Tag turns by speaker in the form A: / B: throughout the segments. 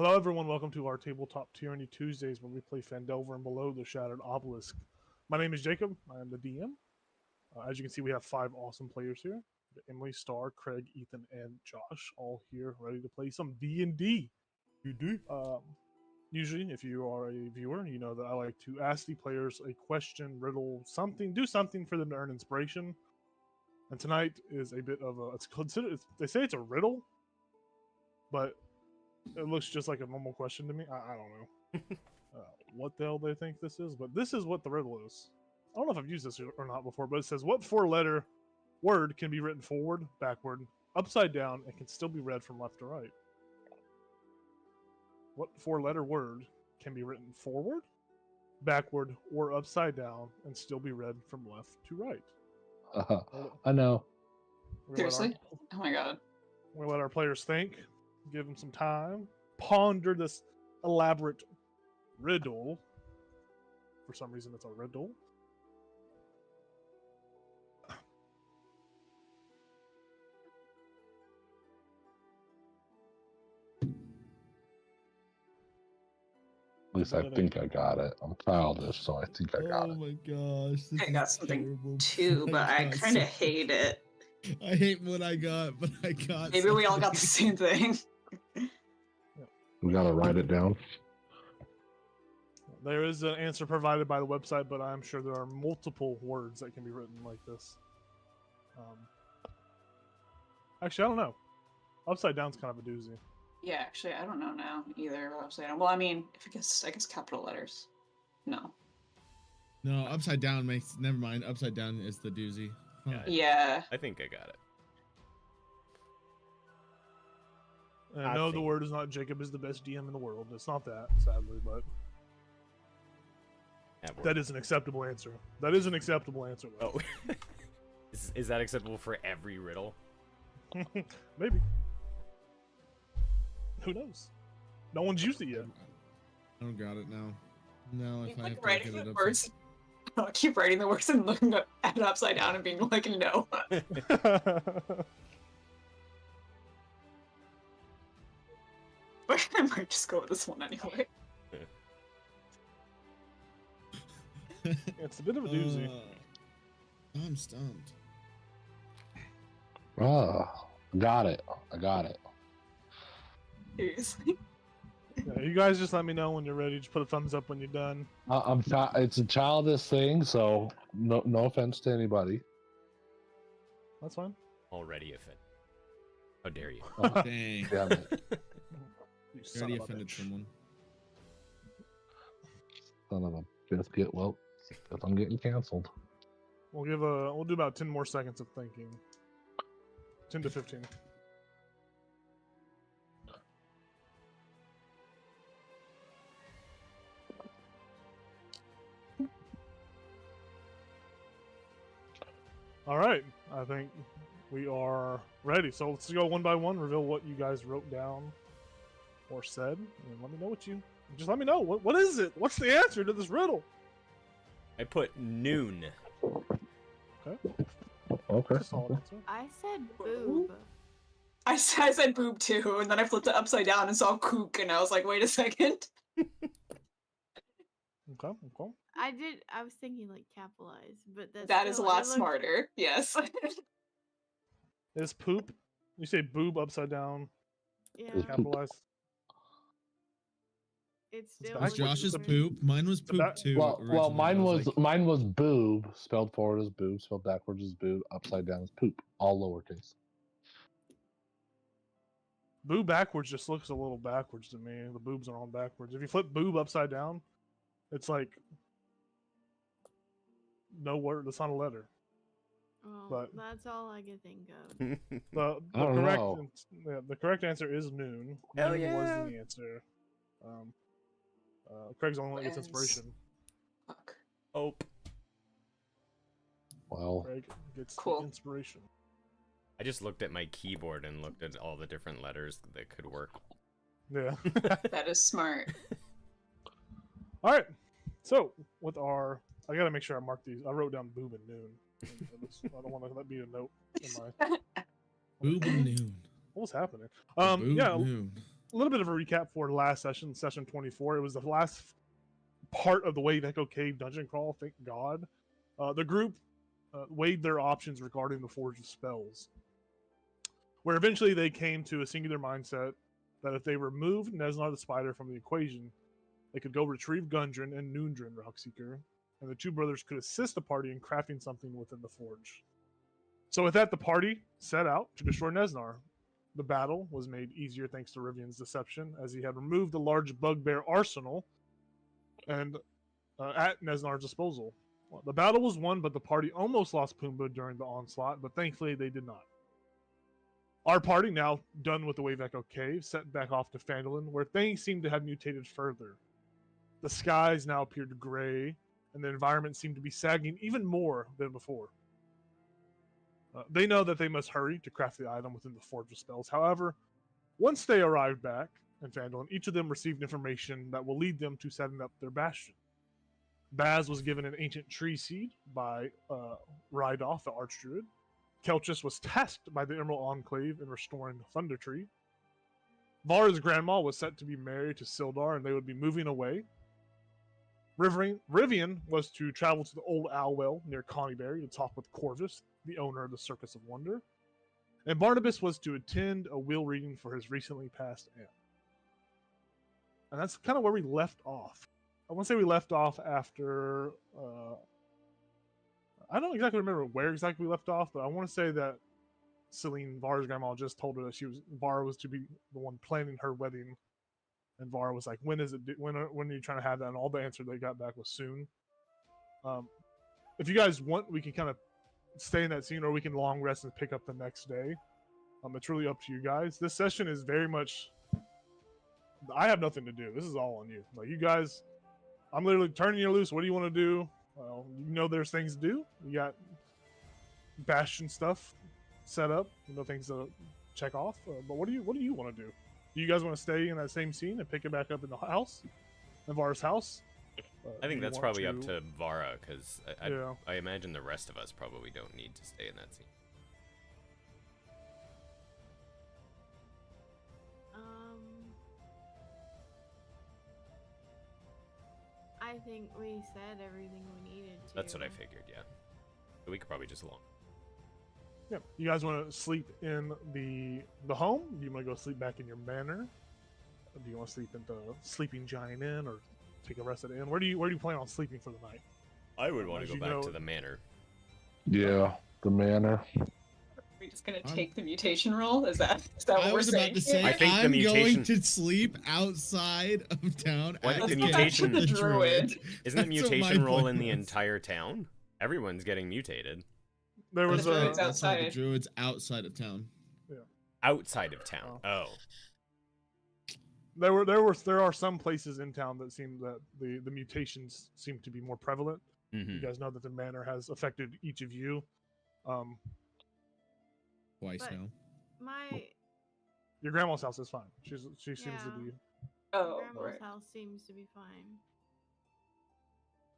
A: Hello, everyone. Welcome to our Tabletop Tyranny Tuesdays, where we play Phandelver and Below the Shattered Obelisk. My name is Jacob. I am the DM. As you can see, we have 5 awesome players here: Emily, Star, Craig, Ethan, and Josh, all here ready to play some D&D. Usually, if you are a viewer, you know that I like to ask the players a question, riddle, something, do something for them to earn inspiration. And tonight is a bit of a. They say it's a riddle, but it looks just like a normal question to me. I don't know what the hell they think this is, but this is what the riddle is. I don't know if I've used this or not before, but it says, what 4-letter word can be written forward, backward, upside down, and can still be read from left to right? What 4-letter word can be written forward, backward, or upside down, and still be read from left to right?
B: I know.
C: Seriously? Oh my god.
A: We're gonna let our players think. Give them some time. Ponder this elaborate riddle. For some reason, it's a riddle.
B: At least I think I got it. I'm childish, so I think I got it.
D: Oh my gosh.
C: I got something too, but I kind of hate it.
D: I hate what I got, but I got
C: Maybe we all got the same thing.
B: We gotta write it down.
A: There is an answer provided by the website, but I'm sure there are multiple words that can be written like this. Actually, I don't know. Upside down's kind of a doozy.
C: Yeah, actually, I don't know now either. Upside down. Well, I mean, I guess capital letters. No.
D: No, upside down makes. Never mind. Upside down is the doozy. Huh.
C: Yeah.
E: I think I got it.
A: And I know the word is not Jacob is the best DM in the world. It's not that, sadly, but that is an acceptable answer. That is an acceptable answer, though.
E: Oh. Is that acceptable for every riddle?
A: Maybe. Who knows? No one's used it yet.
D: I don't got it now. No, if I have to
C: writing
D: look at
C: the
D: it
C: words. I'll keep writing the words and looking at it upside down and being like, no. But I might just go with this one anyway.
A: It's a bit of a doozy.
D: I'm stumped.
B: Got it. I got it.
C: Seriously.
A: Yeah, you guys just let me know when you're ready. Just put a thumbs up when you're done.
B: It's a childish thing, so no offense to anybody.
A: That's fine.
E: Already offended. How dare you?
D: Oh, dang.
B: Damn it.
A: You
D: You
A: son
D: already
A: of a
D: offended
A: bitch.
D: someone.
B: Son of a biscuit. Well, guess I'm getting canceled.
A: We'll do about 10 more seconds of thinking. 10 to 15. All right, I think we are ready. So let's go one by one, reveal what you guys wrote down or said, and let me know just let me know. What is it? What's the answer to this riddle?
E: I put noon.
A: Okay.
B: Okay.
A: That's a solid answer.
F: I said boob.
C: I said boob too, and then I flipped it upside down and saw kook, and I was like, wait a second.
A: Okay.
F: I was thinking like capitalized, but
C: That is a lot smarter. Yes.
A: Is poop? You say boob upside down,
F: Yeah,
B: Is
A: capitalized?
F: it's
A: It's
F: still.
A: backwards.
D: Was Josh's
A: It's a-
D: poop? Mine was poop
A: that-
D: too.
B: Well,
D: originally,
B: mine
D: but I
B: was
D: like,
B: mine was boob, spelled forward as boob, spelled backwards as boob, upside down as poop, all lowercase.
A: Boob backwards just looks a little backwards to me. The boobs are on backwards. If you flip boob upside down, it's like no word. That's not a letter.
F: Well,
A: but-
F: that's all I could think of.
A: The
B: I don't
A: correct
B: know.
A: the correct answer is noon.
E: Hell
A: Noon
E: yeah.
A: was the answer. Craig's the only one that gets
C: Yes.
A: inspiration.
C: Fuck.
E: Oh,
B: Well,
A: Craig gets
C: Cool.
A: inspiration.
E: I just looked at my keyboard and looked at all the different letters that could work.
A: Yeah.
C: That is smart.
A: All right. So with our, I gotta make sure I mark these. I wrote down boob and noon. I don't want to let be a note in my.
D: boob and noon.
A: What was happening?
D: Boob
A: Yeah.
D: noon.
A: a little bit of a recap for last session, session 24. It was the last part of the Wave Echo Cave dungeon crawl. Thank God. The group weighed their options regarding the Forge of Spells, where eventually they came to a singular mindset that if they removed Nesnar the Spider from the equation, they could go retrieve Gundren and Noondren Rockseeker, and the two brothers could assist the party in crafting something within the forge. So with that, the party set out to destroy Nesnar. The battle was made easier thanks to Rivian's deception, as he had removed a large bugbear arsenal and at Nesnar's disposal. Well, the battle was won, but the party almost lost Pumbaa during the onslaught, but thankfully they did not. Our party, now done with the Wave Echo Cave, set back off to Phandelver, where things seemed to have mutated further. The skies now appeared gray, and the environment seemed to be sagging even more than before. They know that they must hurry to craft the item within the Forge of Spells. However, once they arrived back in Phandelver, each of them received information that will lead them to setting up their bastion. Baz was given an ancient tree seed by Rydoff, the Archdruid. Kelchus was tasked by the Emerald Enclave in restoring the Thunder Tree. Vara's grandma was set to be married to Sildar, and they would be moving away. Rivian was to travel to the Old Owl Well near Connieberry to talk with Corvus, the owner of the Circus of Wonder. And Barnabas was to attend a will reading for his recently passed aunt. And that's kind of where we left off. I want to say we left off after... I don't exactly remember where exactly we left off, but I want to say that Celine, Vara's grandma, just told her that Vara was to be the one planning her wedding. And Vara was like, when is it? When are you trying to have that? And all the answer they got back was soon. If you guys want, we can kind of stay in that scene, or we can long rest and pick up the next day. It's really up to you guys. This session is very much... I have nothing to do. This is all on you. Like, you guys, I'm literally turning you loose. What do you want to do? Well, you know there's things to do. You got Bastion stuff set up. You know, things to check off. But what do you want to do? Do you guys want to stay in that same scene and pick it back up in the house, in Vara's house?
E: I think that's probably up to Vara, because I imagine the rest of us probably don't need to stay in that scene.
F: I think we said everything we needed to.
E: That's what I figured, yeah. So we could probably just long.
A: Yeah. You guys want to sleep in the home? Do you want to go sleep back in your manor? Do you want to sleep in the Sleeping Giant Inn, or take a rest at the inn? Where do you plan on sleeping for the night?
E: I would want to go back to the manor.
B: Yeah, the manor.
C: Are we just gonna take the mutation roll? Is that what we're saying?
D: About to say,
E: I think the
D: I'm
E: mutation-
D: going to sleep outside of town.
E: Why
D: at
E: did the
C: Let's go back to
E: mutation-
C: the druid.
E: Isn't the
D: That's what
E: mutation
D: my
E: roll
D: point
E: in the
D: was.
E: entire town? Everyone's getting mutated.
A: There was
C: The
A: a
C: druid's
D: That's how the
C: outside.
D: druid's outside of town.
E: Outside of town. Oh.
A: there are some places in town that seem that the mutations seem to be more prevalent.
E: Mm-hmm.
A: You guys know that the manor has affected each of you.
D: Twice
F: But-
D: now.
A: Your grandma's house is fine. She seems to
F: Yeah.
A: be,
C: Oh,
F: Grandma's
C: right.
F: house seems to be fine.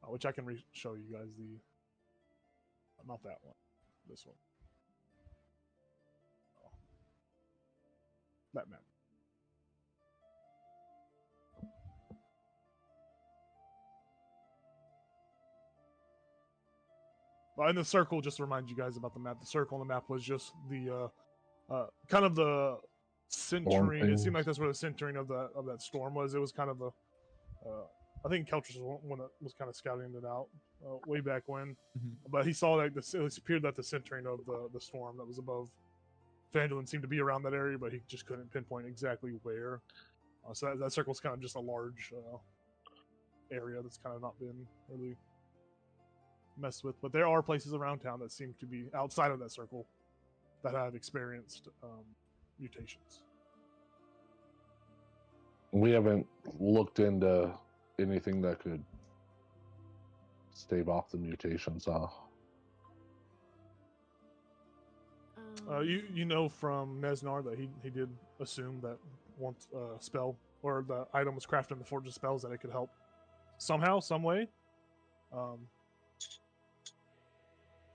A: which I can show you guys the. Not that one. This one. Oh. That map. Well, and the circle, just to remind you guys about the map. The circle on the map was just the kind of the centering. It
B: things.
A: seemed like that's where the centering of that storm was. It was kind of a. I think Keltrus was one that was kind of scouting it out way back when, but he saw that it appeared that the centering of the storm that was above Phandelver seemed to be around that area, but he just couldn't pinpoint exactly where. So that circle's kind of just a large area that's kind of not been really messed with. But there are places around town that seem to be outside of that circle that have experienced mutations.
B: We haven't looked into anything that could stave off the mutations.
A: You know from Nesnar that he did assume that once spell or the item was crafted in the Forge of Spells that it could help somehow, some way.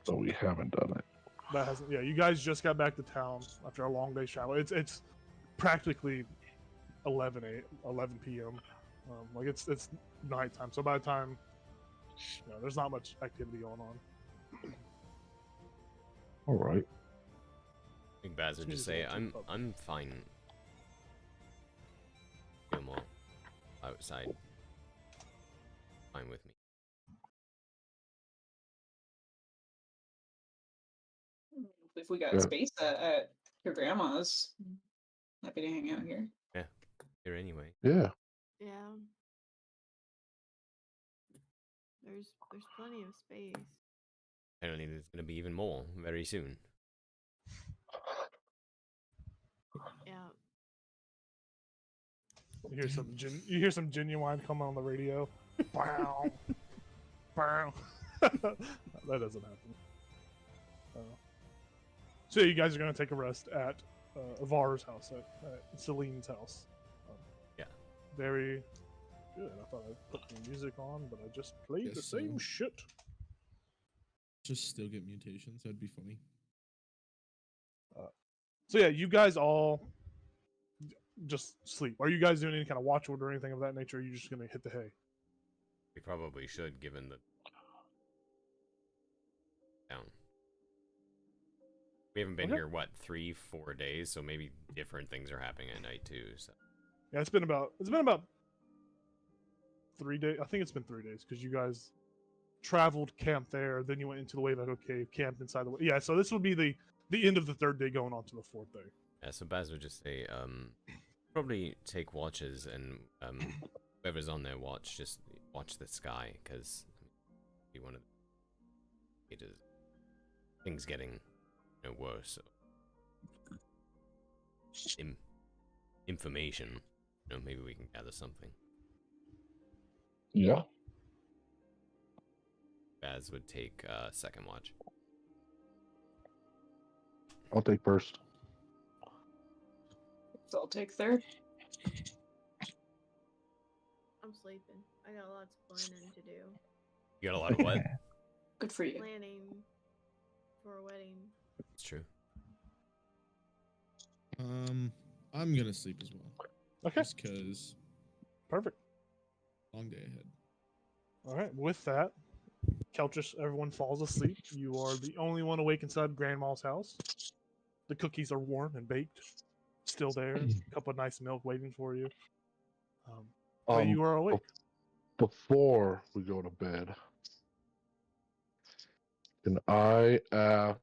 B: So we haven't done it.
A: That hasn't. Yeah, you guys just got back to town after a long day's travel. It's practically 11 p.m. Like it's nighttime, so by the time there's not much activity going on.
B: All right.
E: I think Baz would just say, I'm fine. I'm all outside. Fine with me.
C: If we got space at your grandma's, happy to hang out here.
E: Yeah, here anyway.
B: Yeah.
F: Yeah. There's plenty of space.
E: Apparently there's going to be even more very soon.
F: Yeah.
A: You hear some genuine come on the radio. Bow, bow. That doesn't happen. So you guys are gonna take a rest at Var's house, at Celine's house.
E: Yeah.
A: Very good. I thought I put the music on, but I just played the same shit.
D: Just still get mutations. That'd be funny.
A: So yeah, you guys all just sleep. Are you guys doing any kind of watch order or anything of that nature? Or are you just gonna hit the hay?
E: We probably should, given the down. We haven't been here, what, 3-4 days, so maybe different things are happening at night too. So
A: yeah, it's been about 3 days. I think it's been 3 days because you guys traveled, camped there, then you went into the Wave Echo Cave, camped inside the. Yeah, so this will be the end of the 3rd day, going on to the 4th day.
E: yeah, so Baz would just say, probably take watches, and whoever's on their watch, just watch the sky, because be one of the things getting worse. So. Information, maybe we can gather something.
B: Yeah.
E: Baz would take second watch.
B: I'll take first.
C: So I'll take 3rd.
F: I'm sleeping. I got lots of planning to do.
E: You got a lot of what?
C: Good for you.
F: Planning for a wedding.
E: It's true.
D: I'm gonna sleep as well.
A: Okay.
D: Just because.
A: Perfect.
D: Long day ahead.
A: All right. With that, Keltrus, everyone falls asleep. You are the only one awake inside Grandma's house. The cookies are warm and baked, still there. A cup of nice milk waiting for you. But you are awake.
B: Before we go to bed, can I ask,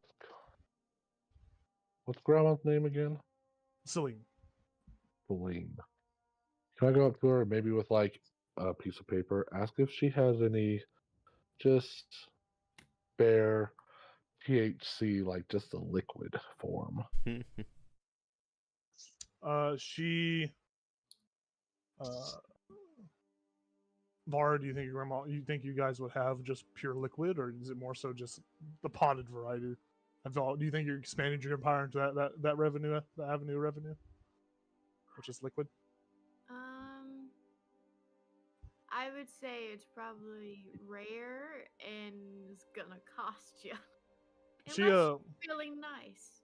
B: what's Grandma's name again?
A: Celine.
B: Celine. Can I go up to her, maybe with like a piece of paper, ask if she has any just bare THC, like just a liquid form?
A: Vara, do you think you think you guys would have just pure liquid, or is it more so just the potted variety? Do you think you're expanding your empire into that revenue, the avenue revenue, which is liquid?
F: I would say it's probably rare and it's gonna cost you. Unless you're feeling nice.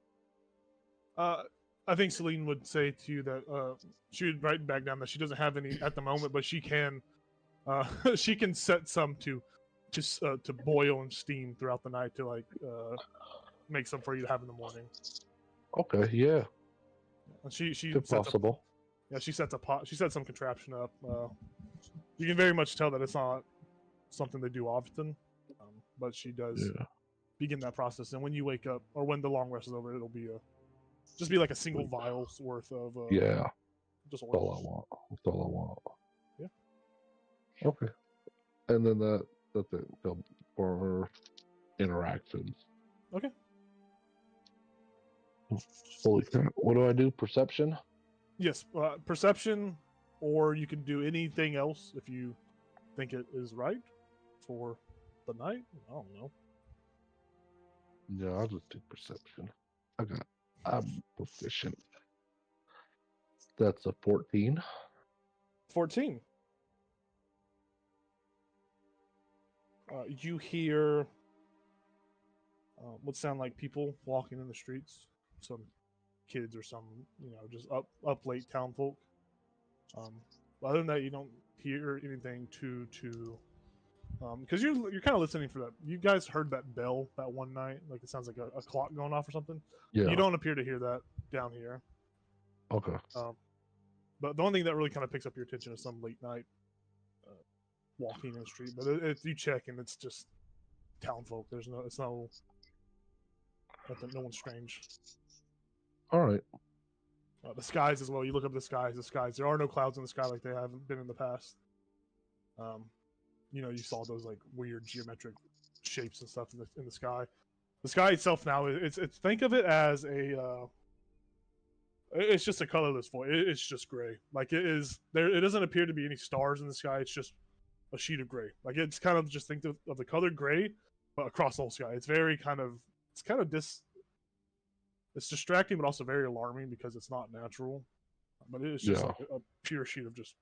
A: I think Celine would say to you that she would write back down that she doesn't have any at the moment, but she can set some to boil and steam throughout the night to make some for you to have in the morning.
B: Okay, yeah.
A: And she
B: if possible.
A: She sets a pot. She sets some contraption up. You can very much tell that it's not something they do often, but she does begin that process. And when you wake up, or when the long rest is over, it'll be just be like a single vial's worth of just oil.
B: That's all I want. That's all I want.
A: Yeah.
B: Okay. And then that's it for her interactions.
A: Okay.
B: Holy crap. What do I do? Perception?
A: Yes, perception, or you can do anything else if you think it is right for the night. I don't know.
B: Yeah, I'll just do perception. I'm proficient. That's a 14.
A: 14. You hear what sound like people walking in the streets. Some kids or some, just up late town folk. Other than that, you don't hear anything because you're kind of listening for that. You guys heard that bell that one night, like it sounds like a clock going off or something.
B: Yeah.
A: You don't appear to hear that down here.
B: Okay.
A: But the only thing that really kind of picks up your attention is some late night walking in the street. But you check and it's just town folk. No one's strange.
B: All right.
A: The skies as well. You look up the skies. There are no clouds in the sky like they haven't been in the past. You saw those like weird geometric shapes and stuff in the sky. The sky itself now, it's think of it as it's just a colorless void. It's just gray. Like it is there. It doesn't appear to be any stars in the sky. It's just a sheet of gray. Like it's kind of just think of the color gray, but across the whole sky. It's very it's distracting, but also very alarming because it's not natural. But it's just like a pure sheet of just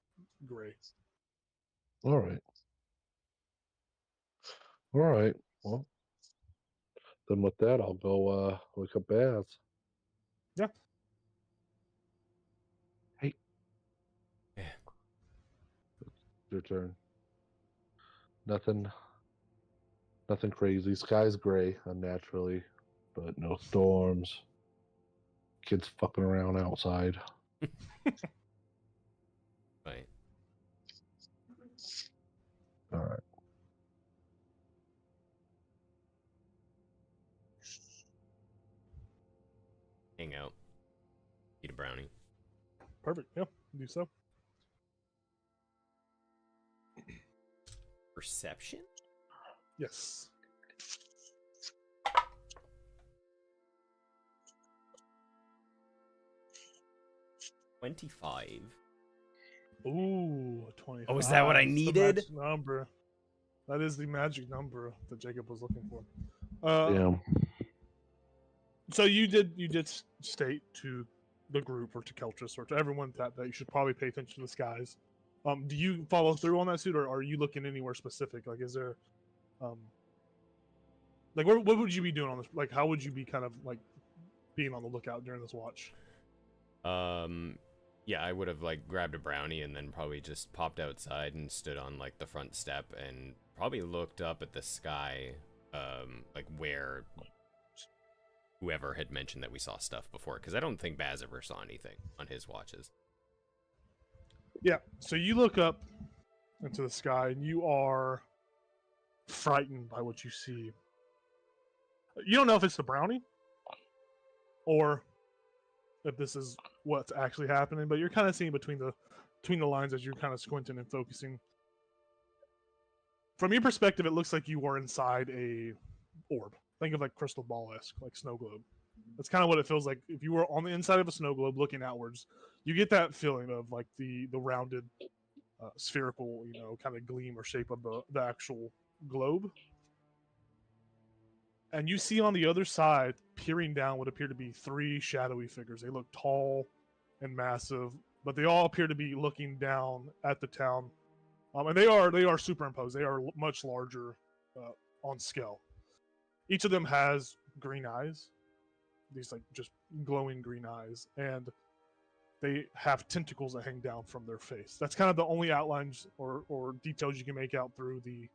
A: gray.
B: All right. All right. Well, then with that, I'll go wake up Baz.
A: Yeah.
B: Hey.
E: Yeah.
B: Your turn. Nothing crazy. Sky's gray, unnaturally, but no storms. Kids fucking around outside.
E: Right.
B: All right.
E: Hang out. Eat a brownie.
A: Perfect. Yeah, do so.
E: Perception?
A: Yes.
E: $25.
A: Ooh, 25.
E: Oh, is that what I
A: That's the
E: needed?
A: magic number. That is the magic number that Jacob was looking for.
B: Yeah.
A: So you did state to the group or to Keltris or to everyone that you should probably pay attention to the skies. Do you follow through on that suit, or are you looking anywhere specific? Like, is there, like, what would you be doing on this? Like, how would you be kind of like being on the lookout during this watch?
E: Yeah, I would have like grabbed a brownie and then probably just popped outside and stood on like the front step and probably looked up at the sky, like where whoever had mentioned that we saw stuff before, because I don't think Baz ever saw anything on his watches.
A: Yeah, so you look up into the sky and you are frightened by what you see. You don't know if it's the brownie or if this is what's actually happening, but you're kind of seeing between the lines as you're kind of squinting and focusing. From your perspective, it looks like you are inside a orb. Think of like crystal ball-esque, like snow globe. That's kind of what it feels like. If you were on the inside of a snow globe looking outwards, you get that feeling of like the rounded spherical, kind of gleam or shape of the actual globe. And you see on the other side, peering down, what appear to be 3 shadowy figures. They look tall and massive, but they all appear to be looking down at the town. And they are superimposed. They are much larger on scale. Each of them has green eyes, these like just glowing green eyes, and they have tentacles that hang down from their face. That's kind of the only outlines or details you can make out through the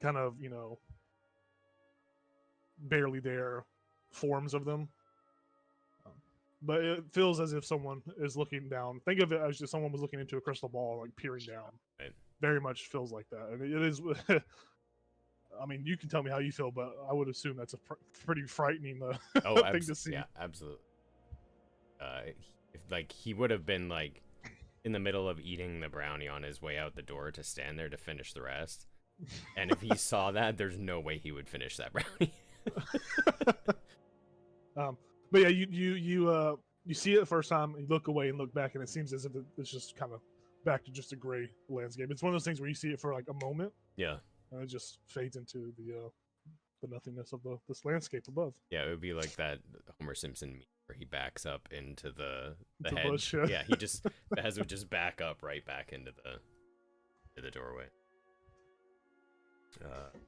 A: kind of, barely there forms of them. But it feels as if someone is looking down. Think of it as just someone was looking into a crystal ball, like peering down.
E: Right.
A: Very much feels like that. And it is. I mean, you can tell me how you feel, but I would assume that's a pretty frightening thing to see.
E: Yeah, absolutely. If like he would have been like in the middle of eating the brownie on his way out the door to stand there to finish the rest, and if he saw that, there's no way he would finish that brownie.
A: But yeah, you see it the first time, you look away and look back, and it seems as if it's just kind of back to just a gray landscape. It's one of those things where you see it for like a moment,
E: Yeah.
A: and it just fades into the nothingness of this landscape above.
E: Yeah, it would be like that Homer Simpson meme where he backs up into the
A: It's a
E: hedge.
A: bush, yeah.
E: Baz would just back up right back into the doorway.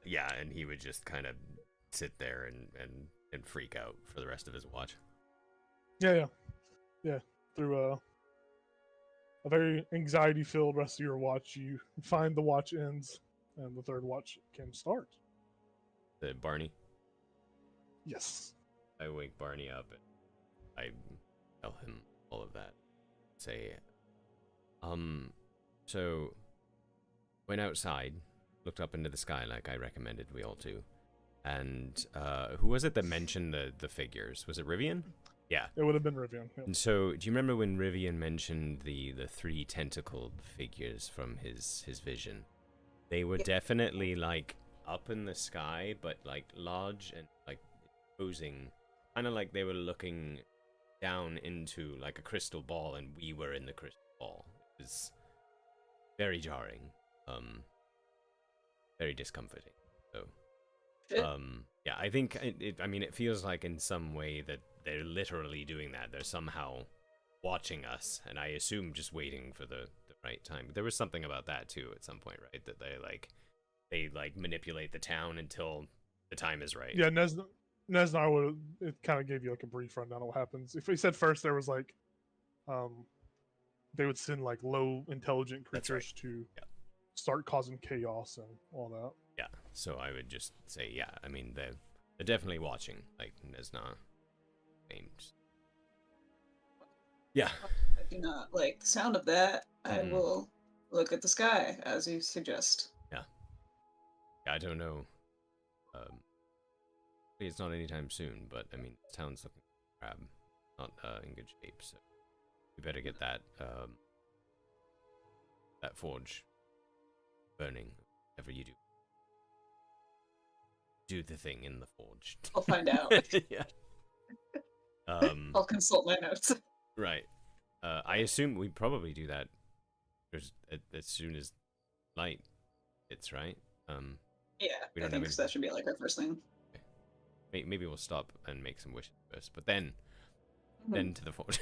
E: Yeah, and he would just kind of sit there and freak out for the rest of his watch.
A: Yeah. Through a very anxiety-filled rest of your watch. You find the watch ends, and the third watch can start.
E: Barney.
A: Yes.
E: I wake Barney up and I tell him all of that. Say, so went outside, looked up into the sky like I recommended we all do. And who was it that mentioned the figures? Was it Rivian? Yeah.
A: It would have been Rivian. Yep.
E: And so, do you remember when Rivian mentioned the three tentacled figures from his vision? They were definitely like up in the sky, but like large and like posing, kind of like they were looking down into like a crystal ball, and we were in the crystal ball. It was very jarring, very discomforting. So, yeah, I think I mean, it feels like in some way that they're literally doing that. They're somehow watching us, and I assume just waiting for the right time. There was something about that too at some point, right? That they manipulate the town until the time is right.
A: Yeah, Nesnar would. It kind of gave you like a brief rundown of what happens. If we said first there was like, they would send like low intelligent creatures to start causing chaos and all that.
E: Yeah, so I would just say, yeah, I mean, they're definitely watching, like Nesnar aimed. Yeah.
C: I do not like the sound of that. I will look at the sky, as you suggest.
E: Yeah. I don't know. It's not anytime soon, but I mean, the town's looking crab, not in good shape, so we better get that that forge burning. Whatever you do, do the thing in the forge.
C: I'll find out.
E: Yeah.
C: I'll consult my notes.
E: Right. I assume we probably do that as soon as light hits, right?
C: Yeah, I think that should be like our first thing.
E: Okay. Maybe we'll stop and make some wishes first, but then to the forge.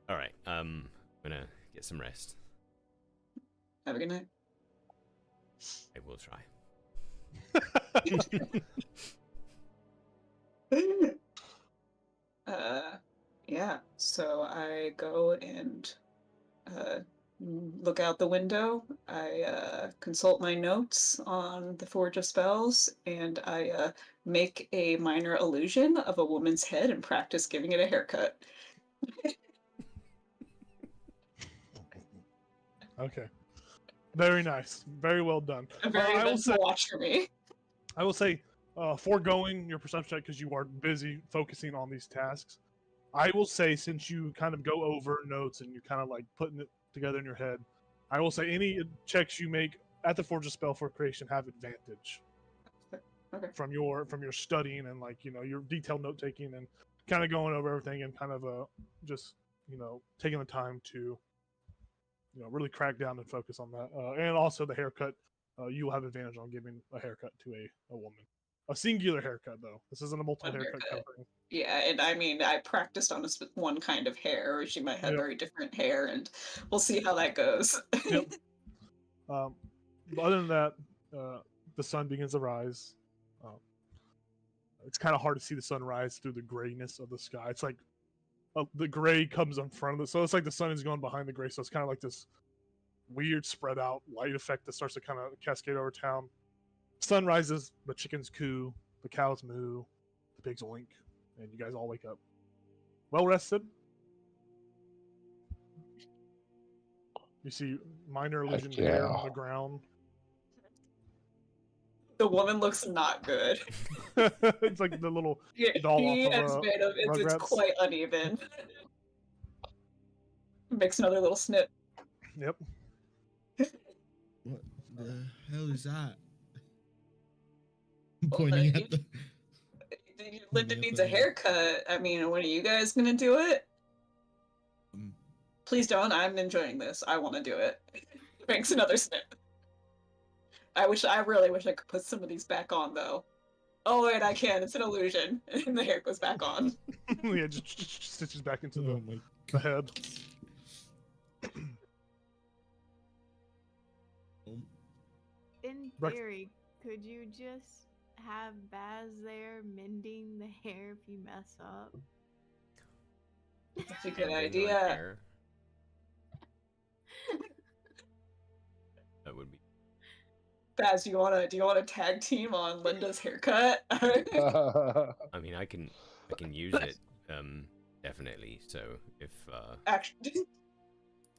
E: All right. I'm gonna get some rest.
C: Have a good night.
E: I will try.
C: Yeah, so I go and look out the window. I consult my notes on the Forge of Spells, and I make a minor illusion of a woman's head and practice giving it a haircut.
A: Okay. Very nice. Very well done.
C: A very eventful watch for me.
A: I will say, foregoing your perception check because you are busy focusing on these tasks, I will say, since you kind of go over notes and you're kind of like putting it together in your head, I will say any checks you make at the Forge of Spell for creation have advantage.
C: Okay.
A: From your studying and like, you know, your detailed note taking and kind of going over everything and kind of just, you know, taking the time to, you know, really crack down and focus on that. And also the haircut, you will have advantage on giving a haircut to a woman. A singular haircut, though. This isn't a multiple haircut covering.
C: Yeah, and I mean, I practiced on one kind of hair, or she might have very different hair, and we'll see how that goes.
A: Yep. Other than that, the sun begins to rise. It's kind of hard to see the sun rise through the grayness of the sky. It's like the gray comes in front of it, so it's like the sun is going behind the gray, so it's kind of like this weird spread out light effect that starts to kind of cascade over town. Sun rises, the chickens coo, the cows moo, the pigs oink, and you guys all wake up well rested. You see minor illusion hair on the ground.
C: The woman looks not good.
A: It's like the little doll off of
C: it's quite uneven. Makes another little snip.
A: Yep.
D: What the hell is that? I'm pointing at the...
C: Linda needs a haircut. I mean, when are you guys gonna do it? Please don't. I'm enjoying this. I want to do it. Makes another snip. I really wish I could put some of these back on, though. Oh, wait, I can. It's an illusion. And the hair goes back on.
A: Yeah, just stitches back into the head.
F: In theory, could you just have Baz there mending the hair if you mess up?
C: That's a good
E: Does anyone
C: idea.
E: care? That would be.
C: Baz, do you wanna tag team on Linda's haircut?
E: I mean, I can use it, definitely. So if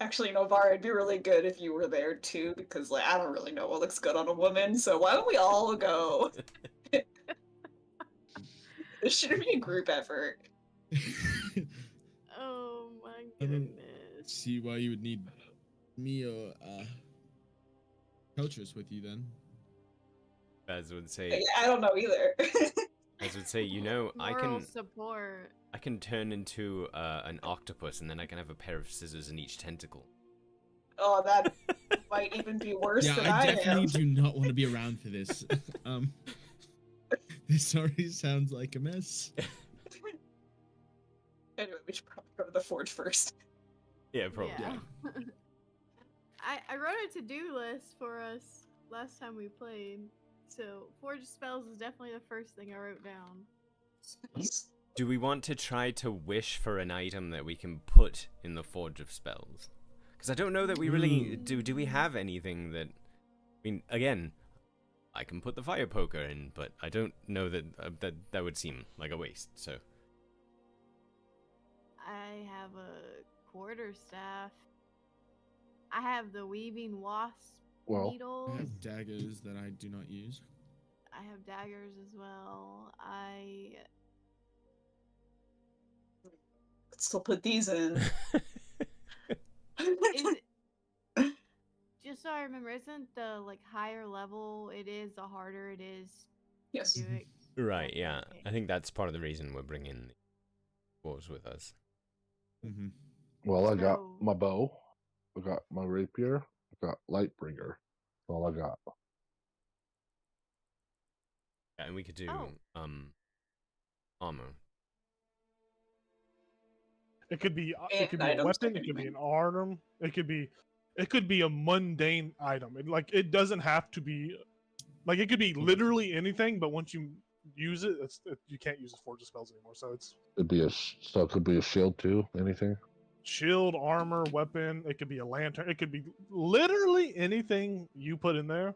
C: Actually, Vara, it'd be really good if you were there too, because like I don't really know what looks good on a woman. So why don't we all go? This should be a group effort.
F: Oh my
D: I don't
F: goodness.
D: see why you would need me or Coaches with you then.
E: Baz would say,
C: I don't know either.
E: Baz would say, you know,
F: Moral support.
E: I can turn into an octopus, and then I can have a pair of scissors in each tentacle.
C: Oh, that might even be worse
D: Yeah,
C: than
D: I
C: I
D: definitely
C: am.
D: do not want to be around for this. This already sounds like a mess.
C: Anyway, we should probably go to the forge first.
E: Yeah, probably.
F: Yeah. I wrote a to-do list for us last time we played. So forge spells is definitely the first thing I wrote down.
E: Do we want to try to wish for an item that we can put in the Forge of Spells? Because I don't know that we really do. Do we have anything that? I mean, again, I can put the fire poker in, but I don't know that that would seem like a waste. So
F: I have a quarterstaff. I have the weaving wasp
B: Well,
F: needles.
D: I have daggers that I do not use.
F: I have daggers as well. I
C: Let's still put these in.
F: is it, just so I remember, isn't the like higher level it is, the harder it is
C: Yes.
F: to do it?
E: right, yeah,
F: Okay.
E: I think that's part of the reason we're bringing the dwarves with us.
D: Mm-hmm.
B: well, I got
F: So-
B: my bow. I got my rapier. I got Lightbringer. That's all I got.
E: Yeah, and we could do
F: Oh.
E: armor.
A: It could be
C: And
A: it could be a
C: items,
A: weapon. It could be
C: technically.
A: an arm. It could be a mundane item. It doesn't have to be like it could be literally anything. But once you use it, you can't use the forge of spells anymore. So it's
B: It'd be so it could be a shield too. Anything.
A: shield, armor, weapon. It could be a lantern. It could be literally anything you put in there.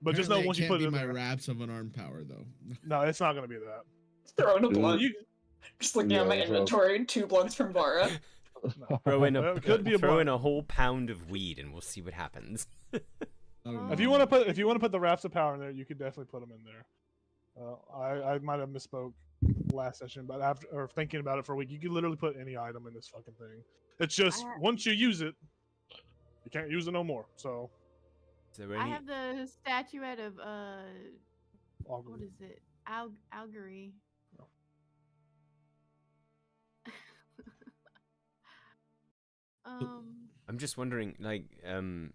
A: But just know once you put it in
D: my
A: there,
D: wraps of unarmed power though.
A: no, it's not going to be that.
C: Throwing a
B: Dude.
C: blunt.
A: You,
C: Just looking at my
B: Yeah, so-
C: inventory, 2 blunts from Vara.
A: no.
E: Throw in
A: It could be a
E: throw in
A: blunt.
E: a whole pound of weed, and we'll see what happens.
A: If you want to put the rafts of power in there, you could definitely put them in there. I might have misspoke last session, but after or thinking about it for a week, you can literally put any item in this fucking thing. It's just once you use it, you can't use it no more. So
E: Is there
F: I
E: any?
F: have the statuette of what
A: augury.
F: is it? Augury.
A: No.
E: I'm just wondering, like, you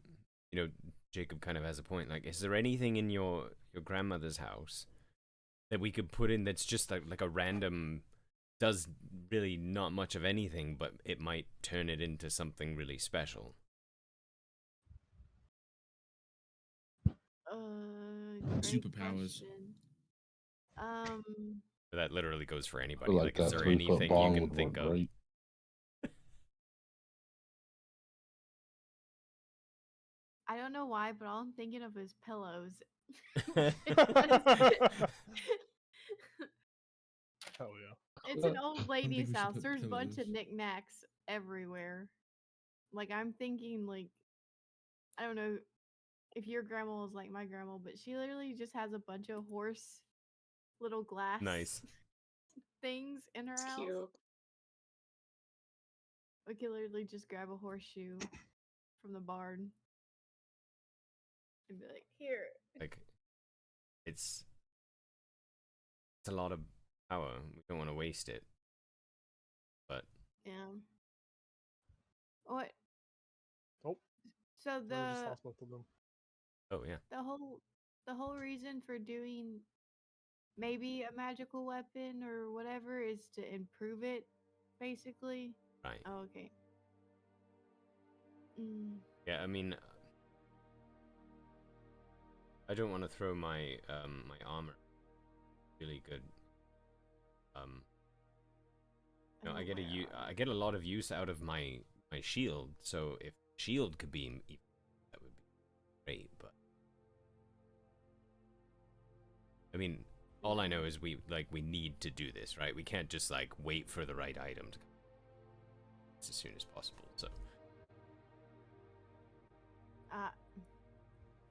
E: know, Jacob kind of has a point. Like, is there anything in your grandmother's house that we could put in that's just like a random, does really not much of anything, but it might turn it into something really special?
F: Great
D: Superpowers.
F: question.
E: That literally goes for anybody.
B: Like
E: Like, is
B: that
E: there
B: 3-foot
E: anything you
B: bong
E: can
B: would
E: think
B: work
E: of?
B: great.
F: I don't know why, but all I'm thinking of is pillows.
A: Hell yeah.
F: It's an old
D: think
F: lady's
D: we should
F: house.
D: put
F: There's a bunch of
D: pillows.
F: knickknacks everywhere. Like I'm thinking, like I don't know if your grandma was like my grandma, but she literally just has a bunch of horse little glass
E: Nice.
F: things in her
C: It's
F: house.
C: cute.
F: We could literally just grab a horseshoe from the barn and be like, "Here."
E: Like, it's a lot of power. We don't want to waste it. But
F: Yeah. What?
A: Oh,
F: So
A: I just lost both of them.
E: oh yeah,
F: the whole reason for doing maybe a magical weapon or whatever is to improve it, basically.
E: right.
F: Oh, okay.
E: Yeah, I mean, I don't want to throw my my armor. Really good. You know, I get a lot of use out of my shield. So if shield could be, that would be great. But I mean, all I know is we need to do this, right? We can't just like wait for the right item to come as soon as possible. So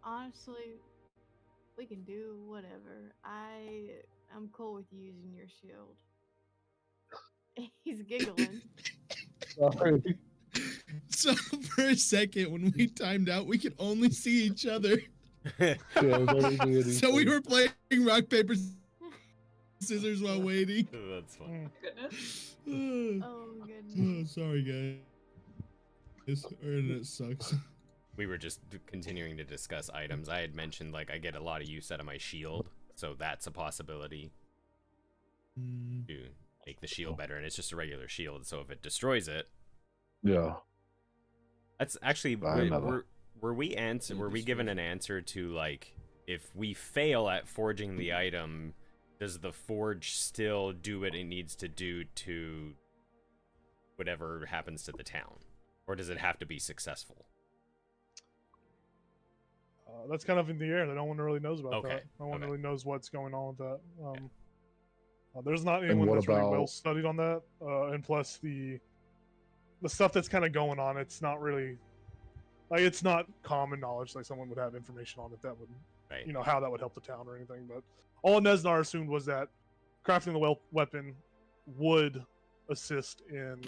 F: honestly, we can do whatever. I'm cool with using your shield. He's giggling.
B: Sorry.
D: So for a second, when we timed out, we could only see each other.
B: Yeah, I was already doing
D: So we
B: anything.
D: were playing rock, paper, scissors while waiting.
E: that's fun.
C: Goodness.
F: Oh goodness.
D: Sorry, guys. Our internet sucks.
E: We were just continuing to discuss items. I had mentioned like I get a lot of use out of my shield, so that's a possibility to make the shield better. And it's just a regular shield, so if it destroys it,
B: Yeah.
E: that's actually
B: I
E: were we given an answer to like if we fail at forging the item, does the forge still do what it needs to do to whatever happens to the town, or does it have to be successful?
A: That's kind of in the air. No one really knows about
E: Okay,
A: that. No one
E: okay.
A: really knows what's going on with that. There's not
B: And
A: anyone
B: what
A: that's really well
B: about-
A: studied on that. And plus the stuff that's kind of going on, it's not really like it's not common knowledge. Like someone would have information on it that would,
E: Right.
A: you know, how that would help the town or anything. But all Nesnar assumed was that crafting the weapon would assist in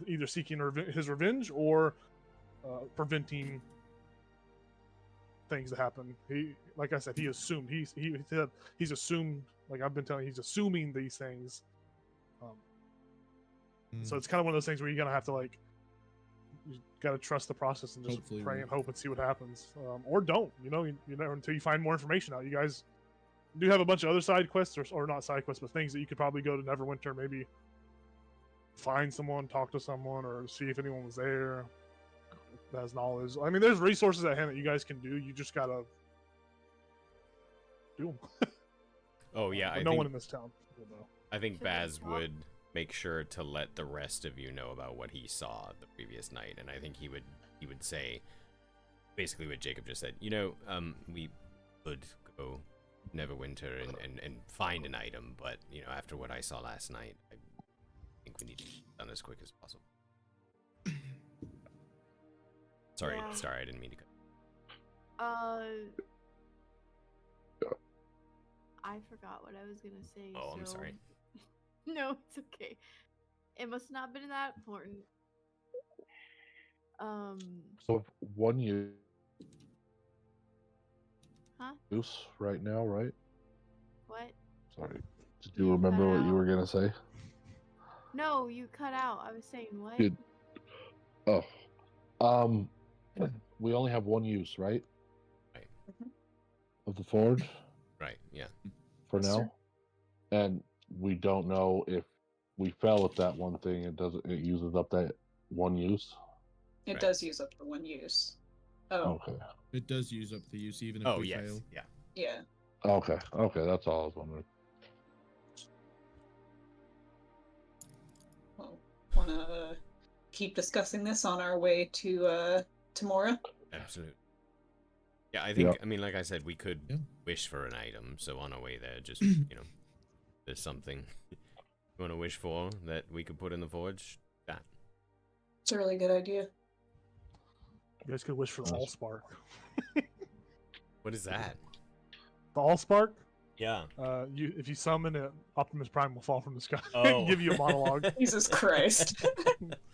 A: either seeking his revenge or preventing things to happen. He, like I said, he assumed he said he's assumed. Like I've been telling you, he's assuming these things. So it's kind of one of those things where you're gonna have to like, you gotta trust the process and just
D: Hopefully
A: pray
D: we-
A: and hope and see what happens, or don't. You know, you never until you find more information out. You guys do have a bunch of other side quests, or not side quests, but things that you could probably go to Neverwinter, maybe find someone, talk to someone, or see if anyone was there that has knowledge. I mean, there's resources at hand that you guys can do. You just gotta do them.
E: Oh yeah,
A: But
E: I
A: no
E: think
A: one in this town will know.
E: I think
F: Should we
E: Baz
F: talk?
E: would make sure to let the rest of you know about what he saw the previous night, and I think he would say basically what Jacob just said. You know, we could go Neverwinter and find an item, but you know, after what I saw last night, I think we need to get it done as quick as possible. Sorry,
F: Yeah.
E: I didn't mean to cut.
F: I forgot what I was gonna say.
E: Oh, I'm
F: so-
E: sorry.
F: No, it's okay. It must not have been that important.
B: So one use
F: Huh?
B: right now, right?
F: What?
B: Sorry. Did you
F: You
B: remember
F: cut
B: what you
F: out.
B: were gonna say?
F: No, you cut out. I was saying what?
B: Good. Oh. We only have one use, right?
E: Right.
B: Of the forge
E: Right, yeah.
B: for
C: Yes,
B: now.
C: sir.
B: And we don't know if we fell at that one thing, it uses up that one use.
C: It
E: Right.
C: does use up the one use. Oh,
B: Okay.
D: It does use up the use even if
E: Oh
D: we
E: yes,
D: fail.
E: yeah.
C: yeah.
B: Okay. That's all I was wondering.
C: Well, want to keep discussing this on our way to Tamora?
E: Absolutely. Yeah, I think,
B: Yep.
E: I mean, like I said, we could
D: Yeah.
E: wish for an item, so on our way there, just, you know, there's something you want to wish for that we could put in the forge, that.
C: It's a really good idea.
A: You guys could wish for the
B: Nice.
A: Allspark.
E: What is that?
A: The Allspark.
E: Yeah.
A: If you summon it, Optimus Prime will fall from the sky
E: Oh.
A: and give you a monologue.
C: Jesus Christ.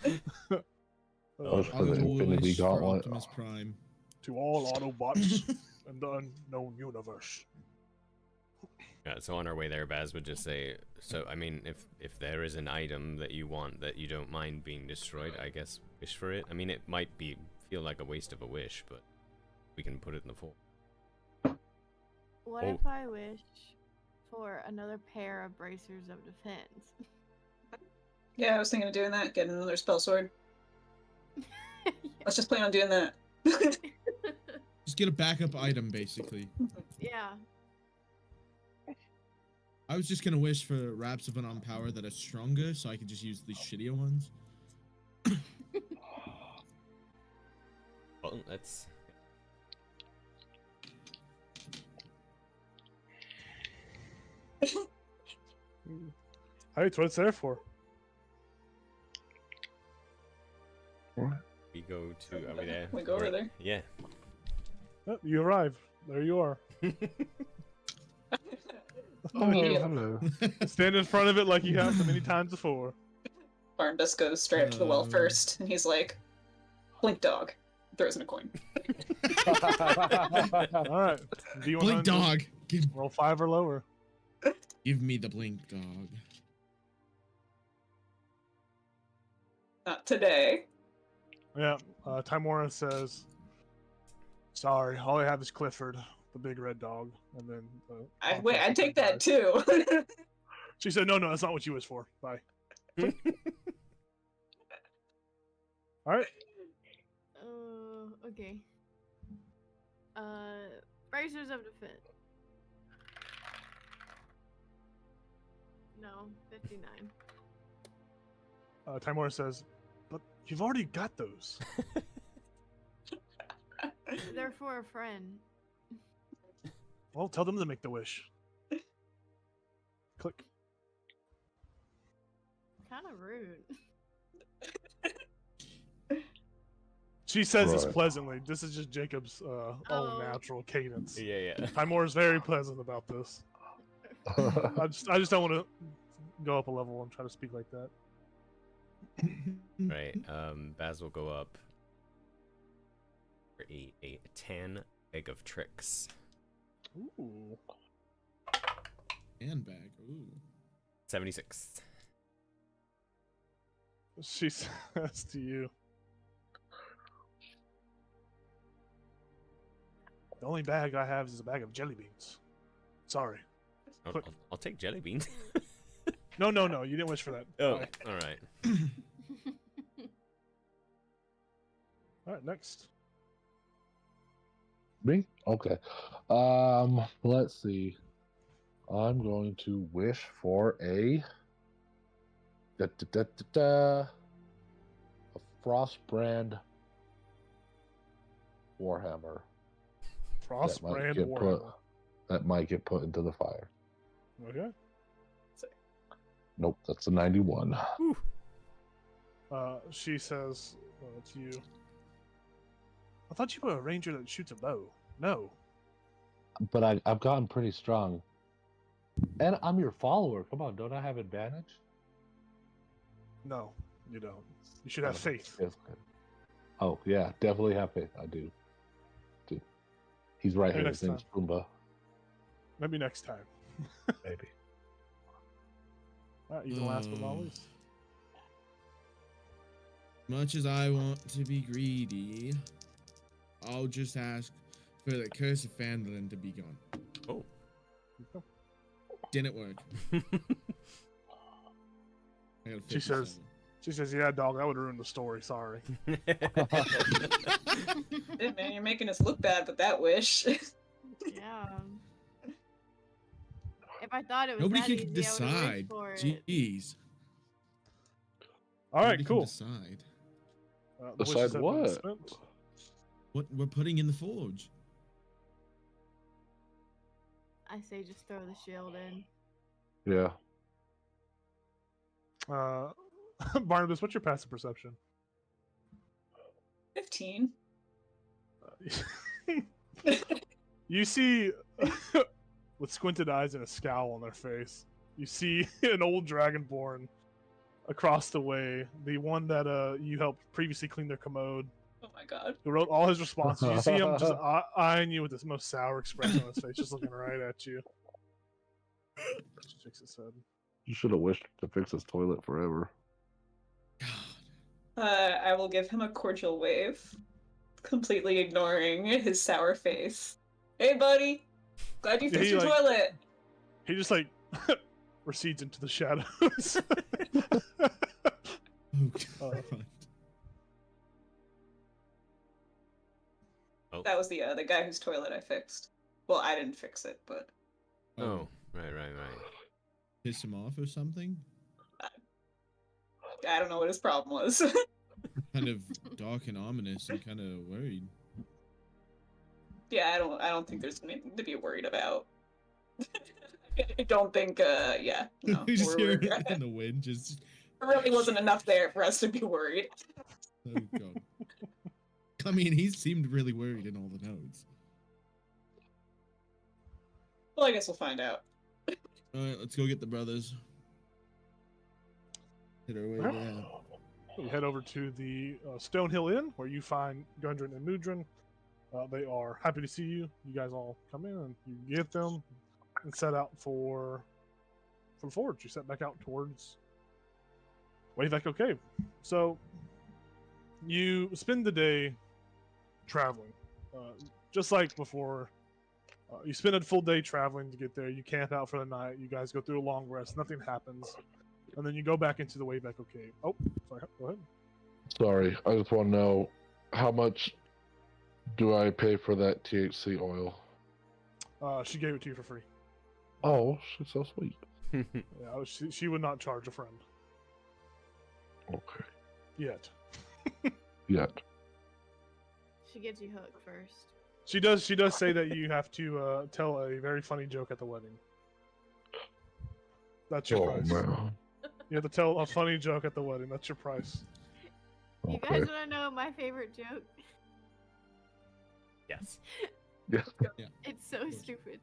E: Oh,
A: Uh,
B: For
D: I'll
B: the
D: do a
B: Infinity
D: wish for
B: Gauntlet.
D: Optimus Prime.
A: to all Autobots in the unknown universe.
E: Yeah, so on our way there, Baz would just say, so, I mean, if there is an item that you want that you don't mind being destroyed, I guess wish for it. I mean, it might feel like a waste of a wish, but we can put it in the forge.
F: What
E: Oh.
F: if I wish for another pair of bracers of defense?
C: Yeah, I was thinking of doing that, getting another spell sword. Let's just plan on doing that.
D: Just get a backup item, basically.
F: Yeah.
D: I was just gonna wish for wraps of an power that are stronger, so I could just use the shittier ones.
E: Well, let's.
A: Hey, it's what it's there for.
E: We go to. Are we there?
C: We go over there.
E: Yeah.
A: Oh, you arrive. There you are.
B: Oh, hello.
A: Stand in front of it like you have so many times before.
C: Barnabas goes straight up to the well first, and he's like, "Blink dog." Throws in a coin.
A: All right. D100.
D: Blink dog.
A: Roll 5 or lower.
D: Give me the blink dog.
C: Not today.
A: Yeah. Timora says, "Sorry, all I have is Clifford, the big red dog." And then
C: I'd take that too.
A: She said, "No, that's not what you wish for. Bye." All right.
F: Okay. Bracers of defense. No, 59.
A: Timora says, "But you've already got those."
F: They're for a friend.
A: Well, tell them to make the wish. Click.
F: Kind of rude.
A: She says this
B: Right.
A: pleasantly. This is just Jacob's own
F: Oh.
A: natural cadence.
E: Yeah.
A: Timor is very pleasant about this. I just don't want to go up a level and try to speak like that.
E: Right. Baz will go up for a 10 egg of tricks.
A: Ooh.
D: Handbag. Ooh.
E: 76.
A: She says to you, "The only bag I have is a bag of jelly beans. Sorry."
E: I'll take jelly beans.
A: No, you didn't wish for that.
E: Oh,
A: Bye.
E: all right.
A: All right, next.
B: Me? Okay. Let's see. I'm going to wish for a Frostbrand Warhammer
A: Frost
B: that might
A: brand
B: get
A: Warhammer.
B: that might get put into the fire.
A: Okay.
B: Nope, that's a 91.
A: She says to you, "I thought you were a ranger that shoots a bow." No.
B: But I've gotten pretty strong. And I'm your follower. Come on, don't I have advantage?
A: No, you don't. You should have faith.
B: Yes. Oh, yeah, definitely have faith. I do. He's right
A: Maybe
B: here.
A: next
B: His name's Pumbaa.
A: Maybe next time.
B: Maybe.
A: All right, even last but not least.
D: Much as I want to be greedy, I'll just ask for the curse of Phandelver to be gone.
E: Oh.
D: Didn't work. I got a
A: She says,
D: 57.
A: "Yeah, dog, that would ruin the story. Sorry."
C: Hey, man, you're making us look bad with that wish.
F: Yeah. If I thought it was
D: Nobody
F: that
D: can
F: easy, I
D: decide.
F: would have wished for it.
D: Jeez.
A: All right,
D: Nobody can
A: cool.
D: Decide.
A: The wishes
B: Decide
A: have been
B: what?
A: spent.
D: What we're putting in the forge.
F: I say just throw the shield in.
B: Yeah.
A: Barnabas, what's your passive perception?
C: 15.
A: You see, with squinted eyes and a scowl on their face, you see an old dragonborn across the way, the one that you helped previously clean their commode,
C: Oh my god.
A: who wrote all his responses. You see him just eyeing you with this most sour expression on his face, just looking right at you. Just shakes his head.
B: You should have wished to fix his toilet forever.
D: God.
C: I will give him a cordial wave, completely ignoring his sour face. Hey, buddy. Glad you fixed
A: he,
C: your
A: like-
C: toilet.
A: He just recedes into the shadows.
D: Oh, God.
C: That was the guy whose toilet I fixed. Well, I didn't fix it, but
E: Oh, right.
D: piss him off or something?
C: I don't know what his problem was.
D: Kind of dark and ominous and kind of worried.
C: Yeah, I don't think there's anything to be worried about. I don't think, yeah, no.
D: We just hear
C: we're-
D: it in the wind, just
C: There really wasn't enough there for us to be worried.
D: oh god. I mean, he seemed really worried in all the notes.
C: Well, I guess we'll find out.
D: All right, let's go get the brothers. Hit our way there.
A: You head over to the Stonehill Inn, where you find Gundren and Mudrin. They are happy to see you. You guys all come in, and you get them, and set out for the forge. You set back out towards Wayveco Cave. So you spend the day traveling, just like before. You spend a full day traveling to get there. You camp out for the night. You guys go through a long rest. Nothing happens. And then you go back into the Wayveco Cave. Oh, sorry. Go ahead.
B: Sorry, I just want to know how much do I pay for that THC oil?
A: She gave it to you for free.
B: Oh, she's so sweet.
A: Yeah, she would not charge a friend.
B: Okay.
A: Yet.
B: Yet.
F: She gets you hooked first.
A: She does say that you have to tell a very funny joke at the wedding. That's your
B: Oh
A: price.
B: man.
A: You have to tell a funny joke at the wedding. That's your price.
F: You
B: Okay.
F: guys want to know my favorite joke?
E: Yes.
B: Yeah.
F: It's so stupid.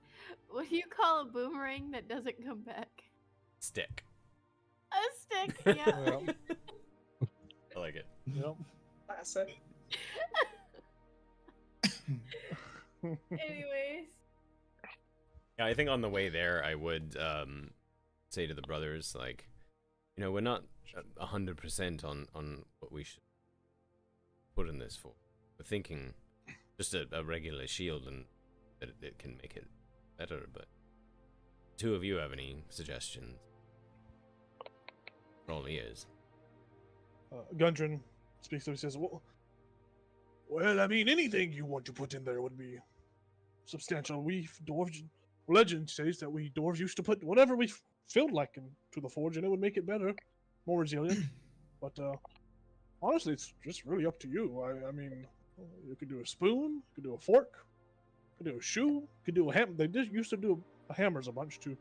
F: What do you call a boomerang that doesn't come back?
E: Stick.
F: A stick, yeah.
E: I like it.
A: Yep.
C: Classic.
F: Anyways.
E: Yeah, I think on the way there, I would say to the brothers, like, you know, we're not 100% on what we should put in this for. We're thinking just a regular shield and that it can make it better, but two of you have any suggestions? We're all ears.
A: Gundren speaks to him and says, well, I mean, anything you want to put in there would be substantial. We dwarves, legend says that we dwarves used to put whatever we felt like into the forge, and it would make it better, more resilient. But honestly, it's just really up to you. I mean, you could do a spoon, you could do a fork, you could do a shoe, you could do a hammer. They just used to do hammers a bunch to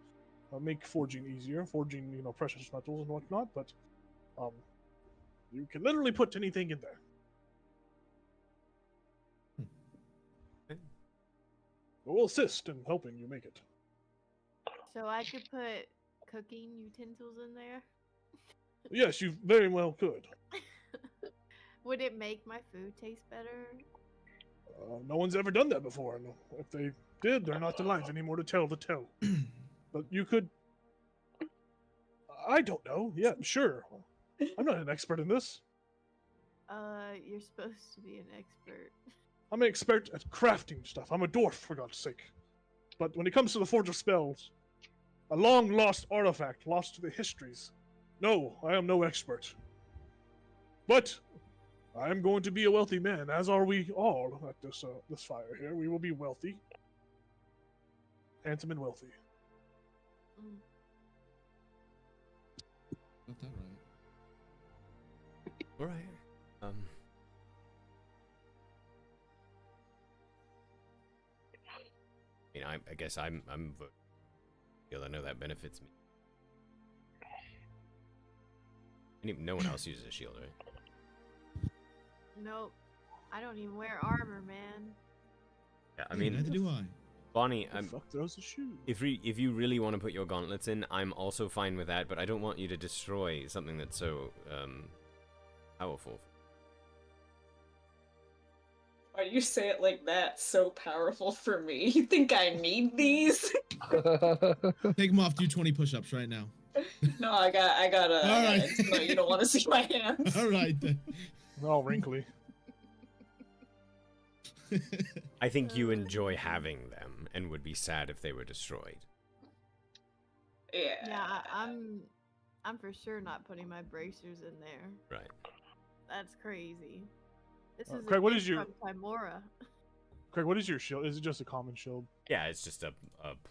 A: make forging easier, forging, you know, precious metals and whatnot. But you can literally put anything in there. We'll assist in helping you make it.
F: So I could put cooking utensils in there?
A: Yes, you very well could.
F: Would it make my food taste better?
A: No one's ever done that before, and if they did, they're not alive anymore to tell the tale. But you could. I don't know. Yeah, sure. I'm not an expert in this.
F: You're supposed to be an expert.
A: I'm an expert at crafting stuff. I'm a dwarf, for God's sake. But when it comes to the Forge of Spells, a long-lost artifact lost to the histories, no, I am no expert. But I am going to be a wealthy man, as are we all at this fire here. We will be wealthy. Handsome and wealthy.
F: Mm.
D: Got that right.
E: All right. You know, I guess I'm because I know that benefits me. No one else uses a shield, right?
F: Nope. I don't even wear armor, man.
E: Yeah, I
D: Hey,
E: mean,
D: neither do I.
E: Bonnie,
A: The fuck throws a shoe?
E: if you really want to put your gauntlets in, I'm also fine with that. But I don't want you to destroy something that's so powerful.
C: Why do you say it like that? So powerful for me. You think I need these?
D: Take them off. Do 20 push-ups right now.
C: No, I got
D: All right.
C: no, you don't want to see my hands.
D: All right then.
A: They're all wrinkly.
E: I think you enjoy having them and would be sad if they were destroyed.
C: Yeah.
F: Yeah, I'm for sure not putting my bracers in there.
E: Right.
F: That's crazy. This is
A: Craig,
F: a
A: what
F: gift
A: is your-
F: from Timora.
A: Craig, what is your shield? Is it just a common shield?
E: Yeah, it's just a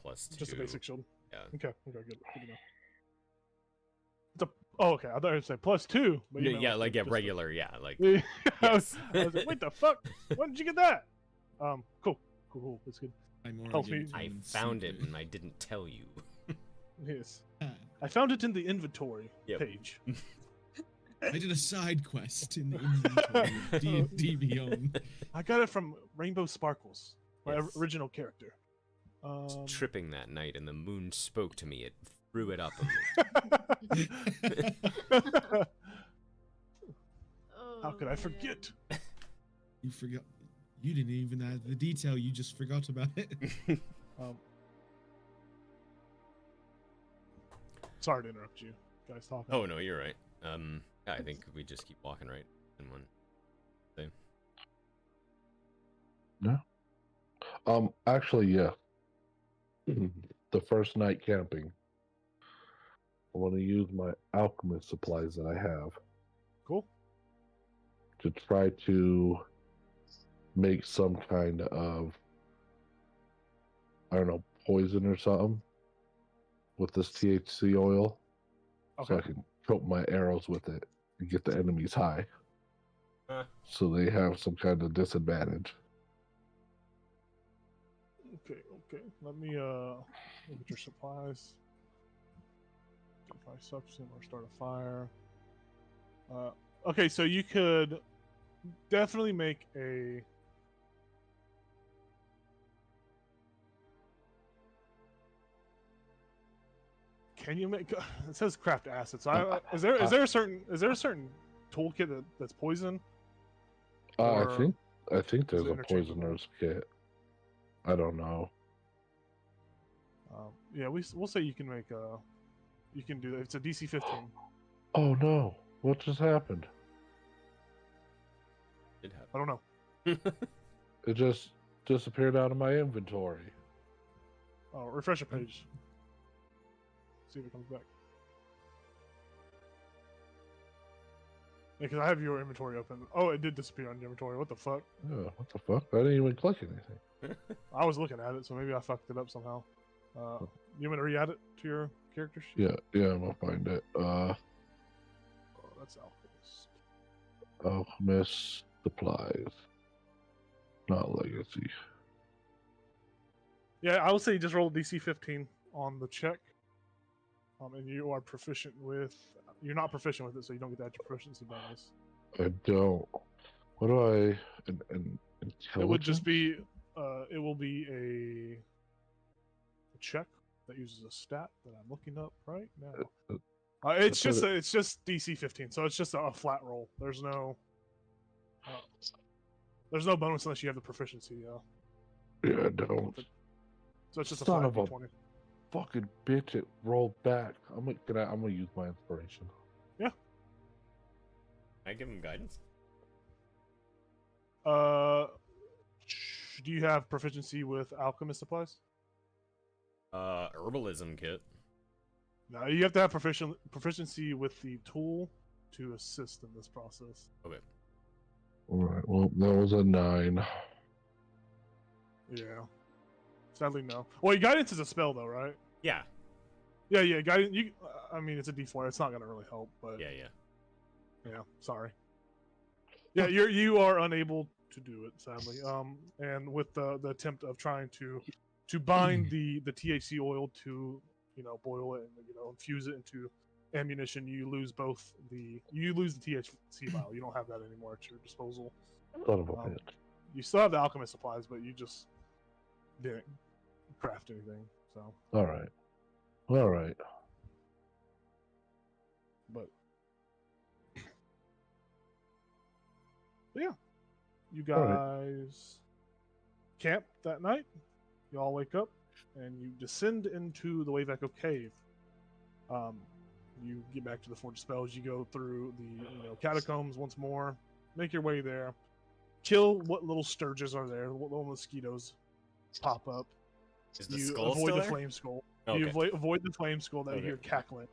E: plus 2.
A: Just a basic shield?
E: Yeah.
A: Okay, good to know. Oh, okay. I thought you said +2. But you
E: No,
A: meant
E: yeah, like yeah,
A: just
E: regular, yeah, like
A: I was
E: yes.
A: like, wait, the fuck? When did you get that? Cool. That's good. Helps me.
E: I found it and I didn't tell you.
A: Yes. I found it in the inventory
E: Yep.
A: page.
D: I did a side quest in the inventory of D&D Beyond.
A: I got it from Rainbow Sparkles, my
E: Yes.
A: original character.
E: Was tripping that night and the moon spoke to me. It threw it up on me.
A: How could I
F: Oh,
A: forget?
F: man.
D: You forgot. You didn't even add the detail. You just forgot about it.
A: Sorry to interrupt you guys talking.
E: Oh no, you're right. Yeah, I think we just keep walking right in one. Thing.
B: Yeah. Actually, yeah. The first night camping, I want to use my alchemist supplies that I have
A: Cool.
B: to try to make some kind of, I don't know, poison or something with this THC oil, so I
A: Okay.
B: can coat my arrows with it and get the enemies high, so they have some kind of disadvantage.
A: Okay. Let me look at your supplies. Identify substance or start a fire. Okay, so you could definitely make a. Can you make? It says craft acid. So is there a certain toolkit that's poison?
B: I
A: Or
B: think there's
A: it
B: a
A: interchangeable?
B: poisoner's kit. I don't know.
A: Yeah, we'll say you can make a. You can do that. It's a DC 15.
B: Oh no! What just happened?
E: Did
A: I don't know.
E: happen.
B: It just disappeared out of my inventory.
A: Oh, refresh your page. See if it comes back. Yeah, because I have your inventory open. Oh, it did disappear on your inventory. What the fuck?
B: Yeah, what the fuck? I didn't even click anything.
A: I was looking at it, so maybe I fucked it up somehow. You want me to re-add it to your character sheet?
B: Yeah, I'm gonna find it.
A: Oh, that's Alchemist.
B: Alchemist supplies, not legacy.
A: Yeah, I would say just roll DC 15 on the check. And you are proficient with. You're not proficient with it, so you don't get that proficiency bonus.
B: I don't. What do I? An
A: It would just
B: intelligence?
A: be. It will be a check that uses a stat that I'm looking up right now. It's
B: I thought
A: just DC 15, so it's just a flat roll. There's no bonus unless you have the proficiency.
B: Yeah, I don't.
A: So it's just a
B: Son
A: flat
B: of a
A: D20.
B: fucking bitch! It rolled back. I'm gonna use my inspiration.
A: Yeah.
E: I give him guidance.
A: Do you have proficiency with alchemist supplies?
E: Herbalism kit.
A: No, you have to have proficiency with the tool to assist in this process.
E: Okay.
B: All right. Well, that was a 9.
A: Yeah. Sadly, no. Well, your guidance is a spell, though, right?
E: Yeah.
A: Yeah. Guidance. I mean, it's a D4. It's not gonna really help, but
E: Yeah.
A: yeah. Sorry. Yeah, you are unable to do it, sadly. And with the attempt of trying to bind the THC oil to boil it and infuse it into ammunition, you lose the THC vial. You don't have that anymore at your disposal.
B: Son of a bitch.
A: You still have the alchemist supplies, but you just didn't craft anything. So.
B: All right.
A: But yeah, you guys camp that night. You all wake up and you descend into the Wave Echo Cave. You get back to the Forge of Spells. You go through the catacombs once more. Make your way there. Kill what little sturges are there. What little mosquitoes pop up.
E: Is the
A: You
E: skull
A: avoid
E: still
A: the
E: there?
A: flame skull.
E: Okay.
A: You avoid the flame skull that you hear cackling.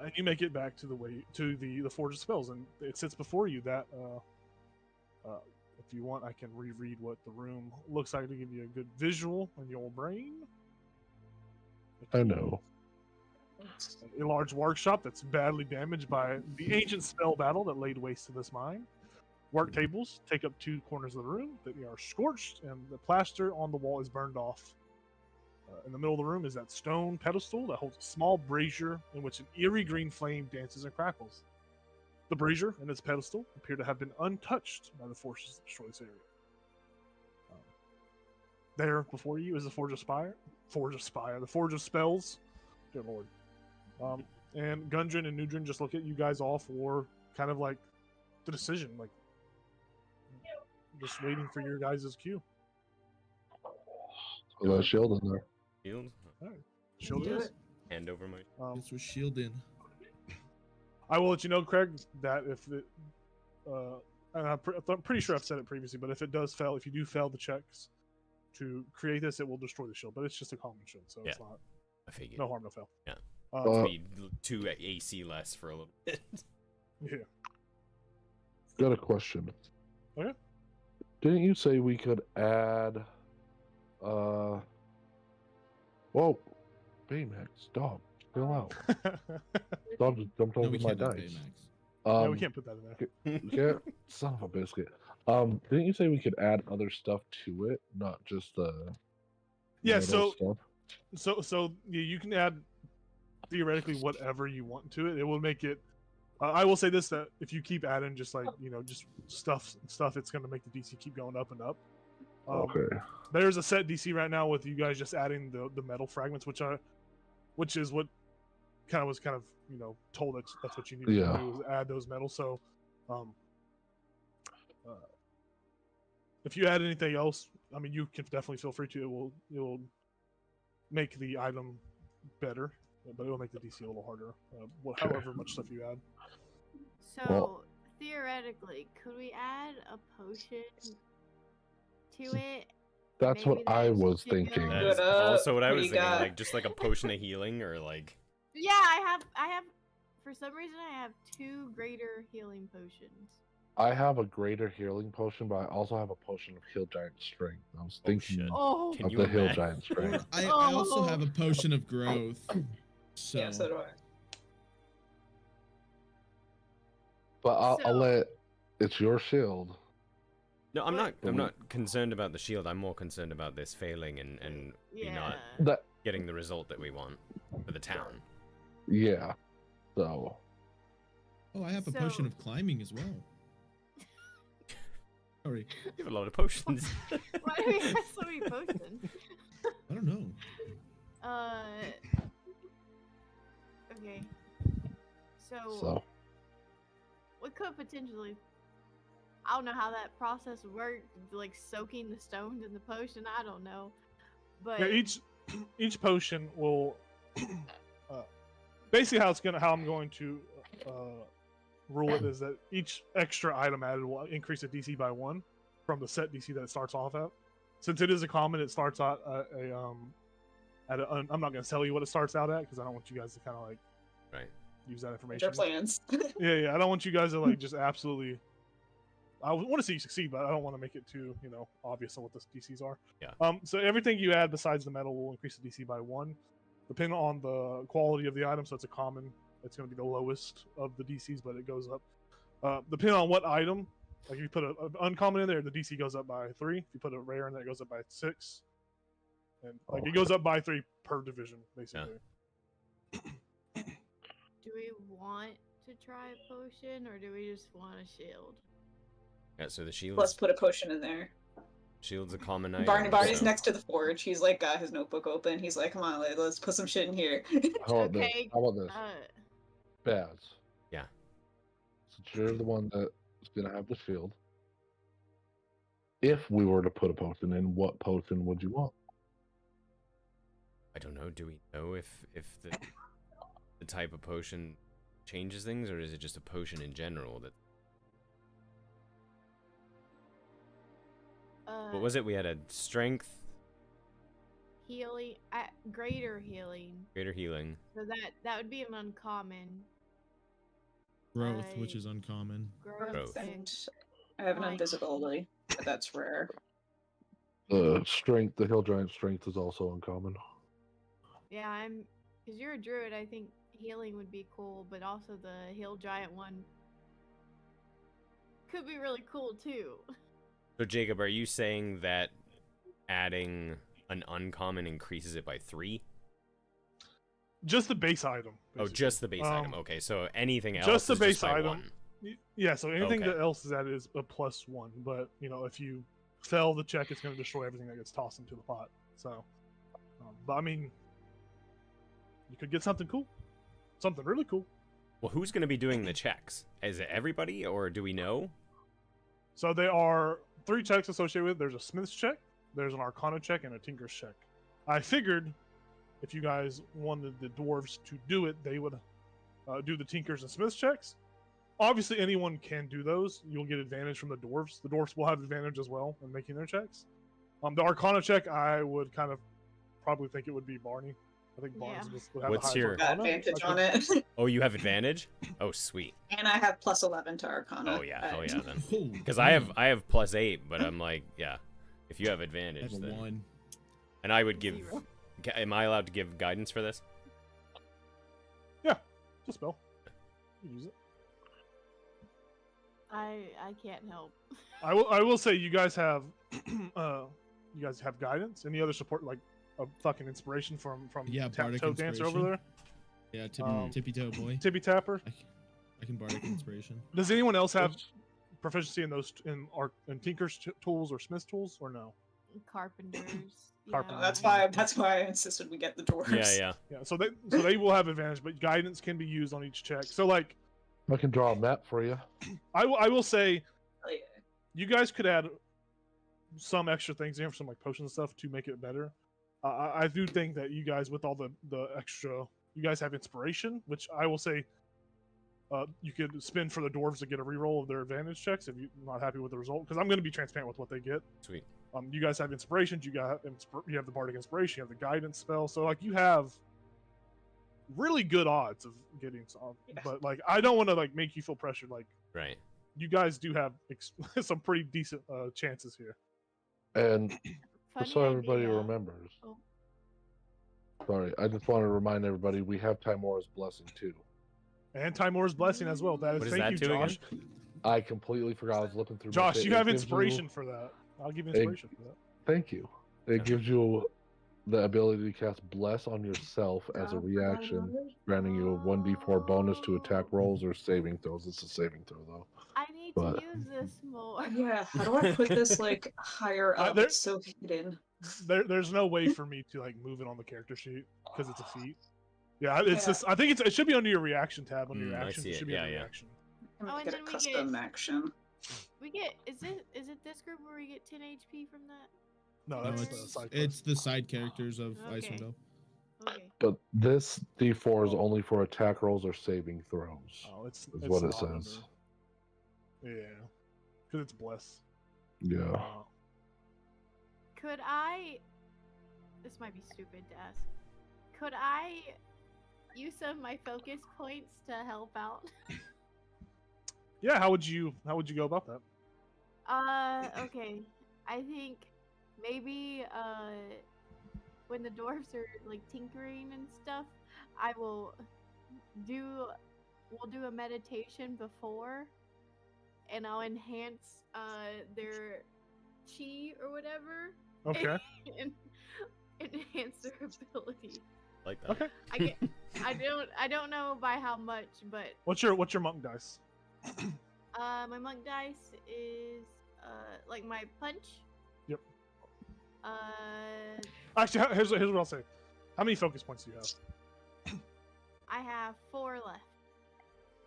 A: And you make it back to the Forge of Spells, and it sits before you. That if you want, I can reread what the room looks like to give you a good visual in your brain.
B: I know.
A: A large workshop that's badly damaged by the ancient spell battle that laid waste to this mine. Work tables take up 2 corners of the room that are scorched, and the plaster on the wall is burned off. In the middle of the room is that stone pedestal that holds a small brazier in which an eerie green flame dances and crackles. The brazier and its pedestal appear to have been untouched by the forces that destroy this area. There before you is the Forge of the Forge of Spells. Dear Lord. And Gundren and Nudrin just look at you guys all for kind of like the decision, like just waiting for your guys' cue.
B: With a shield in there.
E: Shield?
A: Shield
C: Do
A: is.
C: it.
E: Hand over my.
D: This was shielding.
A: I will let you know, Craig, that if it, and I'm pretty sure I've said it previously, but if it does fail, if you do fail the checks to create this, it will destroy the shield. But it's just a common shield, so it's not.
E: I figured.
A: No harm, no foul.
E: Yeah.
A: Uh,
E: Be 2 AC less for a little bit.
A: yeah.
B: Got a question.
A: Okay.
B: Didn't you say we could add whoa, Baymax, dog, chill out. Dog just jumped
D: No,
B: over
D: we
B: my
D: can't do
B: dice.
D: Baymax.
A: Yeah, we can't put that in there.
B: You can't? Son of a biscuit. Didn't you say we could add other stuff to it, not just the
A: Yeah,
B: metal stuff?
A: So yeah, you can add theoretically whatever you want to it. It will make it. I will say this: that if you keep adding just like just stuff, it's going to make the DC keep going up and up.
B: Okay.
A: There's a set DC right now with you guys just adding the metal fragments, which is what was told that's what you need to do is add those metals. So, if you add anything else, I mean, you can definitely feel free to. It will make the item better, but it will make the DC a little harder. However much stuff you add.
F: So theoretically, could we add a potion to it?
B: That's
F: Maybe
B: what I
F: that's
B: was
F: to go-
B: thinking.
E: That is
C: Good up.
E: also what I
C: What
E: was
C: you
E: thinking,
C: got?
E: like just like a potion of healing or like.
F: Yeah, I have. For some reason, I have 2 greater healing potions.
B: I have a greater healing potion, but I also have a potion of Hill Giant Strength. I was thinking
E: shit.
F: Oh,
E: Can
B: of
E: you
B: the Hill
E: imagine?
B: Giant Strength.
D: I also have a potion of growth. So,
C: Yeah, so do I.
B: But I'll
F: So-
B: let. It's your shield.
E: No, I'm
F: What?
E: not. I'm not concerned about the shield. I'm more concerned about this failing and we
F: yeah.
E: not
B: That
E: getting the result that we want for the town.
B: yeah. So
D: oh, I have a potion
F: So-
D: of climbing as well. Sorry,
E: You have a lot of potions.
F: Why do we have so many potions?
D: I don't know.
F: Okay. So
B: so
F: we could potentially. I don't know how that process worked, like soaking the stones in the potion. I don't know, but
A: Yeah, each potion will basically how I'm going to rule it is that each extra item added will increase the DC by 1 from the set DC that it starts off at. Since it is a common, it starts out at I'm not going to tell you what it starts out at because I don't want you guys to kind of like
E: Right.
A: use that
C: Your
A: information.
C: plans.
A: Yeah, I don't want you guys to like just absolutely. I want to see you succeed, but I don't want to make it too, obvious on what the DCs are.
E: Yeah.
A: So everything you add besides the metal will increase the DC by 1, depending on the quality of the item. So it's a common. It's going to be the lowest of the DCs, but it goes up. Depending on what item, like if you put an uncommon in there, the DC goes up by 3. If you put a rare in there, it goes up by 6. And like it goes up by 3 per division, basically.
F: do we want to try a potion or do we just want a shield?
E: Yeah. So the shield.
C: Let's put a potion in there.
E: Shield's a common item.
C: Barney's
E: so-
C: next to the forge. He's like got his notebook open. He's like, "Come on, let's put some shit in here."
B: how about this?
F: Okay,
B: How about this? Baz.
E: Yeah.
B: Since you're the one that's gonna have the shield. If we were to put a potion in, what potion would you want?
E: I don't know. Do we know if the type of potion changes things, or is it just a potion in general that? What was it? We had a strength,
F: Healing, greater healing.
E: greater healing.
F: So that would be an uncommon.
D: Growth,
F: I-
D: which is uncommon.
E: Growth.
C: And I have an
F: Like-
C: invisibility, but that's rare.
B: The strength, the Hill Giant Strength is also uncommon.
F: Yeah, I'm Because you're a druid, I think healing would be cool, but also the heal giant one could be really cool too.
E: So Jacob, are you saying that adding an uncommon increases it by 3?
A: Just the base item.
E: Oh,
A: basically.
E: just the base item. Okay, so anything else
A: just the
E: is
A: base
E: by
A: item.
E: 1.
A: Yeah, so anything
E: Okay.
A: that else is added is a +1. But if you fail the check, it's going to destroy everything that gets tossed into the pot. So, but I mean, you could get something cool, something really cool.
E: Well, who's going to be doing the checks? Is it everybody, or do we know?
A: So there are 3 checks associated with it. There's a Smith's check, there's an Arcana check, and a Tinker's check. I figured if you guys wanted the dwarves to do it, they would do the Tinkers and Smith's checks. Obviously, anyone can do those. You'll get advantage from the dwarves. The dwarves will have advantage as well in making their checks. The Arcana check, I would kind of probably think it would be Barney. I think Barnes would have
E: What's
A: the
E: your-
A: highest
C: Got
A: Arcana.
C: advantage
A: I
C: on
A: think-
C: it.
E: Oh, you have advantage? Oh, sweet.
C: And I have +11 to Arcana.
E: Oh yeah, hell yeah then.
D: Oh,
E: Because I have +8, but I'm like, yeah, if you have
D: I
E: advantage,
D: have a
E: then
D: 1.
E: and I would give.
F: 0.
E: Am I allowed to give guidance for this?
A: Just spell. You use it.
F: I can't help.
A: I will say you guys have guidance. Any other support like a fucking inspiration from
D: Yeah,
A: Tap
D: bardic
A: Toe Dancer over
D: inspiration.
A: there?
D: Yeah, tippy toe boy.
A: Tippy Tapper.
D: I can bardic inspiration.
A: Does anyone else have proficiency in those in Tinker's tools or Smith's tools or no?
F: Carpenters.
A: Carpenter.
C: That's
F: I-
C: why I insisted we get the dwarves.
E: Yeah.
A: Yeah, so they will have advantage, but guidance can be used on each check. So like
B: I can draw a map for you.
A: I will say
C: Oh, yeah.
A: you guys could add some extra things in for some like potions and stuff to make it better. I do think that you guys with all the extra, you guys have inspiration, which I will say you could spend for the dwarves to get a reroll of their advantage checks if you're not happy with the result. Because I'm going to be transparent with what they get.
E: Sweet.
A: You guys have inspirations. You have the bardic inspiration. You have the guidance spell. So like you have really good odds of getting some.
C: Yeah.
A: But like I don't want to like make you feel pressured. Like
E: Right.
A: you guys do have some pretty decent chances here.
B: And
F: Funny
B: just so everybody
F: idea.
B: remembers.
F: Oh.
B: Sorry, I just want to remind everybody we have Timora's blessing too.
A: And Timora's blessing as well. That is,
E: What is
A: thank
E: that
A: you,
E: do again?
A: Josh.
B: I completely forgot. I was looking through. my
A: Josh,
B: shit.
A: you
B: It
A: have
B: gives
A: inspiration for that. I'll give you
B: Hey.
A: inspiration for that.
B: Thank you. It gives you the ability to cast Bless on yourself as a reaction, granting you a 1d4 bonus to attack rolls or saving throws. It's a saving throw though.
F: I need
B: But-
F: to use this more.
C: Yeah, how do I put this like higher up?
A: there-
C: It's so hidden.
A: There's no way for me to like move it on the character sheet because it's a feat. Yeah, it's
C: Yeah.
A: just. I think it should be under your reaction tab. Under your
E: I
A: actions,
E: see
A: it
E: it.
A: should be
E: Yeah,
A: under
E: yeah.
A: reaction.
C: I'm
F: Oh,
C: gonna
F: and
C: get a
F: then we
C: custom
F: get-
C: action.
F: We get is it this group where we get 10 HP from that?
A: No,
D: No,
A: that's
F: it's-
A: the side
D: It's the side characters of
F: Okay.
D: Icewind Dale.
F: Okay.
B: But this d4 is only for attack rolls or saving throws.
A: Oh, it's
B: is what it
A: not
B: says.
A: under- Yeah, because it's bless.
B: Yeah.
F: Could I? This might be stupid to ask. Could I use some of my focus points to help out?
A: Yeah, how would you go about that?
F: Okay. I think maybe when the dwarves are like tinkering and stuff, we'll do a meditation before, and I'll enhance their chi or whatever.
A: Okay.
F: and enhance their ability.
E: Like that.
A: Okay.
F: I don't know by how much, but
A: What's your monk dice?
F: my monk dice is like my punch.
A: Yep.
F: Uh,
A: Actually, here's what I'll say. How many focus points do you have?
F: I have 4 left.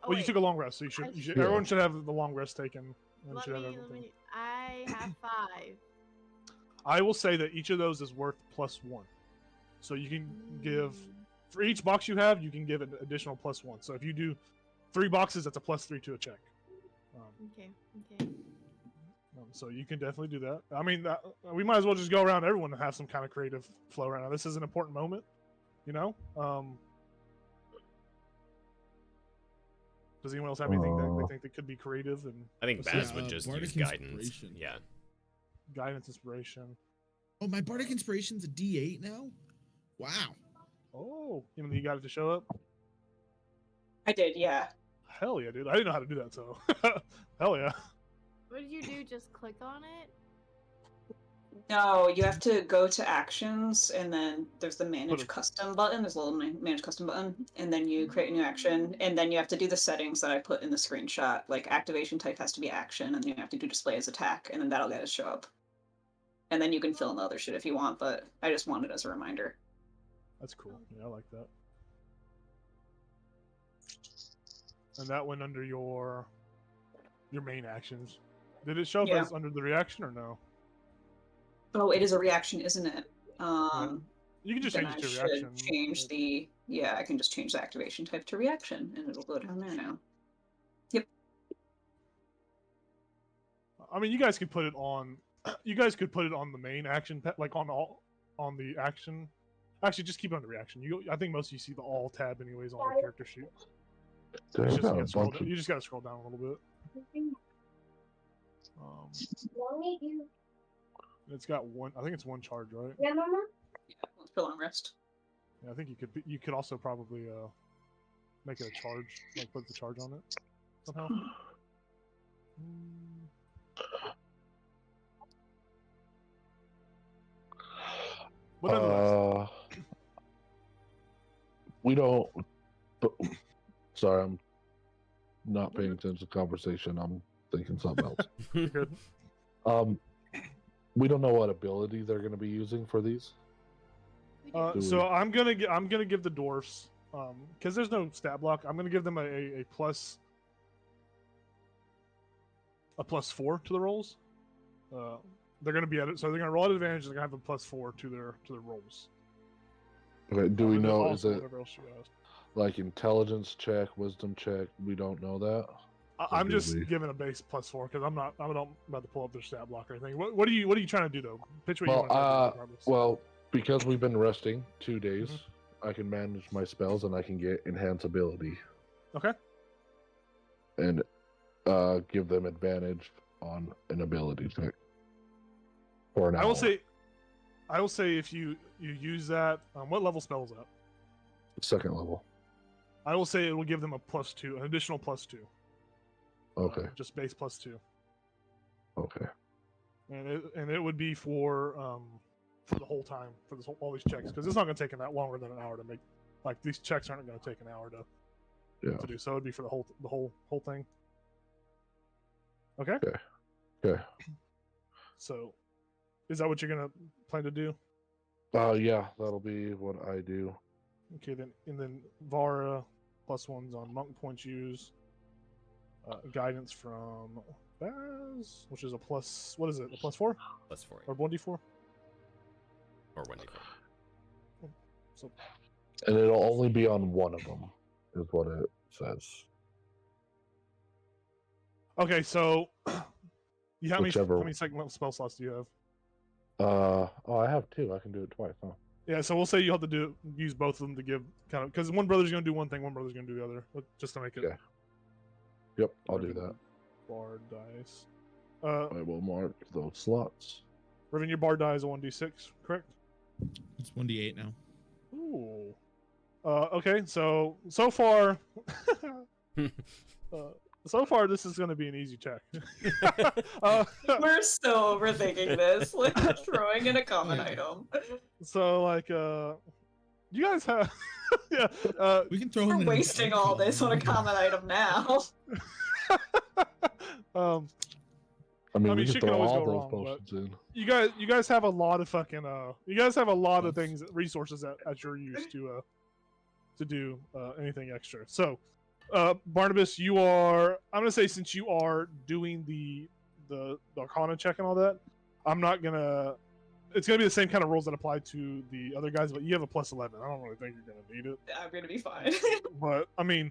F: Oh,
A: Well, you
F: wait,
A: took a long rest, so you should.
F: I
B: should-
A: Everyone should have the long rest taken. And
F: let
A: should have
F: me,
A: everything.
F: I have 5.
A: I will say that each of those is worth +1. So you can give for each box you have, you can give an additional +1. So if you do 3 boxes, that's a +3 to a check.
F: Okay.
A: So you can definitely do that. I mean, we might as well just go around everyone and have some kind of creative flow right now. This is an important moment, you know. Does anyone else have anything that they think that could be creative and
E: I think
A: Let's
E: Baz
A: see.
E: would just
D: Bardic
E: use guidance.
D: Inspiration.
E: Yeah.
A: guidance, inspiration?
D: Oh, my bardic inspiration's a D8 now. Wow.
A: Oh, you got it to show up?
C: I did, yeah.
A: Hell yeah, dude. I didn't know how to do that, so hell yeah.
F: What did you do? Just click on it?
C: No, you have to go to actions, and then there's the
A: Put
C: manage
A: a-
C: custom button. There's a little manage custom button, and then you create a new action, and then you have to do the settings that I put in the screenshot. Like activation type has to be action, and you have to do display as attack, and then that'll get it show up. And then you can fill in the other shit if you want, but I just wanted it as a reminder.
A: That's cool. Yeah, I like that. And that went under your main actions. Did it show up
C: Yeah.
A: as under the reaction or no?
C: Oh, it is a reaction, isn't it?
A: You can just
C: Then
A: change
C: I
A: it to
C: should
A: reaction.
C: change the I can just change the activation type to reaction, and it'll go down there now.
A: I mean, you guys could put it on. You guys could put it on the main action, like on the action. Actually, just keep it on the reaction. I think most of you see the all tab anyways on the character sheet.
B: There's
A: You just,
B: a
A: gotta scroll
B: bunch
A: down,
B: of-
A: you just gotta scroll down a little bit. It's got one. I think it's one charge, right?
C: Yeah, let's put on rest.
A: Yeah, I think you could also probably make it a charge, like put the charge on it somehow. But nonetheless,
B: we don't. But, sorry, I'm not paying attention to the conversation. I'm thinking something else.
A: you're good.
B: We don't know what ability they're going to be using for these.
F: We did.
B: Do
A: So I'm gonna give the dwarfs, because there's no stat block. I'm gonna give them a plus 4 to the rolls. They're gonna be at it, so they're gonna roll at advantage. They're gonna have a +4 to their rolls.
B: Okay, do we
A: And then
B: know,
A: also
B: is it
A: whatever else you asked.
B: like intelligence check, wisdom check? We don't know that.
A: I'm
B: do
A: just
B: we?
A: giving a base +4 because I'm not about to pull up their stat block or anything. What are you trying to do though? Pitch what you
B: Well,
A: want to do. regardless.
B: Well, because we've been resting 2 days, I can manage my spells and I can get enhance ability
A: Okay.
B: and give them advantage on an ability check. For an
A: I
B: hour.
A: will say if you use that, what level spell is that?
B: Second level.
A: I will say it will give them a +2, an additional +2.
B: Okay.
A: Just base +2.
B: Okay.
A: And it would be for the whole time for all these checks because it's not going to take that longer than an hour to make. Like these checks aren't going to take an hour to do. So it would be for the whole thing. Okay.
B: Okay.
A: So, is that what you're going to plan to do?
B: Yeah, that'll be what I do.
A: Okay, then Vara +1s on monk points used. Guidance from Baz, which is a plus. What is it? A +4
E: +4
A: or 1d4?
E: or 1d4.
A: So
B: And it'll only be on one of them, is what it says.
A: okay, so you how
B: Whichever-
A: many second level spell slots do you have?
B: I have 2. I can do it twice, huh?
A: Yeah, so we'll say you have to use both of them to give kind of because one brother's going to do one thing, one brother's going to do the other, just to make it.
B: Okay. Yep, I'll do that.
A: Bard dice.
B: I will mark those slots.
A: Riven, your bard die is a 1d6, correct?
D: It's 1d8 now.
A: Ooh. Okay, so far, so far this is going to be an easy check.
C: We're so overthinking this. Like throwing in a common item.
A: So like, you guys have, yeah.
D: We can throw
C: We're
D: in an
C: wasting all this on a common item now.
B: I mean,
A: I
B: we
A: mean,
B: can
A: shit can
B: throw
A: always
B: all
A: go
B: those
A: wrong, but-
B: potions in.
A: you guys have a lot of fucking you guys have a lot of things resources at your use to do anything extra. So Barnabas, I'm gonna say since you are doing the Arcana check and all that, it's gonna be the same kind of rules that apply to the other guys, but you have a +11. I don't really think you're gonna need it.
C: I'm gonna be fine.
A: But I mean,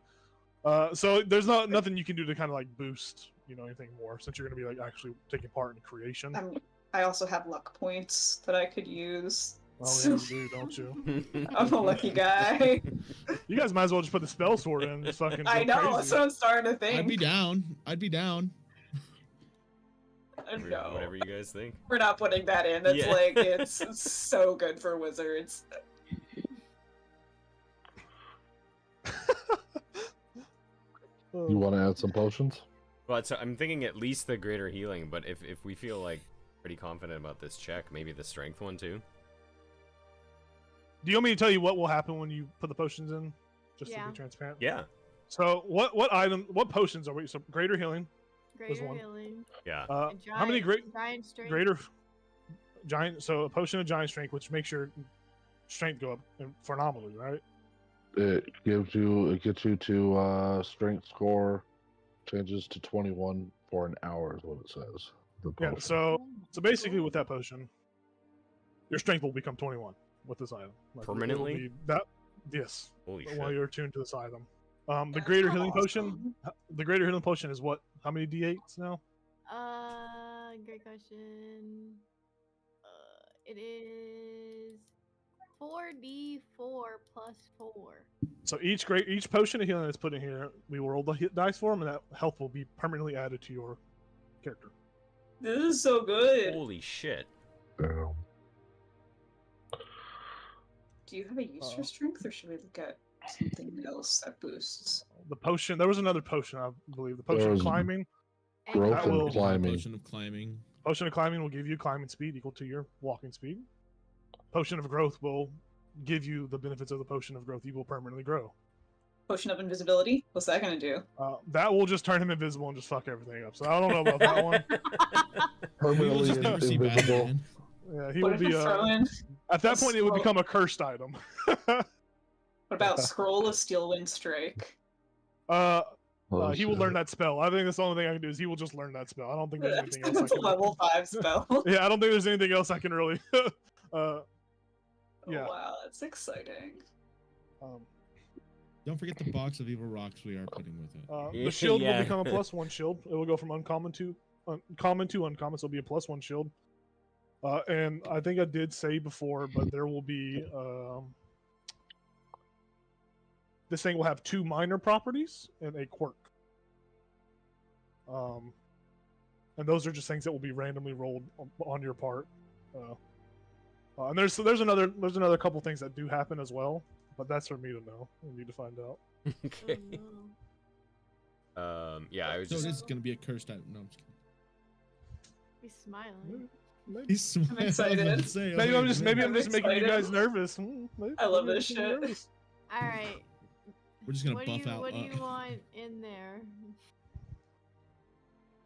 A: so there's nothing you can do to kind of like boost anything more since you're gonna be like actually taking part in creation.
C: I also have luck points that I could use.
A: Oh yeah, you do, don't you?
C: I'm a lucky guy.
A: You guys might as well just put the spell sword in and just fucking go
C: I know,
A: crazy.
C: that's what I'm starting to think.
D: I'd be down.
C: No.
E: Whatever you guys think.
C: We're not putting that in. That's
E: Yeah.
C: like it's so good for wizards.
B: You want to add some potions?
E: Well, so I'm thinking at least the greater healing, but if we feel like pretty confident about this check, maybe the strength one too.
A: Do you want me to tell you what will happen when you put the potions in? Just to
F: Yeah.
A: be transparent.
E: Yeah.
A: So what potions are we? So greater healing.
F: Greater
A: one.
F: healing.
E: Yeah.
F: A
A: How many
F: giant strength.
A: greater giant? So a potion of giant strength, which makes your strength go up phenomenally, right?
B: It gets you to strength score changes to 21 for an hour is what it says. The
A: Yeah.
B: potion.
A: So basically, with that potion, your strength will become 21 with this item. Like,
E: Permanently?
A: it'll be that. Yes.
E: Holy
A: While
E: shit.
A: you're attuned to this item. The
C: That's
A: greater healing
C: awesome.
A: potion. The greater healing potion is what? How many d8s now?
F: Great question. It is 4d4 plus 4.
A: So each potion of healing that's put in here, we will roll the dice for them, and that health will be permanently added to your character.
C: This is so good.
E: Holy shit.
B: Damn.
C: Do you have a use for strength, or should we look at something else that boosts?
A: The potion. There was another potion, I believe. The potion
B: There
A: of
B: was-
A: climbing.
B: Growth
A: That
B: and
A: will-
B: climbing.
D: Potion of climbing.
A: Potion of climbing will give you climbing speed equal to your walking speed. Potion of growth will give you the benefits of the potion of growth. You will permanently grow.
C: Potion of invisibility? What's that gonna do?
A: That will just turn him invisible and just fuck everything up. So I don't know about that one.
D: We will
B: Permanently
D: just never see
B: invisible.
D: Batman.
A: Yeah, he
C: What
A: will
C: if
A: be.
C: I throw in?
A: At that
C: a
A: point, it would
C: scroll?
A: become a cursed item.
C: What about Scroll of Steelwind Strike?
B: Oh,
A: He will
B: shit.
A: learn that spell. I think that's the only thing I can do is he will just learn that spell. I don't think there's anything else I
C: It's a
A: can.
C: level 5 spell.
A: Yeah, I don't think there's anything else I can really. Yeah.
C: Oh, wow, that's exciting.
A: Um,
D: Don't forget the box of evil rocks we are putting with it.
A: the shield
E: Yeah.
A: will become a +1 shield. It will go from uncommon to uncommon, so it'll be a +1 shield. And I think I did say before, but there will be this thing will have 2 minor properties and a quirk. And those are just things that will be randomly rolled on your part. And there's another couple things that do happen as well, but that's for me to know. We need to find out.
E: Okay.
F: Oh, no.
E: Yeah, I was
D: So
E: just
D: it is going to be a cursed item. No, I'm just kidding.
F: He's smiling.
A: Maybe,
D: He's smiling. I was about to
C: excited.
D: say, oh,
A: maybe
D: wait
A: I'm
D: a
A: just
D: minute.
A: making you
C: excited.
A: guys nervous.
C: I love
A: Maybe
C: this
A: I'm making you
C: shit.
A: nervous.
F: All right.
D: We're just going to
F: What do
D: buff
F: you
D: out.
F: What do you want in there?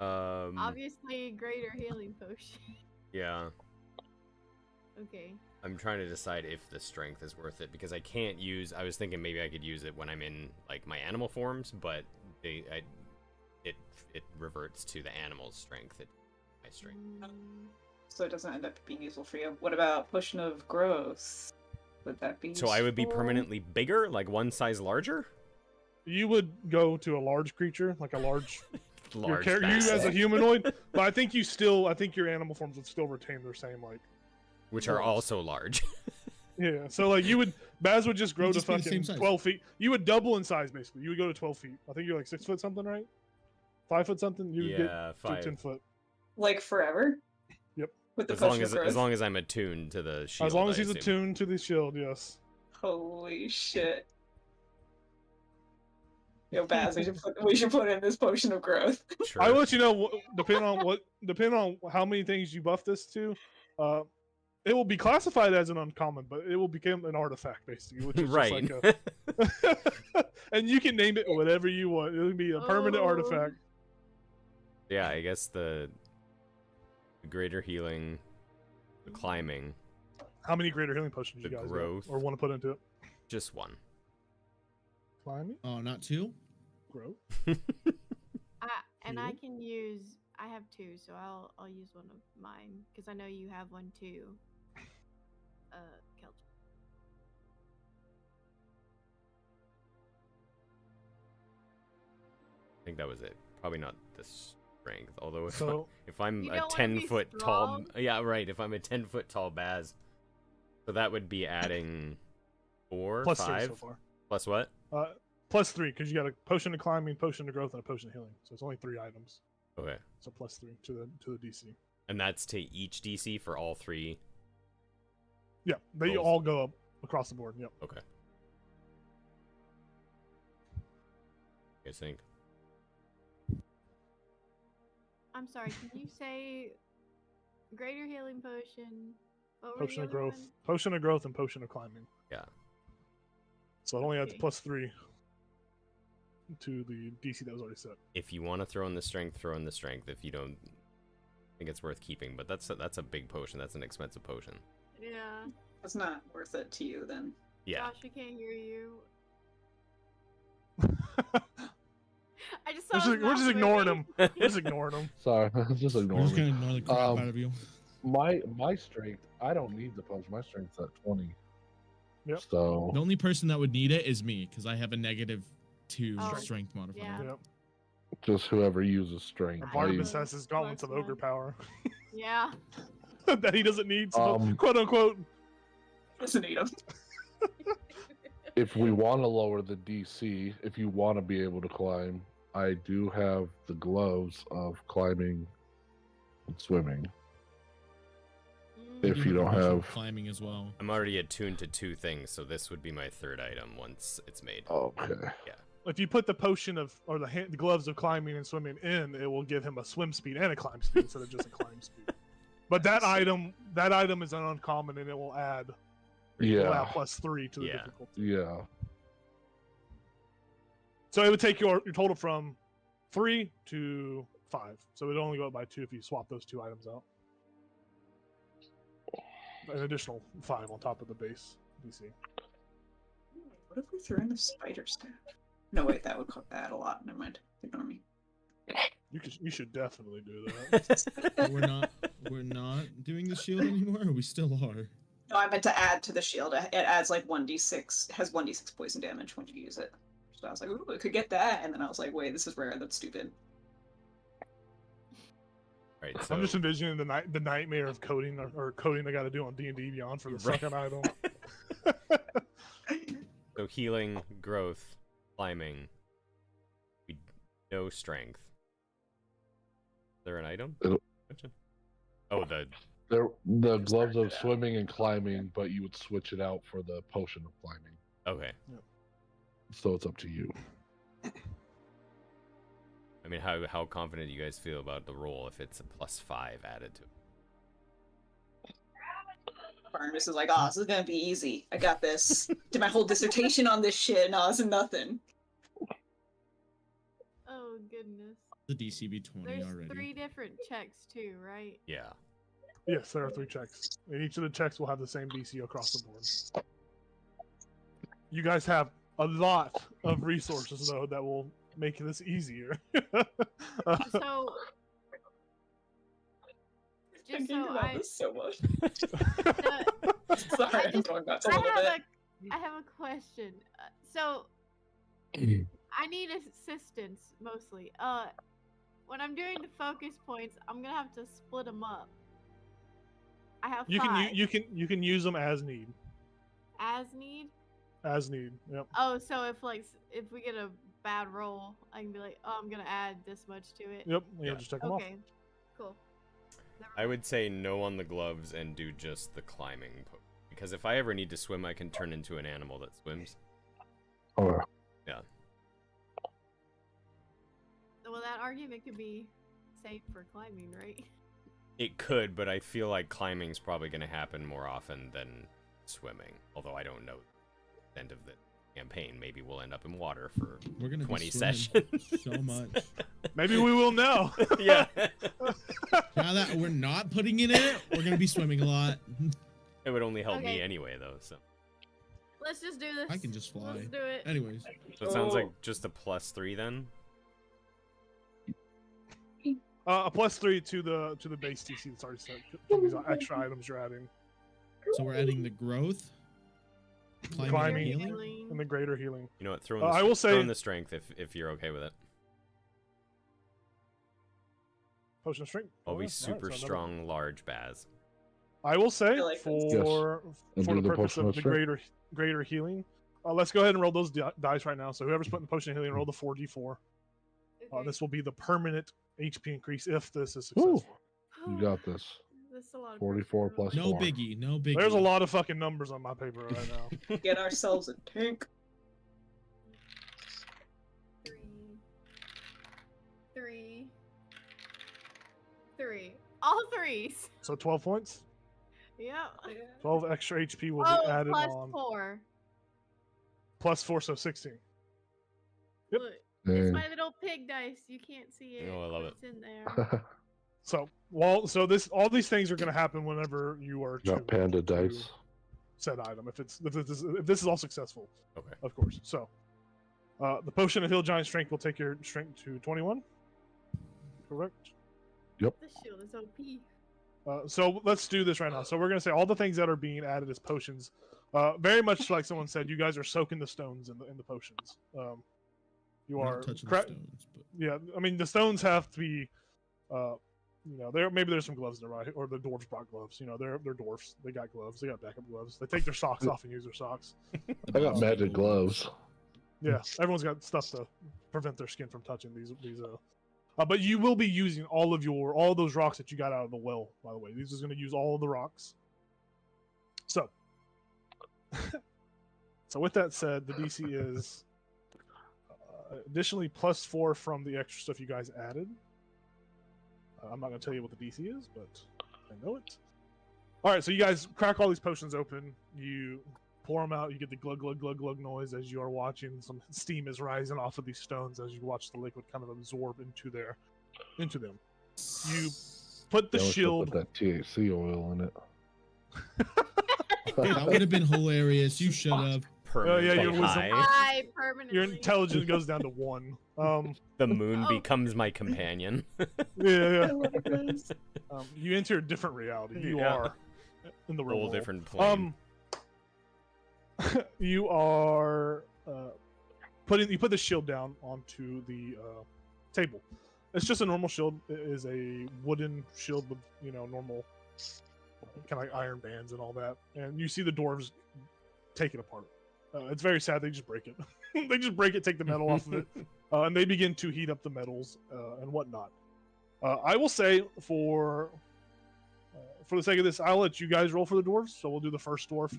F: Obviously, greater healing potion.
E: yeah.
F: Okay.
E: I'm trying to decide if the strength is worth it because I can't use. I was thinking maybe I could use it when I'm in like my animal forms, but it reverts to the animal's strength. My strength.
C: So it doesn't end up being useful for you. What about Potion of Growth? Would that be
E: So I would be
C: useful?
E: permanently bigger, like one size larger.
A: You would go to a large creature, like a large.
E: Large.
A: You
E: mass,
A: as a humanoid, but I think your animal forms would still retain their same like.
E: which are also large.
A: Yeah, so like Baz would just grow
D: You'd
A: to
D: just be the
A: fucking
D: same size.
A: 12 feet. You would double in size basically. You would go to 12 feet. I think you're like 6 foot something, right? 5 foot something. You would
E: Yeah,
A: get to
E: 5.
A: 10 foot.
C: Like forever?
A: Yep.
C: With the
E: As long
C: Potion
E: as
C: of Growth?
E: as long as I'm attuned to the shield.
A: As long as
E: I
A: he's
E: assume.
A: attuned to the shield, yes.
C: Holy shit. Yo, Baz, we should put in this Potion of Growth.
E: Sure.
A: I will let you know. Depending on how many things you buff this to, it will be classified as an uncommon, but it will become an artifact basically, which is
E: right.
A: just like a. And you can name it whatever you want. It'll be a permanent
F: Oh.
A: artifact.
E: Yeah, I guess the greater healing, the climbing,
A: How many greater healing potions
E: The
A: you guys got
E: growth.
A: or want to put into it?
E: just one.
A: Climbing,
D: Oh, not two?
A: growth.
F: And I
A: Healing?
F: can use. I have 2, so I'll use one of mine because I know you have one too. Kelch.
E: I think that was it. Probably not the strength. Although
A: So
E: if I'm
F: You
E: a
F: don't wanna
E: 10
F: be
E: foot tall,
F: strong?
E: yeah, right. If I'm a 10-foot tall Baz, so that would be adding 4,
A: plus 3
E: 5
A: so far.
E: plus what?
A: Plus 3 because you got a potion of climbing, potion of growth, and a potion of healing. So it's only 3 items.
E: Okay,
A: So plus 3 to the DC.
E: and that's to each DC for all 3.
A: Yeah, they
E: Rolls.
A: all go up across the board. Yep.
E: Okay. You guys think?
F: I'm sorry. Can you say greater healing potion? What were
A: Potion
F: the
A: of
F: other
A: growth,
F: ones?
A: potion of growth, and potion of climbing.
E: Yeah.
A: So it only adds
F: Okay.
A: +3 to the DC that was already set.
E: If you want to throw in the strength, throw in the strength. If you don't think it's worth keeping, but that's a big potion. That's an expensive potion.
F: Yeah.
C: It's not worth it to you then.
E: Yeah.
F: Josh, we can't hear you. I just
A: we're
F: saw
A: just,
F: his
A: we're just
F: mouth
A: ignoring
F: moving.
A: him. We're just ignoring him.
B: Sorry, just
D: We're
B: ignore
D: just
B: me.
D: gonna ignore the crap out of you.
B: My strength, I don't need the potion. My strength's at 20.
A: Yep.
B: So
D: The only person that would need it is me, because I have a -2
F: Oh,
D: strength modifier.
F: yeah.
A: Yep.
B: just whoever uses strength.
A: And
F: I
A: Barnabas
F: know.
A: has his gauntlets of
F: Plus
A: ogre
F: one.
A: power
F: Yeah.
A: that he doesn't need,
B: Um,
A: quote unquote.
C: Doesn't need them.
B: If we want to lower the DC, if you want to be able to climb, I do have the gloves of climbing and swimming. If
D: I do
B: you don't
D: a potion of
B: have-
D: climbing as well.
E: I'm already attuned to 2 things, so this would be my 3rd item once it's made.
B: Okay.
A: If you put the potion of or the gloves of climbing and swimming in, it will give him a swim speed and a climb speed instead of just a climb speed. But that item is an uncommon, and it will add
B: Yeah.
A: +3 to the
E: Yeah.
A: difficulty.
B: Yeah.
A: So it would take your total from 3 to 5. So it would only go up by 2 if you swap those 2 items out. An additional 5 on top of the base DC.
C: What if we threw in the spider staff? No, wait, that would add a lot. Never mind. Ignore me.
A: You should definitely do that.
D: But we're not doing the shield anymore, or we still are?
C: No, I meant to add to the shield. It adds like 1d6, has 1d6 poison damage when you use it. So I was like, ooh, I could get that. And then I was like, wait, this is rare. That's stupid.
E: Right. So
A: I'm just envisioning the nightmare of coding or coding I got to do on D&D Beyond for the
E: Right.
A: second item.
E: So healing, growth, climbing. No strength. Is there an item?
B: It'll-
E: Oh, the
B: The gloves
C: started
B: of
C: it out.
B: swimming and climbing, but you would switch it out for the potion of climbing.
E: okay.
B: So it's up to you.
E: I mean, how confident do you guys feel about the roll if it's a +5 added to it?
C: Barnabas is like, oh, this is gonna be easy. I got this. Did my whole dissertation on this shit. No, this is nothing.
F: Oh goodness.
D: The DC be 20
F: There's
D: already.
F: 3 different checks too, right?
E: Yeah.
A: Yes, there are 3 checks. And each of the checks will have the same DC across the board. You guys have a lot of resources, though, that will make this easier.
F: So
C: I'm
F: just
C: thinking
F: so
C: about
F: I,
C: this so much.
F: the,
C: Sorry, I'm
F: just-
C: going back a
F: I
C: little
F: have
C: bit.
F: I have a question. So I need assistance mostly. When I'm doing the focus points, I'm gonna have to split them up. I have
A: you
F: 5
A: can you can use them as need.
F: as need.
A: As need. Yep.
F: Oh, so if we get a bad roll, I can be like, oh, I'm gonna add this much to it.
A: Yep. You'll
E: Yeah.
A: just check them off.
F: Okay, cool. Never
E: I would say no on the gloves and do just the climbing. Because if I ever need to swim, I can turn into an animal that swims.
B: Okay.
F: Well, that argument could be safe for climbing, right?
E: It could, but I feel like climbing's probably going to happen more often than swimming. Although I don't know the end of the campaign. Maybe we'll end up in water for
D: We're gonna
E: 20
D: be swimming
E: sessions.
D: so much.
A: Maybe we will now.
E: Yeah.
D: Now that we're not putting it in it, we're gonna be swimming a lot.
E: It would only help me
F: Okay.
E: anyway, though. So
F: Let's just do this.
D: I can just fly.
F: Let's do it.
D: Anyways,
E: so it sounds like
C: Oh.
E: just a +3 then.
A: A +3 to the base DC that's already set from these extra items you're adding,
D: so we're adding the growth, climbing,
A: Climbing.
D: and healing.
A: and the greater healing.
E: You know what? Throw in
A: I
E: the,
A: will
E: throw
A: say-
E: in the strength if you're okay with it.
A: Potion of strength.
E: I'll
A: Oh,
E: be
A: yeah.
E: super
A: Alright, so another-
E: strong, large Baz.
A: I will say
C: feel like
A: for
B: And
A: for
B: do
A: the
B: the
A: purpose
B: potion
A: of
B: of
A: the
B: strength.
A: greater healing, let's go ahead and roll those dice right now. So whoever's putting the potion of healing, roll the 4d4.
F: Okay.
A: This will be the permanent HP increase if this is
B: Ooh,
A: successful.
B: you got this.
F: That's a lot of
B: 44
F: pressure.
B: plus
D: No
B: 4.
D: biggie, no biggie.
A: There's a lot of fucking numbers on my paper right now.
C: Get ourselves a tank.
F: 3. All threes.
A: So 12 points.
F: Yep.
A: 12 extra HP will
F: Oh,
A: be added
F: plus
A: on.
F: 4.
A: Plus 4, so 16. Yep.
F: Look,
B: Dang.
F: it's my little pig dice. You can't see it.
E: Oh, I love
F: but
E: it.
F: It's in there.
A: So all these things are going to happen whenever you are
B: Got panda dice.
A: said item. If this is all successful,
E: Okay.
A: of course. So, the potion of Hill Giant Strength will take your strength to 21. Correct.
F: This shield is OP.
A: So let's do this right now. So we're going to say all the things that are being added as potions. Very much like someone said, you guys are soaking the stones in the potions. You
D: We're
A: are
D: not touching the stones, but
A: Yeah, I mean the stones have to be, there's some gloves there, right? Or the dwarves brought gloves. They're dwarfs. They got gloves. They got backup gloves. They take their socks off and use their socks.
B: I got magic gloves.
A: Yeah, everyone's got stuff to prevent their skin from touching these. But you will be using all of those rocks that you got out of the well. By the way, these is going to use all of the rocks. So, with that said, the DC is additionally plus 4 from the extra stuff you guys added. I'm not going to tell you what the DC is, but I know it. All right, so you guys crack all these potions open. You pour them out. You get the glug, glug, glug, glug noise as you are watching. Some steam is rising off of these stones as you watch the liquid kind of absorb into them. You put the
B: They always
A: shield.
B: put that THC oil in it.
D: that would have been hilarious. You should have.
E: Permanently
A: your wisdom-
E: high.
F: I permanently.
A: Your intelligence goes down to 1.
E: The moon
F: Oh.
E: becomes my companion.
A: Yeah. You enter a different reality. You
E: Yeah.
A: are in the real
E: Whole
A: world.
E: different plane.
A: You are you put the shield down onto the table. It's just a normal shield. It is a wooden shield with normal kind of like iron bands and all that. And you see the dwarves take it apart. It's very sad. They just break it. They just break it, take the metal off of it, and they begin to heat up the metals and whatnot. I will say for the sake of this, I'll let you guys roll for the dwarves. So we'll do the first dwarf.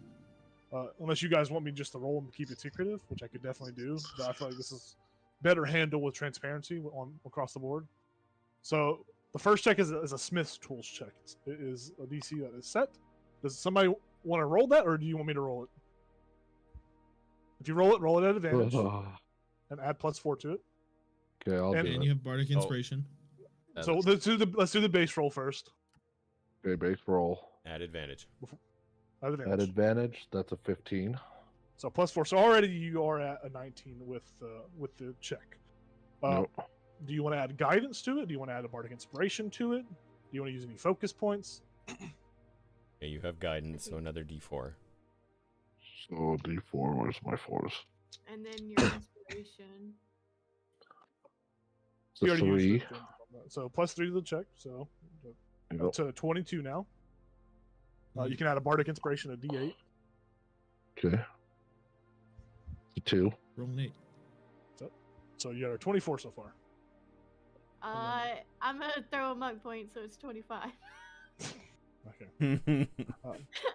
A: Unless you guys want me just to roll and keep it secretive, which I could definitely do. But I feel like this is better handled with transparency across the board. So the first check is a Smith's Tools check. It is a DC that is set. Does somebody want to roll that, or do you want me to roll it? If you roll it at advantage and add plus 4 to it.
B: Okay, I'll
A: And-
B: do
D: And
B: it.
D: you have bardic inspiration.
A: So let's do the base roll first.
B: Okay, base roll.
E: At advantage.
A: At advantage.
B: At advantage, that's a 15.
A: So plus 4. So already you are at a 19 with the check.
B: Nope.
A: Do you want to add guidance to it? Do you want to add a bardic inspiration to it? Do you want to use any focus points?
E: Yeah, you have guidance, so another D4.
B: So D4, where's my 4s?
F: And then your inspiration.
B: It's a
A: You already used
B: 3.
A: it, so plus 3 to the check. So
B: Yep.
A: to 22 now. You can add a bardic inspiration, a D8.
B: Okay. It's a 2.
D: Roll an 8.
A: So you got a 24 so far.
F: I'm gonna throw a mug point, so it's 25.
A: Okay.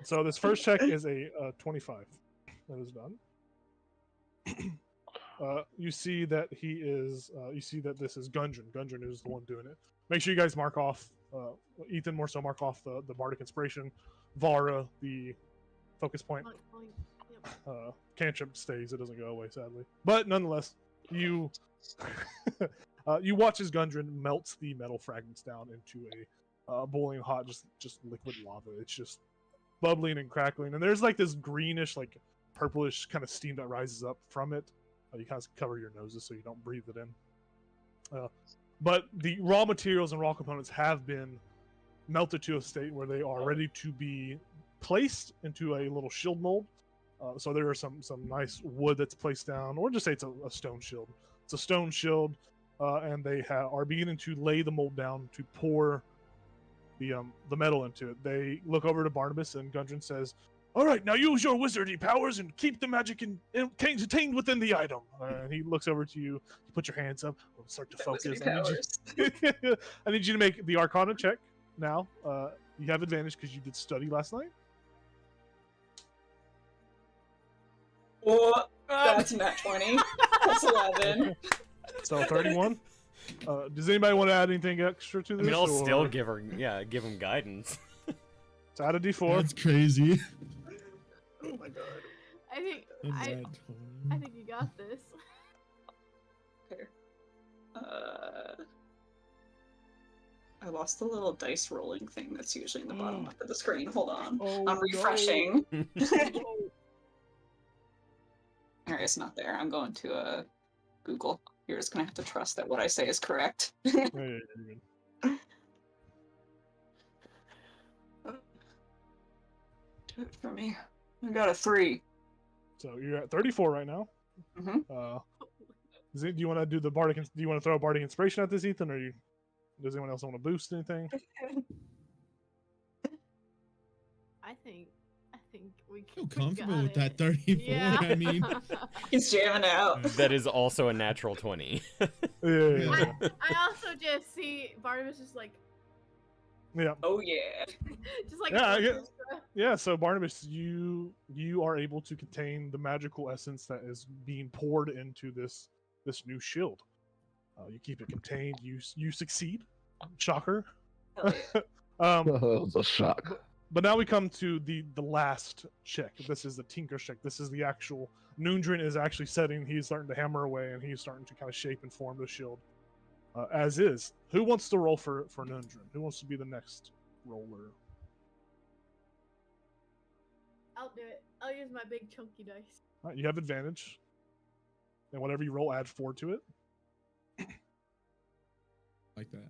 A: So this first check is a 25. That is done. You see that he is. You see that this is Gundren. Gundren is the one doing it. Make sure you guys mark off. Ethan more so mark off the bardic inspiration. Vara the focus point.
F: Mug point. Yep.
A: Cantrip stays. It doesn't go away, sadly. But nonetheless, you you watch as Gundren melts the metal fragments down into a boiling hot, just liquid lava. It's just bubbling and crackling, and there's like this greenish, like purplish kind of steam that rises up from it. You kind of cover your noses so you don't breathe it in. But the raw materials and raw components have been melted to a state where they are ready to be placed into a little shield mold. So there are some nice wood that's placed down, or just say it's a stone shield. It's a stone shield, and they are beginning to lay the mold down to pour the metal into it. They look over to Barnabas, and Gundren says, "All right, now use your wizardly powers and keep the magic contained within the item." And he looks over to you. You put your hands up. We'll start to focus. I need you to make the Arcana check now. You have advantage because you did study last night.
C: Oh, that's nat 20. That's 11.
A: So 31. Does anybody want to add anything extra to
E: I
A: this?
E: mean, I'll still
A: or-
E: give him guidance.
A: So add a d4.
D: That's crazy.
C: Oh my god.
F: I think
D: A
F: I
D: nat 20.
F: think you got this.
C: Here. I lost the little dice rolling thing that's usually in the bottom left of the screen. Hold on.
A: Oh,
C: I'm refreshing.
A: no.
C: Alright, it's not there. I'm going to Google. You're just gonna have to trust that what I say is correct.
A: Yeah, you're good.
C: Do it for me. I got a 3.
A: So you're at 34 right now.
C: Mhm.
A: Do you want to do the bardic? Do you want to throw a bardic inspiration at this, Ethan, or does anyone else want to boost anything?
F: I think we
D: Feel
F: we
D: comfortable
F: got
D: with that
F: it.
D: 34.
F: Yeah.
D: I mean,
C: He's jamming out.
E: That is also a natural 20.
A: Yeah.
F: I also just see Barnabas just like
A: Yeah.
C: Oh yeah.
F: just like
A: Yeah, I get-
F: extra.
A: Yeah, so Barnabas, you are able to contain the magical essence that is being poured into this new shield. You keep it contained. You succeed. Shocker.
C: Hell yeah.
B: That was a shock.
A: But now we come to the last check. This is the Tinker check. This is the actual Noondrin is actually setting. He's starting to hammer away, and he's starting to kind of shape and form the shield. As is. Who wants to roll for Noondrin? Who wants to be the next roller?
F: I'll do it. I'll use my big chunky dice.
A: All right, you have advantage, and whatever you roll, add 4 to it.
D: like that.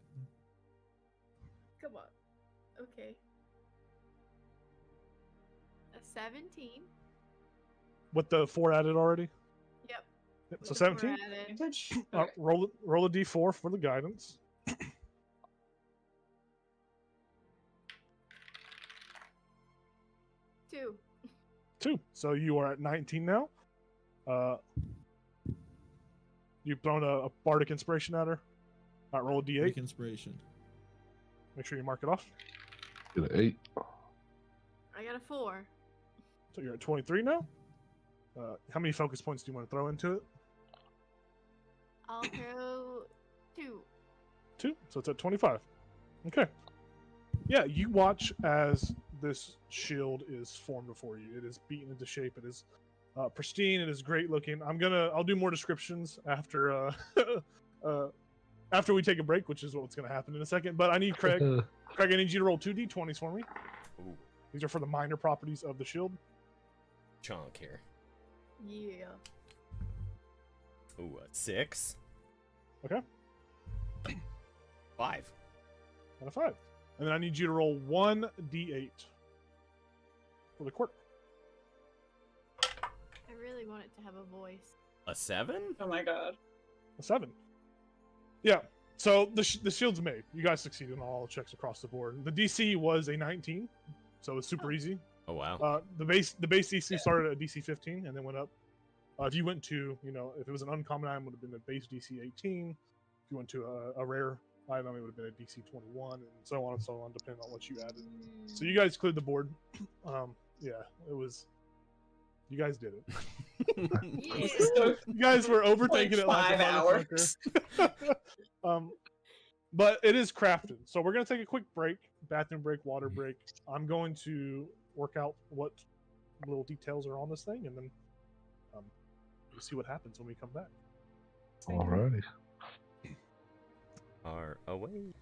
F: Come on. Okay. A 17.
A: With the 4 added already.
F: Yep.
A: Yep,
F: with
A: so
F: the 4
A: 17.
F: added.
C: Advantage?
A: Uh, roll a d4 for the guidance.
F: 2.
A: 2. So you are at 19 now. You've thrown a bardic inspiration at her. All right, roll a d8.
D: Make inspiration.
A: Make sure you mark it off.
B: Get an 8.
F: I got a 4.
A: So you're at 23 now. How many focus points do you want to throw into it?
F: I'll throw 2.
A: 2. So it's at 25. Okay. Yeah, you watch as this shield is formed before you. It is beaten into shape. It is pristine. It is great looking. I'll do more descriptions after after we take a break, which is what's gonna happen in a second. But I need Craig. Craig, I need you to roll 2d20s for me.
E: Ooh,
A: These are for the minor properties of the shield.
E: chunk here.
F: Yeah.
E: Ooh, a 6.
A: Okay.
E: 5.
A: And a 5. And then I need you to roll 1d8 for the quirk.
F: I really want it to have a voice.
E: A 7?
C: Oh my god.
A: A 7. Yeah. So the shield's made. You guys succeeded on all the checks across the board. The DC was a 19, so it's super easy.
E: Oh wow.
A: The base DC started at DC 15 and then went up. If you went to, if it was an uncommon item, it would have been a base DC 18. If you went to a rare item, it would have been a DC 21, and so on and so on, depending on what you added. So you guys cleared the board. Yeah, it was. You guys did it.
F: Yeah.
C: So,
A: You guys were overtaking it like a
C: 5 hours.
A: motherfucker. But it is crafted. So we're gonna take a quick break, bathroom break, water break. I'm going to work out what little details are on this thing, and then we'll see what happens when we come back.
B: Alrighty.
E: Are away.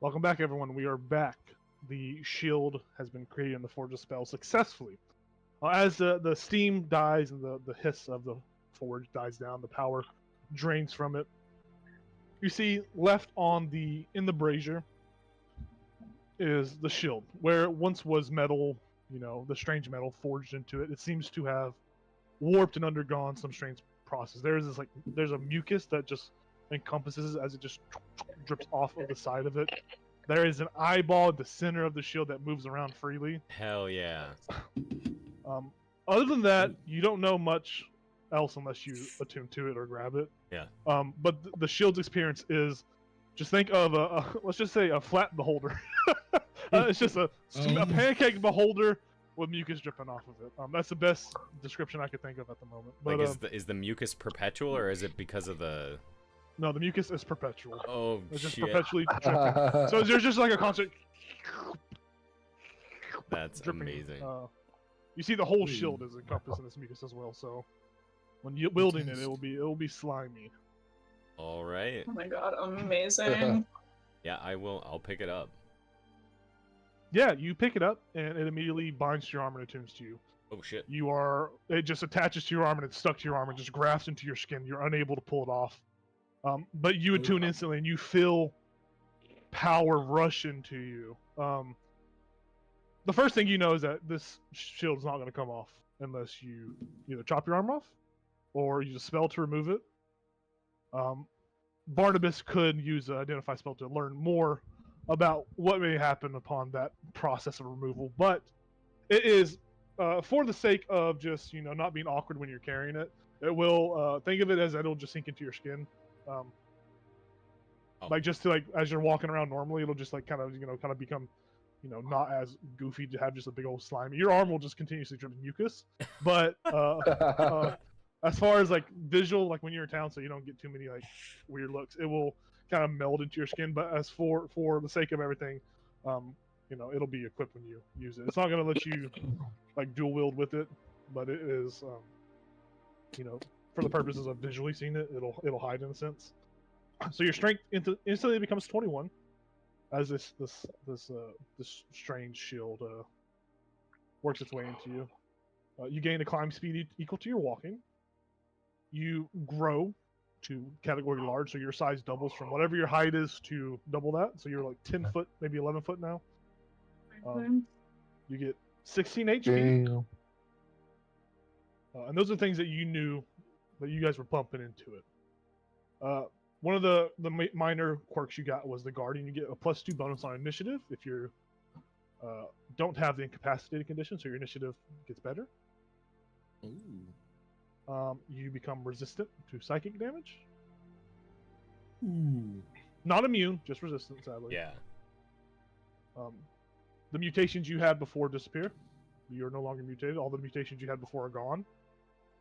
A: Welcome back, everyone. We are back. The shield has been created in the Forge of Spell successfully. As the steam dies and the hiss of the forge dies down, the power drains from it. You see, left in the brazier is the shield, where it once was metal. The strange metal forged into it. It seems to have warped and undergone some strange process. There's a mucus that just encompasses it as it just drips off of the side of it. There is an eyeball at the center of the shield that moves around freely.
E: Hell yeah.
A: Other than that, you don't know much else unless you attune to it or grab it.
E: Yeah.
A: But the shield's experience is, just think of let's just say a flat beholder. It's just a pancake beholder with mucus dripping off of it. That's the best description I could think of at the moment. But,
E: is the mucus perpetual, or is it because of the...
A: No, the mucus is perpetual.
E: Oh,
A: it's just
E: shit.
A: perpetually dripping. So there's just like a constant...
E: That's
A: dripping.
E: amazing.
A: You see the whole shield is encompassed in this mucus as well, so when you're wielding it, it will be slimy.
E: All right.
C: Oh my god, amazing.
E: Yeah, I'll pick it up.
A: Yeah, you pick it up, and it immediately binds to your arm and attunes to you.
E: Oh shit.
A: It just attaches to your arm, and it's stuck to your arm and just grafts into your skin. You're unable to pull it off. But you attune instantly, and you feel power rush into you. The first thing you know is that this shield is not going to come off unless you either chop your arm off, or use a spell to remove it. Barnabas could use an identify spell to learn more about what may happen upon that process of removal, but it is for the sake of just not being awkward when you're carrying it. It will think of it as it'll just sink into your skin, like just to as you're walking around normally, it'll just kind of become not as goofy to have just a big old slime. Your arm will just continuously drip mucus, but as far as visual, when you're in town, so you don't get too many weird looks, it will kind of meld into your skin. But as for the sake of everything, it'll be equipped when you use it. It's not going to let you dual wield with it, but it is for the purposes of visually seeing it, it'll hide in a sense. So your strength instantly becomes 21 as this strange shield works its way into you. You gain a climb speed equal to your walking. You grow to category large, so your size doubles from whatever your height is to double that. So you're 10 foot, maybe 11 foot now. You get 16 HP.
B: Damn.
A: And those are things that you knew that you guys were pumping into it. One of the minor quirks you got was the Guardian. You get a +2 bonus on initiative if you don't have the incapacitated condition, so your initiative gets better.
D: Ooh.
A: You become resistant to psychic damage.
D: Ooh.
A: Not immune, just resistant, sadly.
E: Yeah.
A: The mutations you had before disappear. You're no longer mutated. All the mutations you had before are gone.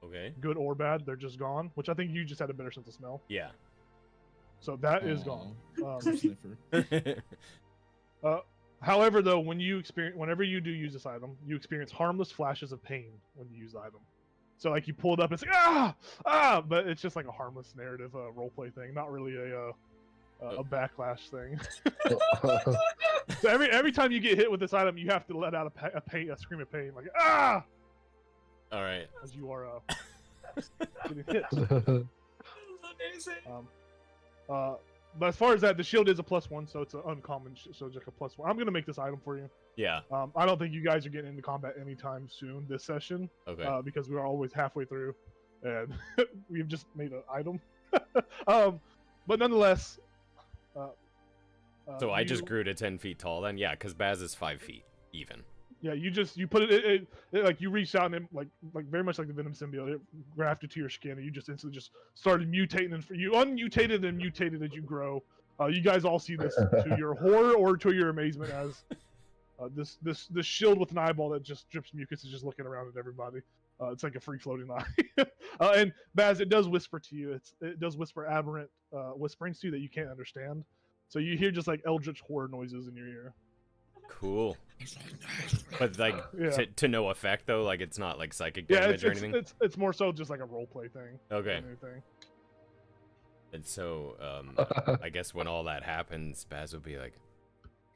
E: Okay.
A: Good or bad, they're just gone. Which I think you just had a better sense of smell.
E: Yeah.
A: So that is gone.
D: Sniffer.
A: However, though, whenever you do use this item, you experience harmless flashes of pain when you use the item. So you pull it up, and it's but it's just a harmless narrative roleplay thing, not really a backlash thing. So every time you get hit with this item, you have to let out a scream of pain,
E: All right.
A: as you are getting hit.
C: Amazing.
A: But as far as that, the shield is a +1, so it's an uncommon, so it's a +1. I'm gonna make this item for you.
E: Yeah.
A: I don't think you guys are getting into combat anytime soon this session.
E: Okay.
A: Because we're always halfway through, and we've just made an item. But nonetheless.
E: So I just grew to 10 feet tall then? Yeah, because Baz is 5 feet even.
A: Yeah, you put it you reached out and very much like the Venom symbiote, it grafted to your skin, and you just instantly just started mutating, and you unmutated and mutated as you grow. You guys all see this to your horror or to your amazement as this shield with an eyeball that just drips mucus is just looking around at everybody. It's like a free floating eye. And Baz, it does whisper to you. It does whisper aberrant whisperings to you that you can't understand. So you hear just eldritch horror noises in your ear.
E: Cool. But to no effect though, it's not psychic
A: Yeah,
E: damage or anything.
A: it's more so just a role play thing.
E: Okay.
A: than anything.
E: And so I guess when all that happens, Baz will be like,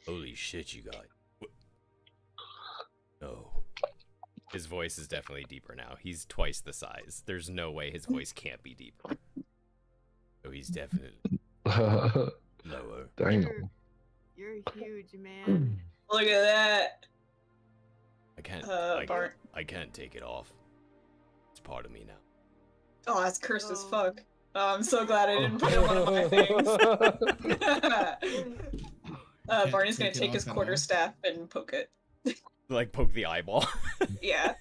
E: Holy shit, you guys. No. His voice is definitely deeper now. He's twice the size. There's no way his voice can't be deeper. So he's definitely lower.
B: Damn.
F: You're huge, man.
C: Look at that.
E: I can't.
C: Bart.
E: I can't take it off. It's part of me now.
C: Oh, that's cursed as
F: Oh.
C: fuck. Oh, I'm so glad I didn't put it in one of my things.
D: Can't
C: Barney's gonna
D: take it
C: take his
D: off at
C: quarter
D: all?
C: staff and poke it.
E: Like poke the eyeball.
C: Yeah.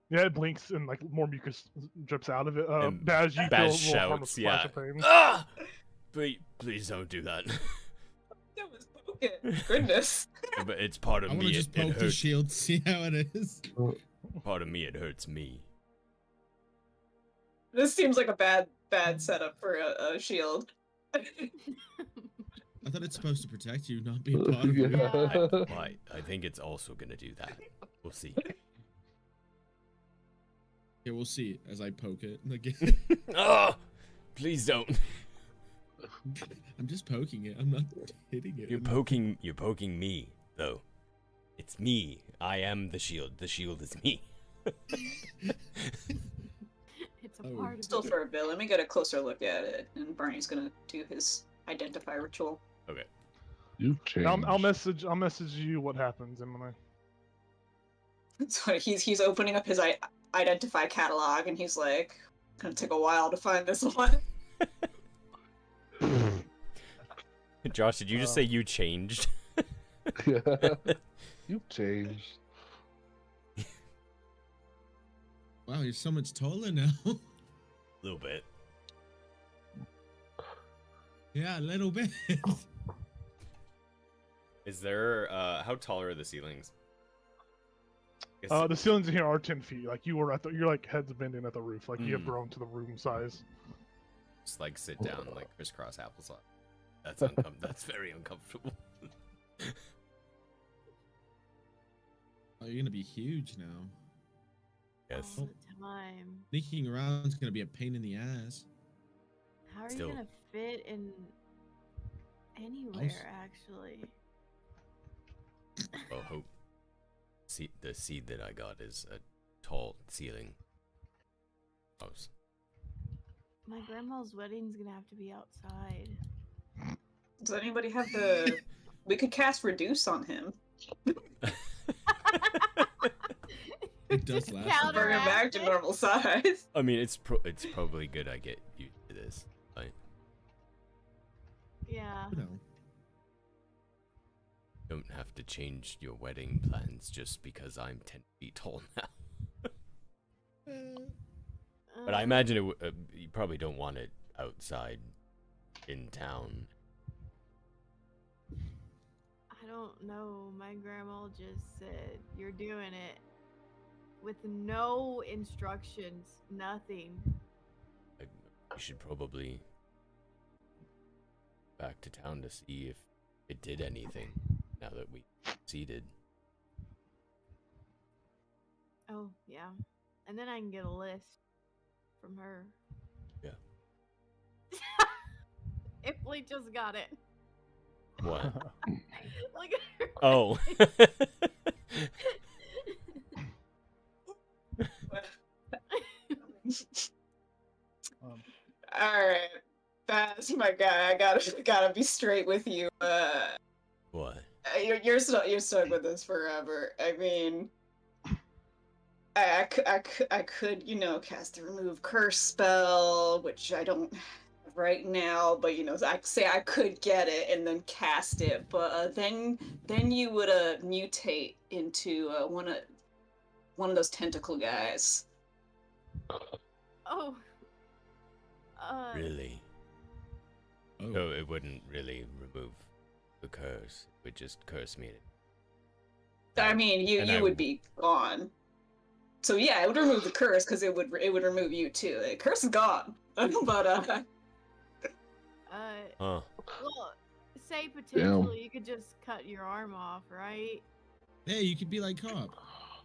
A: Yeah, it blinks and like more mucus drips out of it.
E: And
A: Baz, you
E: Baz
A: feel a little harmless
E: shouts,
A: splash
E: yeah.
A: of pain.
E: Ah! Please don't do that.
C: That was poke it. Goodness.
E: But it's part of
D: I want to
E: me.
D: just
E: It
D: poke the
E: hurts.
D: shield, see how it is.
E: Part of me. It hurts me.
C: This seems like a bad setup for a shield.
D: I thought it's supposed to protect you, not be a part of you.
E: I think it's also gonna do that. We'll see.
D: Yeah, we'll see as I poke it again.
E: Oh, please don't.
D: I'm just poking it. I'm not hitting it.
E: You're poking me, though. It's me. I am the shield. The shield is me.
F: It's a
D: Oh.
F: part of
C: Still
F: it.
C: for a bit. Let me get a closer look at it, and Barney's gonna do his identify ritual.
E: Okay.
B: You changed.
A: I'll message you what happens, Emily.
C: So he's opening up his identify catalog, and he's like, "Gonna take a while to find this one."
E: Josh, did you just say you changed?
B: Yeah. You changed.
D: Wow, you're so much taller now.
E: A little bit.
D: Yeah, a little bit.
E: Is there how tall are the ceilings? Guess-
A: The ceilings in here are 10 feet. Like you're like heads bending at the roof. Like you have
E: Mm.
A: grown to the room size.
E: Just like sit down like crisscross applesauce. That's that's very uncomfortable.
D: Oh, you're gonna be huge now.
E: Yes.
F: All the time.
D: Sneaking around is gonna be a pain in the ass.
F: How are
E: Still.
F: you gonna fit in anywhere, actually?
E: Well, hope. The seed that I got is a tall ceiling house.
F: My grandma's wedding's gonna have to be outside.
C: Does anybody have the? We could cast reduce on him.
D: It does
F: To
D: last a
C: Bring him back to
F: counteract it?
C: normal size.
E: I mean, it's probably good I get used to this. Right?
F: Yeah.
D: You know.
E: Don't have to change your wedding plans just because I'm 10 feet tall now. But I imagine you probably don't want it outside in town.
F: I don't know. My grandma just said, "You're doing it." With no instructions, nothing.
E: We should probably back to town to see if it did anything now that we succeeded.
F: Oh, yeah. And then I can get a list from her.
E: Yeah.
F: Emily just got it.
E: What?
F: Look at her.
E: Oh.
C: Alright. That's my guy. I gotta be straight with you.
E: What?
C: You're stuck with this forever. I mean, I could, cast the remove curse spell, which I don't have right now, but I say I could get it and then cast it, but then you would mutate into one of those tentacle guys.
F: Oh.
E: Really?
D: Oh.
E: So it wouldn't really remove the curse. It would just curse me.
C: I mean,
E: And
C: you
E: I
C: would be gone. So yeah, it would remove the curse because it would remove you too. The curse is gone, but
E: Huh.
F: Well, say potentially you could just cut your arm off, right?
D: Hey, you could be like Cop.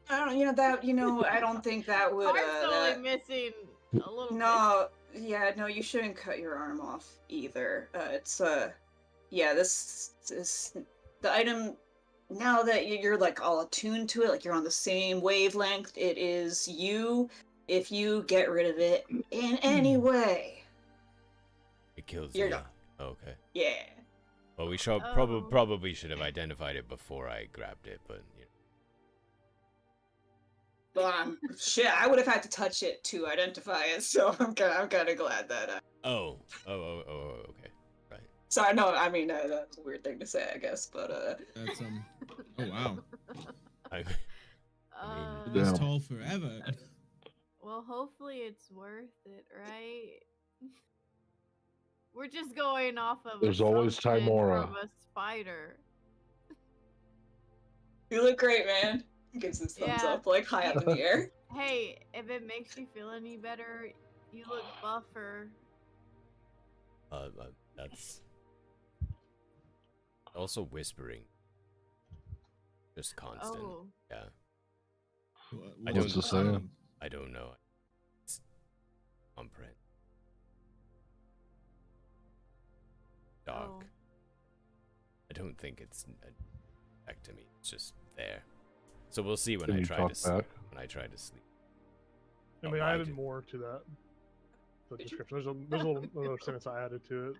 C: I don't. I don't think that would.
F: Arm's only missing a little bit.
C: No, yeah, no, you shouldn't cut your arm off either. This the item, now that you're like all attuned to it, like you're on the same wavelength, it is you. If you get rid of it in any way,
E: It kills
C: you're
E: me.
C: done.
E: Okay.
C: Yeah.
E: Well, we should
F: Oh.
E: probably should have identified it before I grabbed it, but you know.
C: Well, shit, I would have had to touch it to identify it, so I'm kind of glad that.
E: Oh, okay. Right.
C: Sorry, no, I mean that's a weird thing to say, I guess, but
D: That's Oh wow.
E: I
D: This
B: Damn.
D: tall forever.
F: Well, hopefully it's worth it, right? We're just going off of
B: There's always
F: assumption
B: Timora.
F: from a spider.
C: you look great, man. Gives his thumbs
F: Yeah.
C: up, like high up in the air.
F: Hey, if it makes you feel any better, you look buffer.
E: that's also whispering. Just constant.
F: Oh,
E: Yeah.
D: What-
E: don't-
B: What's the saying?
E: I don't know. It's comprehend. Dark.
F: oh.
E: I don't think it's back to me. It's just there. So we'll see when
B: Can
E: I
B: you
E: try
B: talk
E: to
B: back?
E: when I try to sleep.
A: I
E: Oh,
A: mean, I
E: I
A: added
E: did.
A: more to that. The
C: Did you?
A: description. There's a little another sentence I added to it.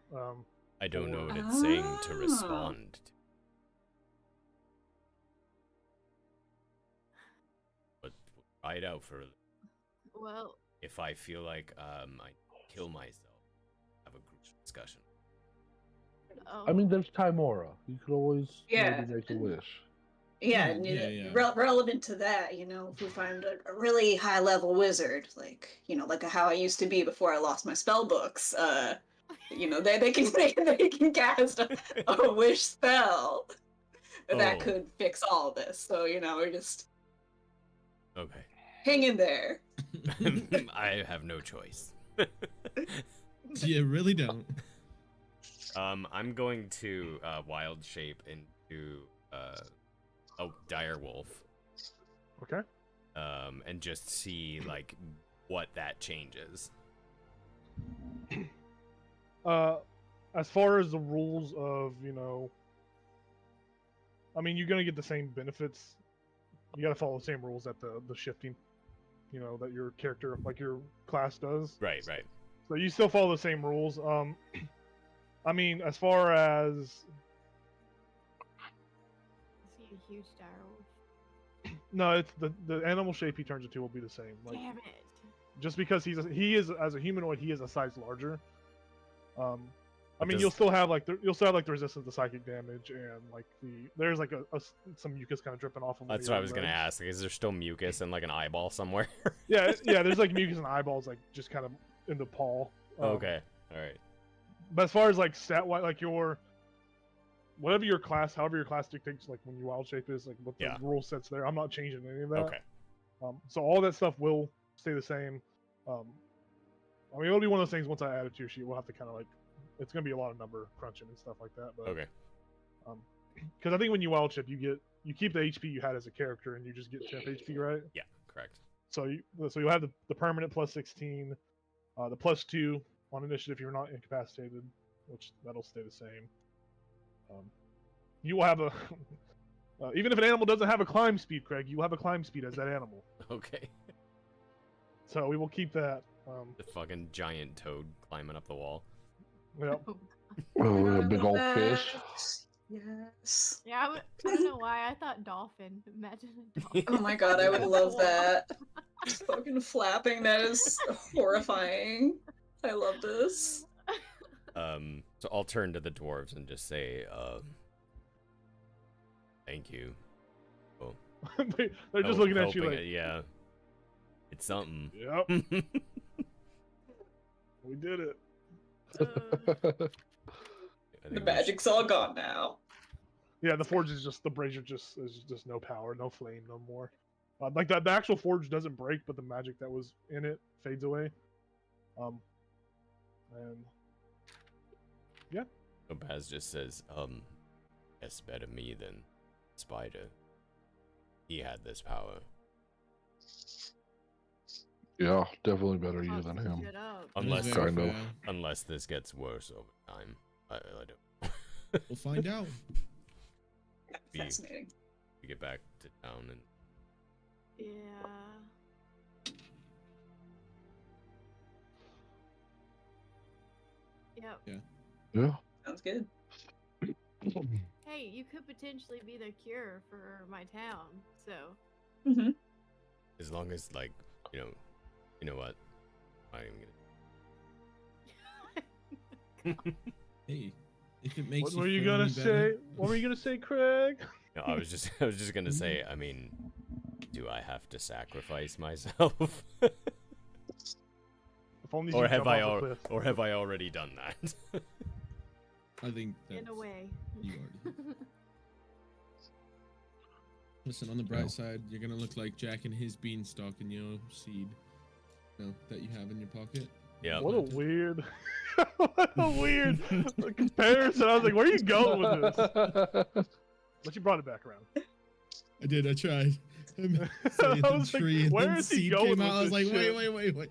E: I don't know what
A: Oh.
E: it's saying to
C: Ah.
E: respond to. But we'll try it out for
F: Well,
E: if I feel like I kill myself, have a group discussion.
F: oh.
B: I mean, there's Timora. You could always
C: Yeah.
B: maybe make a wish.
C: Yeah,
D: Oh,
C: and
D: yeah.
C: relevant to that, if we find a really high level wizard, like like how I used to be before I lost my spell books, they can cast a wish spell that
E: Oh.
C: could fix all this. So we're just
E: Okay.
C: hang in there.
E: I have no choice.
D: You really don't.
E: I'm going to wild shape into a dire wolf.
A: Okay.
E: And just see like what that changes.
A: As far as the rules of I mean, you're gonna get the same benefits. You gotta follow the same rules that the shifting, that your character, like your class does.
E: Right.
A: So you still follow the same rules. I mean, as far as
F: Is he a huge dire wolf?
A: no, it's the animal shape he turns into will be the same. Like
F: Damn it.
A: just because he is as a humanoid, he is a size larger. I mean,
E: does-
A: you'll still have like the resistance to psychic damage and like there's like some mucus kind of dripping off of.
E: That's what I was gonna ask. Like, is there still mucus and like an eyeball somewhere?
A: Yeah, there's like mucus and eyeballs like just kind of in the paw.
E: Okay. All right.
A: But as far as like stat wise, like whatever your class, however your class dictates, like when your wild shape is, like what the
E: Yeah.
A: rule sets there. I'm not changing any of that.
E: Okay.
A: So all that stuff will stay the same. I mean, it'll be one of those things once I add it to your sheet. We'll have to kind of like, it's gonna be a lot of number crunching and stuff like that. But
E: Okay.
A: because I think when you wild shape, you keep the HP you had as a character, and you just get temp HP, right?
E: Yeah. Correct.
A: So you'll have the permanent plus 16, the plus 2 on initiative if you're not incapacitated, which that'll stay the same. You will have a even if an animal doesn't have a climb speed, Craig, you will have a climb speed as that animal.
E: Okay.
A: So we will keep that.
E: The fucking giant toad climbing up the wall.
A: Yeah.
B: Oh, a big old fish.
C: Yes.
F: Yeah, I don't know why. I thought dolphin. Imagine a dolphin.
C: Oh my god, I would love that. Fucking flapping, that is horrifying. I love this.
E: So I'll turn to the dwarves and just say, thank you.
A: They're just looking at you like,
E: yeah. It's something.
A: yep, we did it.
C: The magic's all gone now.
A: Yeah, the forge is just the brazier is just no power, no flame, no more. Like that, the actual forge doesn't break, but the magic that was in it fades away. And yeah,
E: So Baz just says, guess better me than Spider. He had this power.
B: Yeah, definitely better you
F: Fuck
B: than
F: some
B: him.
F: shit up.
D: That is
E: Unless
D: very
B: Kind of.
D: fair.
E: unless this gets worse over time. I don't.
D: We'll find out.
C: Fascinating.
E: We get back to town and
F: Yeah. Yep.
B: Yeah.
C: Sounds good.
F: Hey, you could potentially be the cure for my town. So.
C: Mm-hmm.
E: as long as like you know what? I'm not even gonna.
D: Hey, if it makes
A: What
D: you
A: were you
D: feel
A: gonna
D: any better.
A: say? What were you gonna say, Craig?
E: No, I was just gonna say. I mean, do I have to sacrifice myself,
A: If only
E: or
A: you
E: have
A: jump
E: I
A: off a cliff.
E: already done that?
D: I think that's
F: In a way.
D: you already. Listen, on the bright side, you're gonna look like Jack and his beanstalk and your seed, that you have in your pocket.
E: Yeah.
A: What a weird, what a weird comparison. I was like, where are you going with this? But you brought it back around.
D: I did. I tried. Say
A: I
D: the
A: was like,
D: tree and
A: where
D: then
A: is he
D: seed
A: going
D: came
A: with
D: out. I was
A: this
D: like,
A: shit?
D: wait.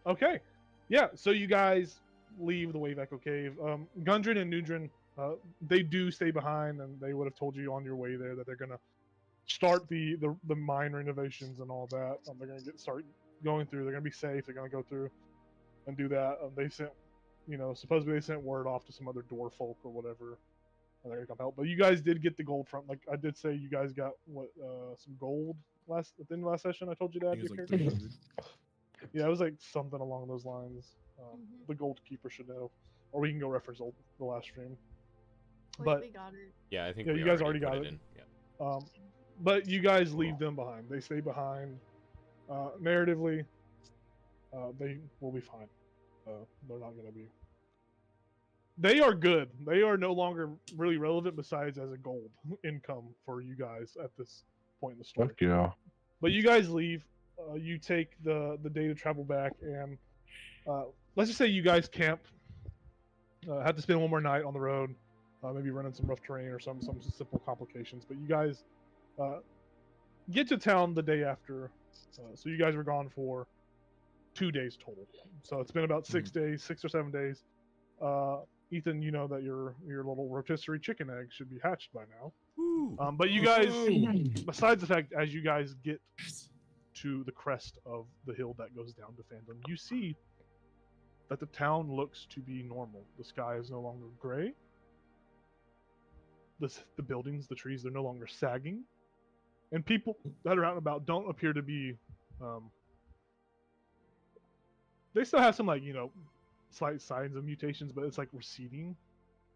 A: Okay. Yeah, so you guys leave the Wave Echo Cave. Gundren and Nudrin, they do stay behind, and they would have told you on your way there that they're gonna start the mine renovations and all that. They're gonna start going through. They're gonna be safe. They're gonna go through and do that. They sent, supposedly they sent word off to some other door folk or whatever. And they're gonna come help. But you guys did get the gold from. Like I did say, you guys got some gold at the end of last session. I told you
D: I
A: that.
D: think
A: Your
D: it's like
A: character.
D: 300.
A: Yeah, it was like something along those lines.
F: Mhm.
A: The Gold Keeper should know, or we can go reference the last stream.
F: Wait,
A: But
F: we got it.
E: Yeah, I think
A: Yeah,
E: we
A: you guys
E: already
A: already
E: put
A: got
E: it
A: it.
E: in. Yeah.
A: But you guys leave them behind. They stay behind. Narratively, they will be fine. They're not going to be. They are good. They are no longer really relevant besides as a gold income for you guys at this point in the story.
B: Fuck yeah.
A: But you guys leave. You take the day to travel back, and let's just say you guys camp. Have to spend one more night on the road, maybe running some rough terrain or some simple complications. But you guys get to town the day after, so you guys were gone for 2 days total. So it's been about 6 days, 6 or 7 days. Ethan, you know that your little rotisserie chicken egg should be hatched by now. But you guys, besides the fact, as you guys get to the crest of the hill that goes down to Phandelver, you see that the town looks to be normal. The sky is no longer gray. The buildings, the trees, they're no longer sagging. And people that are out and about don't appear to be... they still have some, slight signs of mutations, but it's, receding.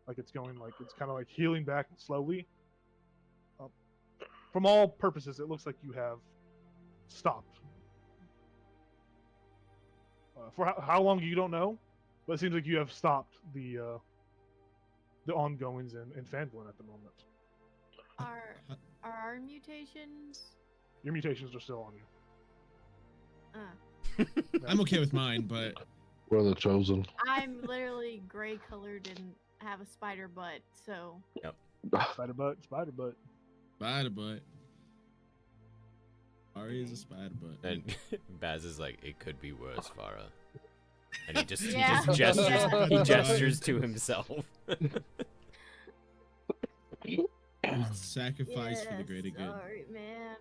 A: It's going, it's kind of, healing back slowly. From all purposes, it looks like you have stopped. For how long you don't know, but it seems like you have stopped the ongoings in Phandelver at the moment.
F: Are our mutations?
A: Your mutations are still on you.
D: I'm okay with mine, but
B: We're the chosen.
F: I'm literally gray colored and have a spider butt, so.
A: Spider butt.
D: spider butt. Ari is a spider butt.
E: And Baz is like, it could be worse, Farah. And he just
F: Yeah.
E: gestures
F: Yeah.
E: he gestures to himself.
D: Sacrifice for the greater good.
F: Sorry, man.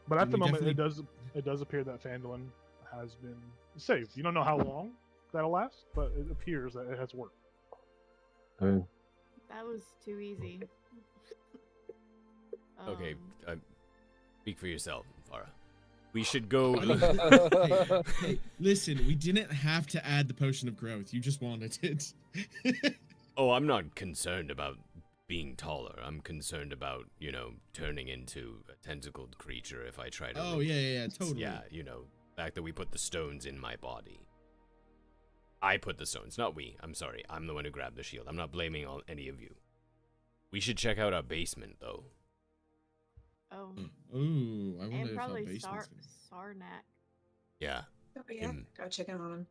A: But at
D: We
A: the moment,
D: definitely-
A: it does appear that Phandelver has been saved. You don't know how long that'll last, but it appears that it has worked.
B: Hey,
F: That was too easy.
E: Okay,
F: Um,
E: speak for yourself, Farah. We should go.
D: Hey, listen, we didn't have to add the potion of growth. You just wanted it.
E: Oh, I'm not concerned about being taller. I'm concerned about, turning into a tentacled creature if I try to.
D: Oh, yeah, totally.
E: Yeah, the fact that we put the stones in my body. I put the stones, not we. I'm sorry. I'm the one who grabbed the shield. I'm not blaming any of you. We should check out our basement, though.
F: oh.
D: Ooh, I wonder
F: And
D: if our
F: probably
D: basement's
F: Sarnak.
E: Yeah.
C: Oh, yeah.
E: Mm.
C: Go check in on him.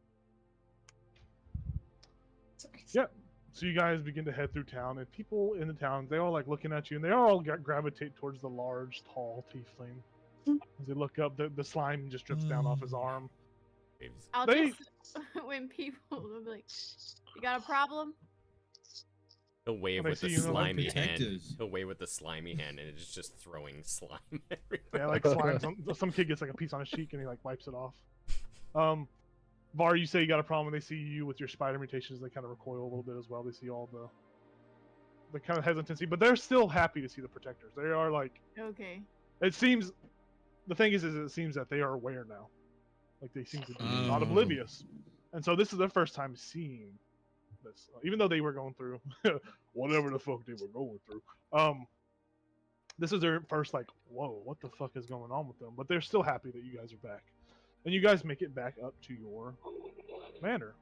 C: Sorry.
A: Yeah. So you guys begin to head through town, and people in the town, they all looking at you, and they all gravitate towards the large, tall tiefling. As they look up, the slime just drips down off his arm.
E: Waves.
F: I'll
A: They-
F: just when people will be like, "You got a problem?"
E: He'll wave
A: When I
E: with the
A: see you, they're like
E: slimy hand.
D: protectors.
E: He'll wave with the slimy hand, and it's just throwing slime everywhere.
A: Yeah, like slime. Some kid gets like a piece on his cheek and he like wipes it off. Var, you say you got a problem when they see you with your spider mutations. They kind of recoil a little bit as well. They see all the kind of hesitancy, but they're still happy to see the protectors. They are like,
F: Okay.
A: it seems. The thing is it seems that they are aware now. Like they seem to be not
D: Oh.
A: oblivious, and so this is their first time seeing this, even though they were going through whatever the fuck they were going through. This is their first like, whoa, what the fuck is going on with them? But they're still happy that you guys are back, and you guys make it back up to your manor.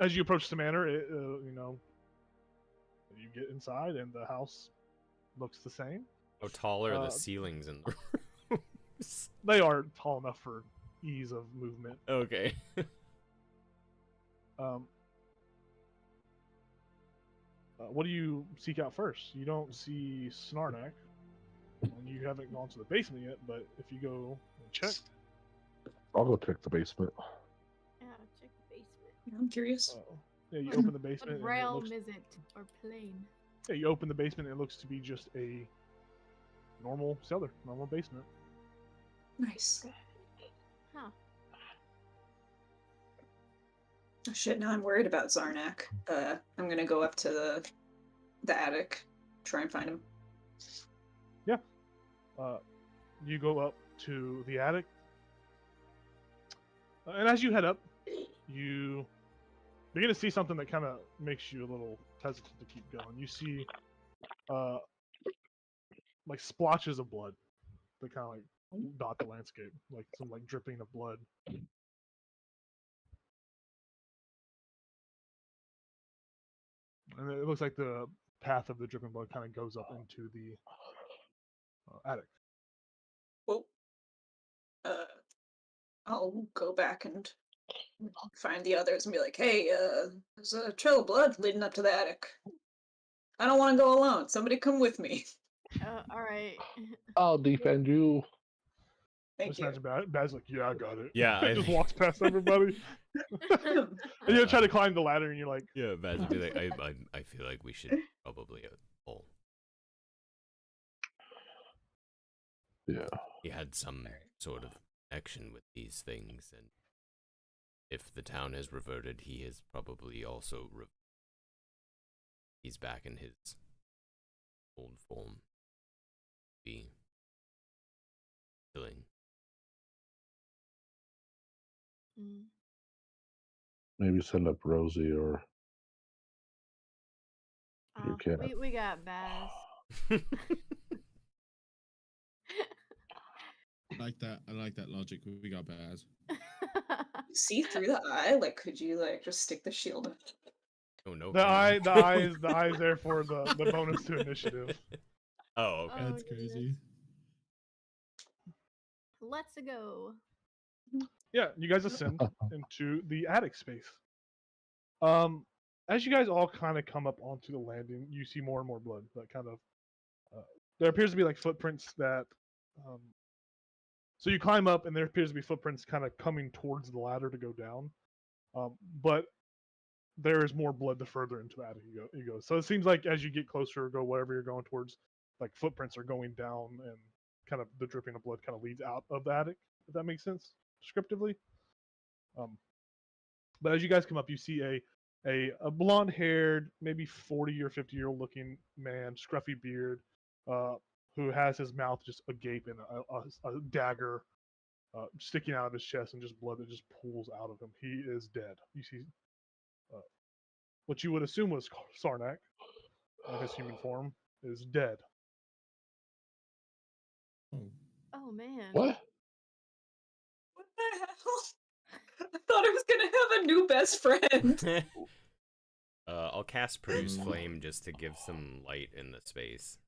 A: As you approach the manor, you know, you get inside, and the house looks the same.
E: How tall are the ceilings in the rooms?
A: They are tall enough for ease of movement.
E: Okay.
A: What do you seek out first? You don't see Snarnak, and you haven't gone to the basement yet. But if you go and check,
B: I'll go check the basement.
F: Yeah, check the basement.
C: I'm curious.
A: yeah, you open the basement.
F: What
A: and it
F: realm
A: looks,
F: is it? Or plane?
A: yeah, you open the basement. And it looks to be just a normal cellar, normal basement.
C: Nice.
F: Huh.
C: Oh, shit, now I'm worried about Zarnak. I'm gonna go up to the attic, try and find him.
A: You go up to the attic, and as you head up, you begin to see something that kind of makes you a little hesitant to keep going. You see, like splotches of blood that kind of like dot the landscape, like some like dripping of blood. And it looks like the path of the dripping blood kind of goes up into the attic.
C: Well, I'll go back and find the others and be like, hey, there's a trail of blood leading up to the attic. I don't want to go alone. Somebody come with me.
F: All right.
B: I'll defend you.
C: Thank
A: Just
C: you.
A: imagine Bad's like, yeah, I got it.
E: Yeah, I
A: just
E: think-
A: walks past everybody. And you try to climb the ladder, and you're like,
E: Yeah, Baz would be like, I feel like we should probably all.
B: Yeah.
E: He had some sort of action with these things, and if the town has reverted, he has probably also he's back in his old form. Be killing.
F: Mm.
B: Maybe send up Rosie or you
F: Oh,
B: can't.
F: we got Baz.
D: I like that logic. We got Baz.
C: See through the eye? Like, could you, like, just stick the shield in?
E: Oh no!
A: the
E: can
A: eye is there for the bonus to initiative.
E: Oh, okay.
D: That's
F: goodness.
D: crazy.
F: Let's go.
A: Yeah, you guys ascend into the attic space. As you guys all kind of come up onto the landing, you see more and more blood. That kind of there appears to be like footprints that. So you climb up, and there appears to be footprints kind of coming towards the ladder to go down. But there is more blood the further into the attic you go. So it seems like as you get closer or go wherever you're going towards, like footprints are going down, and kind of the dripping of blood kind of leads out of the attic. If that makes sense, descriptively. But as you guys come up, you see a blonde-haired, maybe 40 or 50-year-old looking man, scruffy beard, who has his mouth just agape and a dagger sticking out of his chest, and just blood that just pools out of him. He is dead. You see what you would assume was Sarnak, in his human form, is dead.
D: Oh.
F: Oh man.
B: What?
C: What the hell? I thought I was gonna have a new best friend.
E: I'll cast Produce Flame just to give some light in the space.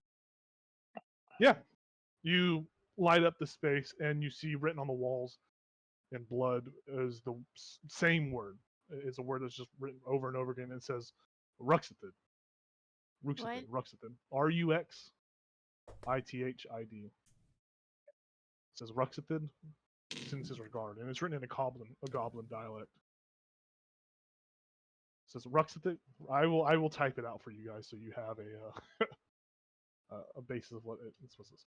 A: Yeah, you light up the space, and you see written on the walls in blood is the same word. It's a word that's just written over and over again. It says Ruxithid. Ruxithid. Ruxithid. Ruxithid. It says Ruxithid. Sends his regard, and it's written in a goblin dialect. says Ruxathic. I will type it out for you guys so you have a basis of what it's supposed to say.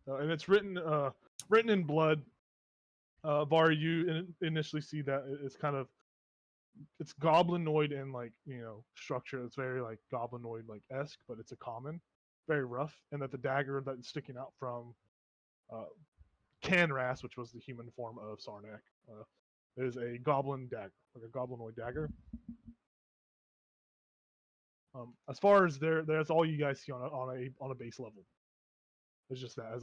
A: And it's written in blood. Var, you initially see that it's kind of it's goblinoid in like structure. It's very like goblinoid like esque, but it's a common, very rough, and that the dagger that's sticking out from Canras, which was the human form of Sarnak, is a goblin dagger, like a goblinoid dagger. As far as that's all you guys see on a base level. It's just that as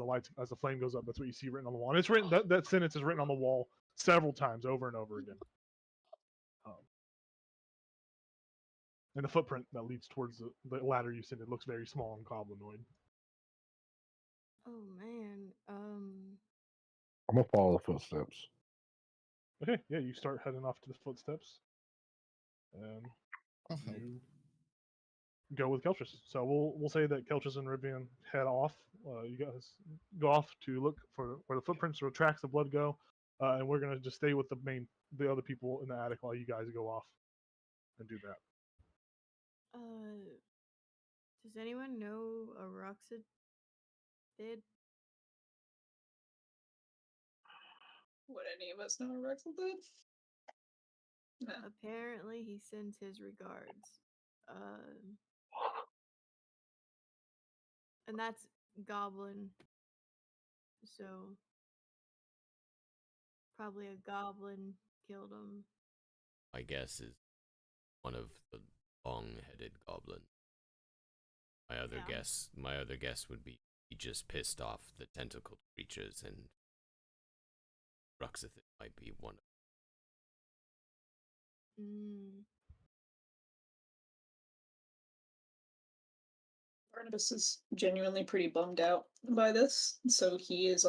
A: the flame goes up, that's what you see written on the wall. And it's written that sentence is written on the wall several times over and over again. And the footprint that leads towards the ladder you said, it looks very small and goblinoid.
F: Oh man.
B: I'm gonna follow the footsteps.
A: Okay, yeah, you start heading off to the footsteps, and
D: I'll help.
A: you go with Keltris. So we'll say that Keltris and Rivian head off. You guys go off to look for where the footprints or tracks of blood go, and we're gonna just stay with the other people in the attic while you guys go off and do that.
F: Does anyone know a Roxid did?
C: Would any of us know a Rexel did? No.
F: Apparently, he sends his regards. And that's Goblin. So probably a goblin killed him.
E: My guess is one of the long-headed goblins. My other guess would be he just pissed off the tentacled creatures, and Ruxathic might be one of
F: Mm.
C: Barnabas is genuinely pretty bummed out by this, so he's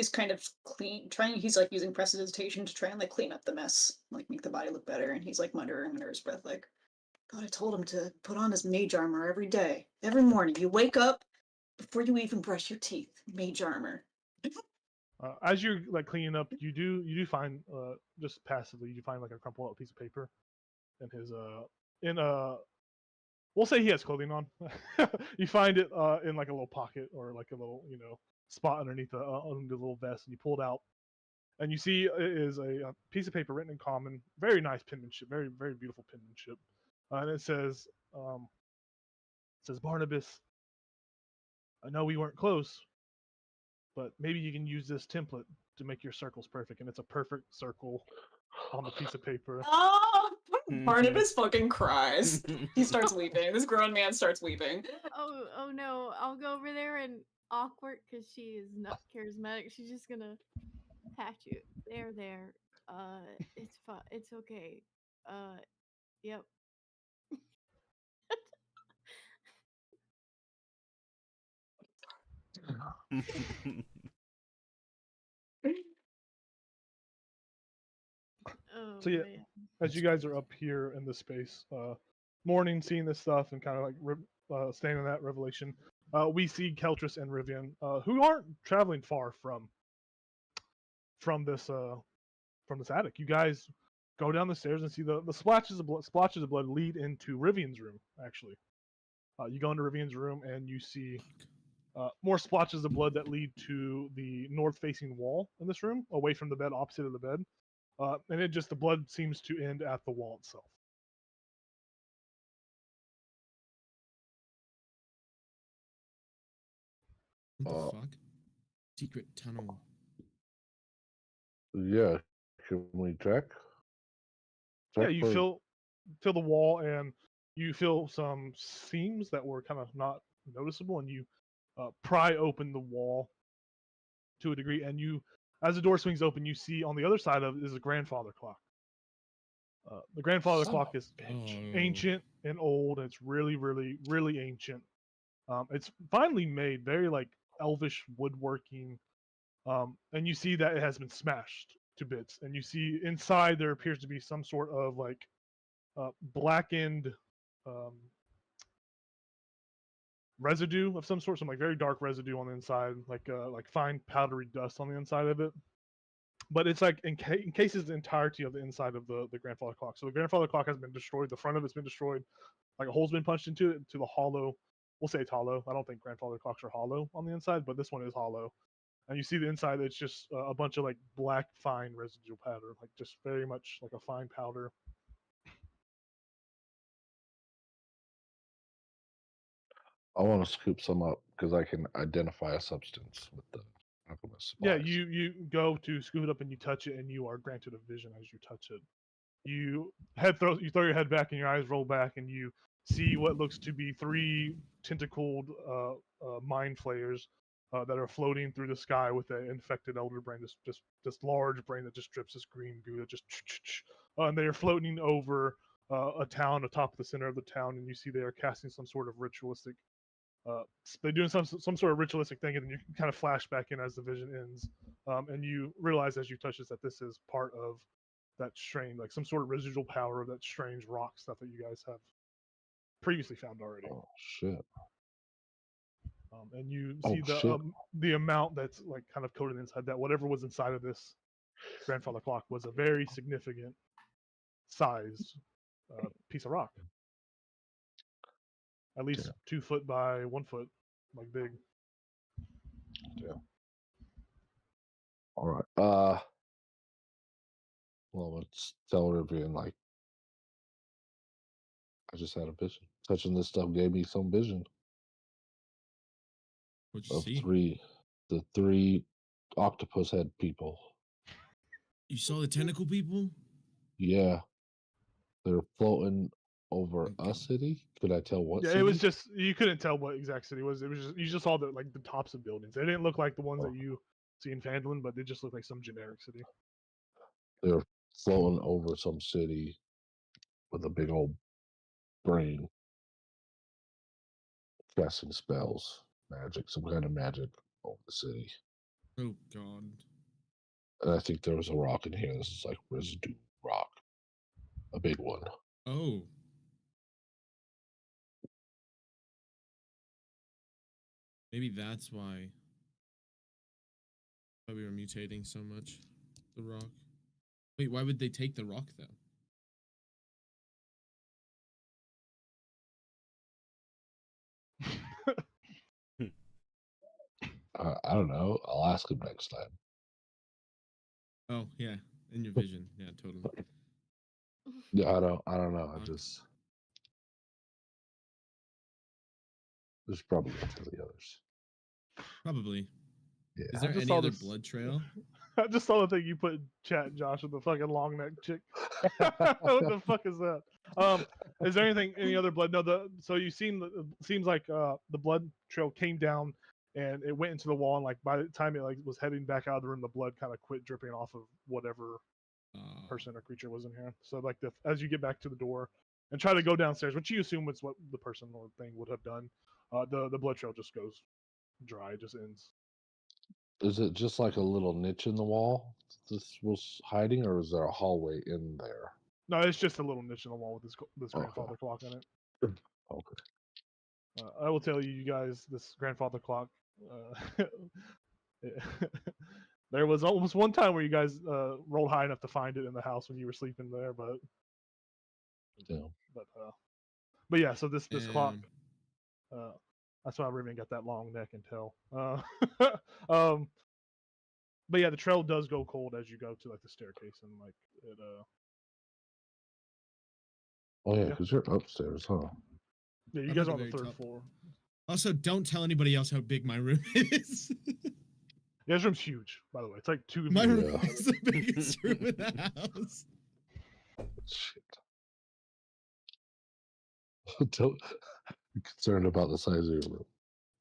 C: kind of he's like using prestidigitation to try and like clean up the mess, like make the body look better, and he's like muttering under his breath like, God, I told him to put on his mage armor every day. Every morning you wake up before you even brush your teeth, mage armor.
A: As you're like cleaning up, you do find just passively you find like a crumpled up piece of paper in his we'll say he has clothing on. You find it in like a little pocket or like a little spot underneath the little vest, and you pull it out, and you see it is a piece of paper written in common, very nice penmanship, very very beautiful penmanship, and it says Barnabas, I know we weren't close, but maybe you can use this template to make your circles perfect, and it's a perfect circle on the piece of paper.
C: Oh, Barnabas fucking cries. He starts weeping. This grown man starts weeping.
F: Oh no! I'll go over there and awkward because she is not charismatic. She's just gonna pat you. There. It's fine. It's okay. Yep. Oh
A: So yeah,
F: man.
A: as you guys are up here in the space, morning, seeing this stuff and kind of like staying in that revelation, we see Keltris and Rivian, who aren't traveling far from this attic. You guys go down the stairs and see the splotches of blood lead into Rivian's room. Actually, you go into Rivian's room and you see more splotches of blood that lead to the north-facing wall in this room, away from the bed, opposite of the bed. And the blood seems to end at the wall itself.
D: What
B: Uh,
D: the fuck? Secret tunnel.
B: Yeah, can we check?
A: Yeah,
B: Check
A: you
B: for-
A: feel the wall, and you feel some seams that were kind of not noticeable, and you pry open the wall to a degree, and as the door swings open, you see on the other side of it is a grandfather clock. The grandfather
B: Son
A: clock
B: of
A: is
B: a bitch.
A: ancient and old. And it's really, really, really ancient. It's finely made, very like elvish woodworking, and you see that it has been smashed to bits. And you see inside there appears to be some sort of like blackened residue of some sort, some like very dark residue on the inside, like fine powdery dust on the inside of it. But it's like encases the entirety of the inside of the grandfather clock. So the grandfather clock has been destroyed. The front of it's been destroyed. Like a hole's been punched into it, to the hollow. We'll say it's hollow. I don't think grandfather clocks are hollow on the inside, but this one is hollow. And you see the inside, it's just a bunch of like black fine residual powder, like just very much like a fine powder.
B: I want to scoop some up because I can identify a substance with the alchemist
A: Yeah,
B: supplies.
A: you go to scoop it up and you touch it, and you are granted a vision as you touch it. You throw your head back and your eyes roll back, and you see what looks to be 3 tentacled mind flayers that are floating through the sky with an infected elder brain. This large brain that just drips this green goo that just and they are floating over a town atop the center of the town, and you see they are casting some sort of ritualistic. They're doing some sort of ritualistic thing, and then you kind of flash back in as the vision ends, and you realize as you touch this that this is part of that strange, like some sort of residual power of that strange rock stuff that you guys have previously found already.
B: Oh shit!
A: And you
B: Oh
A: see
B: shit!
A: the amount that's like kind of coated inside that whatever was inside of this grandfather clock was a very significant sized piece of rock, at least
B: Yeah.
A: 2 foot by 1 foot, like big.
B: Yeah. All right. Well, let's tell Rivian like I just had a vision. Touching this stuff gave me some vision
D: What'd you
B: of
D: see?
B: the 3 octopus head people.
D: You saw the tentacle people?
B: Yeah, they're floating over
D: Okay.
B: a city. Could I tell what?
A: Yeah,
B: city?
A: it was just you couldn't tell what exact city it was. It was just you just saw the like the tops of buildings. They didn't look like the ones
B: Oh.
A: that you see in Phandelver, but they just look like some generic city.
B: They're floating over some city with a big old brain, casting spells, magic, some kind of magic over the city.
D: Oh god.
B: And I think there was a rock in here. This is like residue rock, a big one.
D: Oh. Maybe that's why we were mutating so much. The rock. Wait, why would they take the rock though?
B: I don't know. I'll ask him next time.
D: Oh yeah, in your vision. Yeah, totally.
B: Yeah, I don't know. I
D: Rock.
B: just there's probably to the others.
D: Probably.
B: Yeah.
D: Is
A: I
D: there
A: just
D: any
A: saw
D: other
A: this-
D: blood trail?
A: I just saw the thing you put in chat, Josh, with the fucking long neck chick. What the fuck is that? Is there any other blood? No, so you seems like the blood trail came down and it went into the wall, and like by the time it like was heading back out of the room, the blood kind of quit dripping off of whatever person or creature was in here. So like as you get back to the door and try to go downstairs, which you assume is what the person or thing would have done, the blood trail just goes dry, just ends.
B: Is it just like a little niche in the wall this was hiding, or is there a hallway in there?
A: No, it's just a little niche in the wall with this
B: Okay.
A: grandfather clock in it.
B: Okay.
A: I will tell you guys, this grandfather clock. There was almost one time where you guys rolled high enough to find it in the house when you were sleeping there, but
B: Yeah.
A: but yeah. So this clock.
D: Damn.
A: That's why Rivian got that long neck and tail. But yeah, the trail does go cold as you go to like the staircase and like it.
B: Oh yeah,
A: Yeah.
B: because you're upstairs, huh?
A: Yeah, you
D: I'm
A: guys
D: at
A: are on
D: the
A: the
D: very
A: 3rd
D: top.
A: floor.
D: Also, don't tell anybody else how big my room is.
A: Yeah, this room's huge, by the way. It's like 2.
D: My room
B: Yeah.
D: is the biggest room in the house.
B: Shit. Don't be concerned about the size of your room.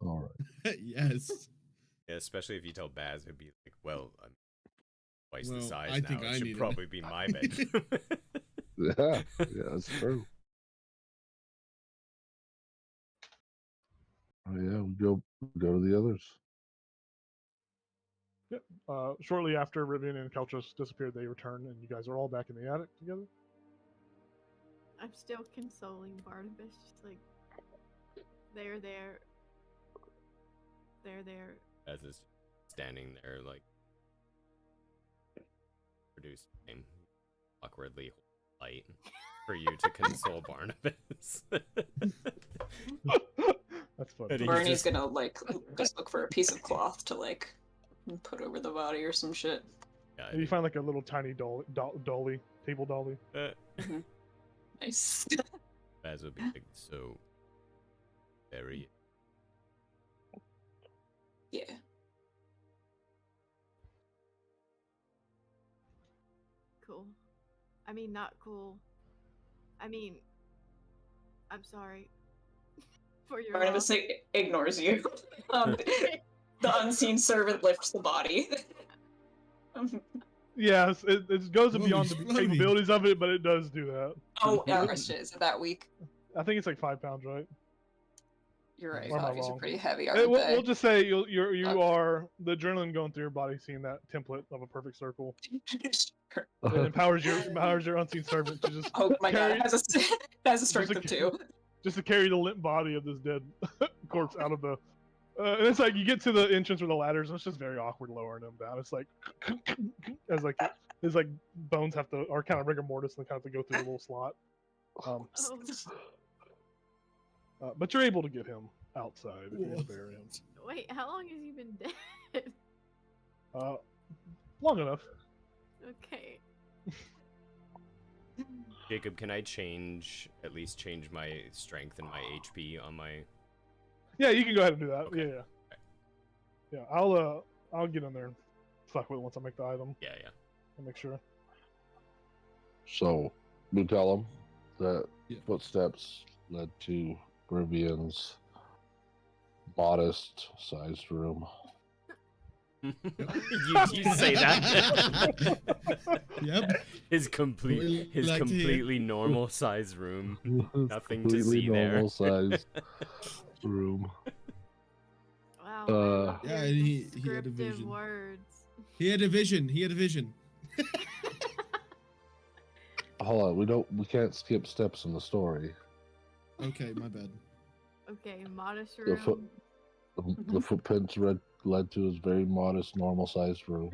B: All right.
D: Yes.
E: Yeah, especially if you tell Baz, it'd be like, well, I'm twice the
D: Well,
E: size
D: I
E: now.
D: think
E: It
D: I
E: should
D: need it.
E: probably be my bedroom.
B: Yeah, that's true. Oh, yeah, we go to the others.
A: Shortly after Rivian and Keltros disappeared, they returned, and you guys are all back in the attic together.
F: I'm still consoling Barnabas, just like they're there. There.
E: As is standing there, like produce flame, awkwardly light for you to console Barnabas.
A: That's funny.
E: And he's
C: Barney's
E: just-
C: gonna like just look for a piece of cloth to like put over the body or some shit.
E: Yeah,
A: And you find like a little tiny dolly, table dolly.
C: Nice.
E: Baz would be like, so very.
C: Yeah.
F: Cool. I mean, not cool. I mean, I'm sorry for your
C: Barnabas
F: loss.
C: ignores you. The unseen servant lifts the body.
A: Yes, it goes
D: Whoa,
A: beyond
D: he's
A: the
D: floating.
A: capabilities of it, but it does do that.
C: Oh, shit, is it that weak?
A: I think it's like 5 pounds, right?
C: You're right.
A: Or am I
C: Bodies are
A: wrong?
C: pretty heavy,
A: Hey,
C: aren't
A: we'll,
C: they?
A: we'll just say you
C: Okay.
A: are the adrenaline going through your body, seeing that template of a perfect circle.
C: Sure.
A: It empowers your unseen servant to just
C: Oh my god,
A: carry,
C: it has a strength
A: a
C: of 2.
A: just to carry the limp body of this dead corpse out of the. And it's like you get to the entrance where the ladders, and it's just very awkward lowering them down. It's like as like his like bones have to, or kind of rigor mortis, and kind of have to go through the little slot.
F: Oh,
A: But you're able to get him outside if you
D: Whoa.
A: bury him.
F: wait, how long has he been dead?
A: Long enough.
F: Okay.
E: Jacob, can I at least change my strength and my HP on my?
A: Yeah, you can go ahead and do that.
E: Okay.
A: Yeah. I'll get in there and fuck with it once I make the item
E: Yeah.
A: and make sure.
B: So we tell him that
D: Yeah.
B: footsteps led to Rivian's modest-sized room.
E: you say that.
D: Yep.
E: His
D: We'd like to hear.
E: completely normal size room. Nothing to
B: Completely
E: see there.
B: normal-sized room.
F: Wow.
B: Uh,
F: man,
D: Yeah,
F: your
D: and he had a
F: descriptive
D: vision.
F: words.
D: He had a vision.
B: Hold on, we can't skip steps in the story.
D: Okay, my bad.
F: Okay, modest
B: The foot,
F: room.
B: the footprints led to his very modest, normal-sized room.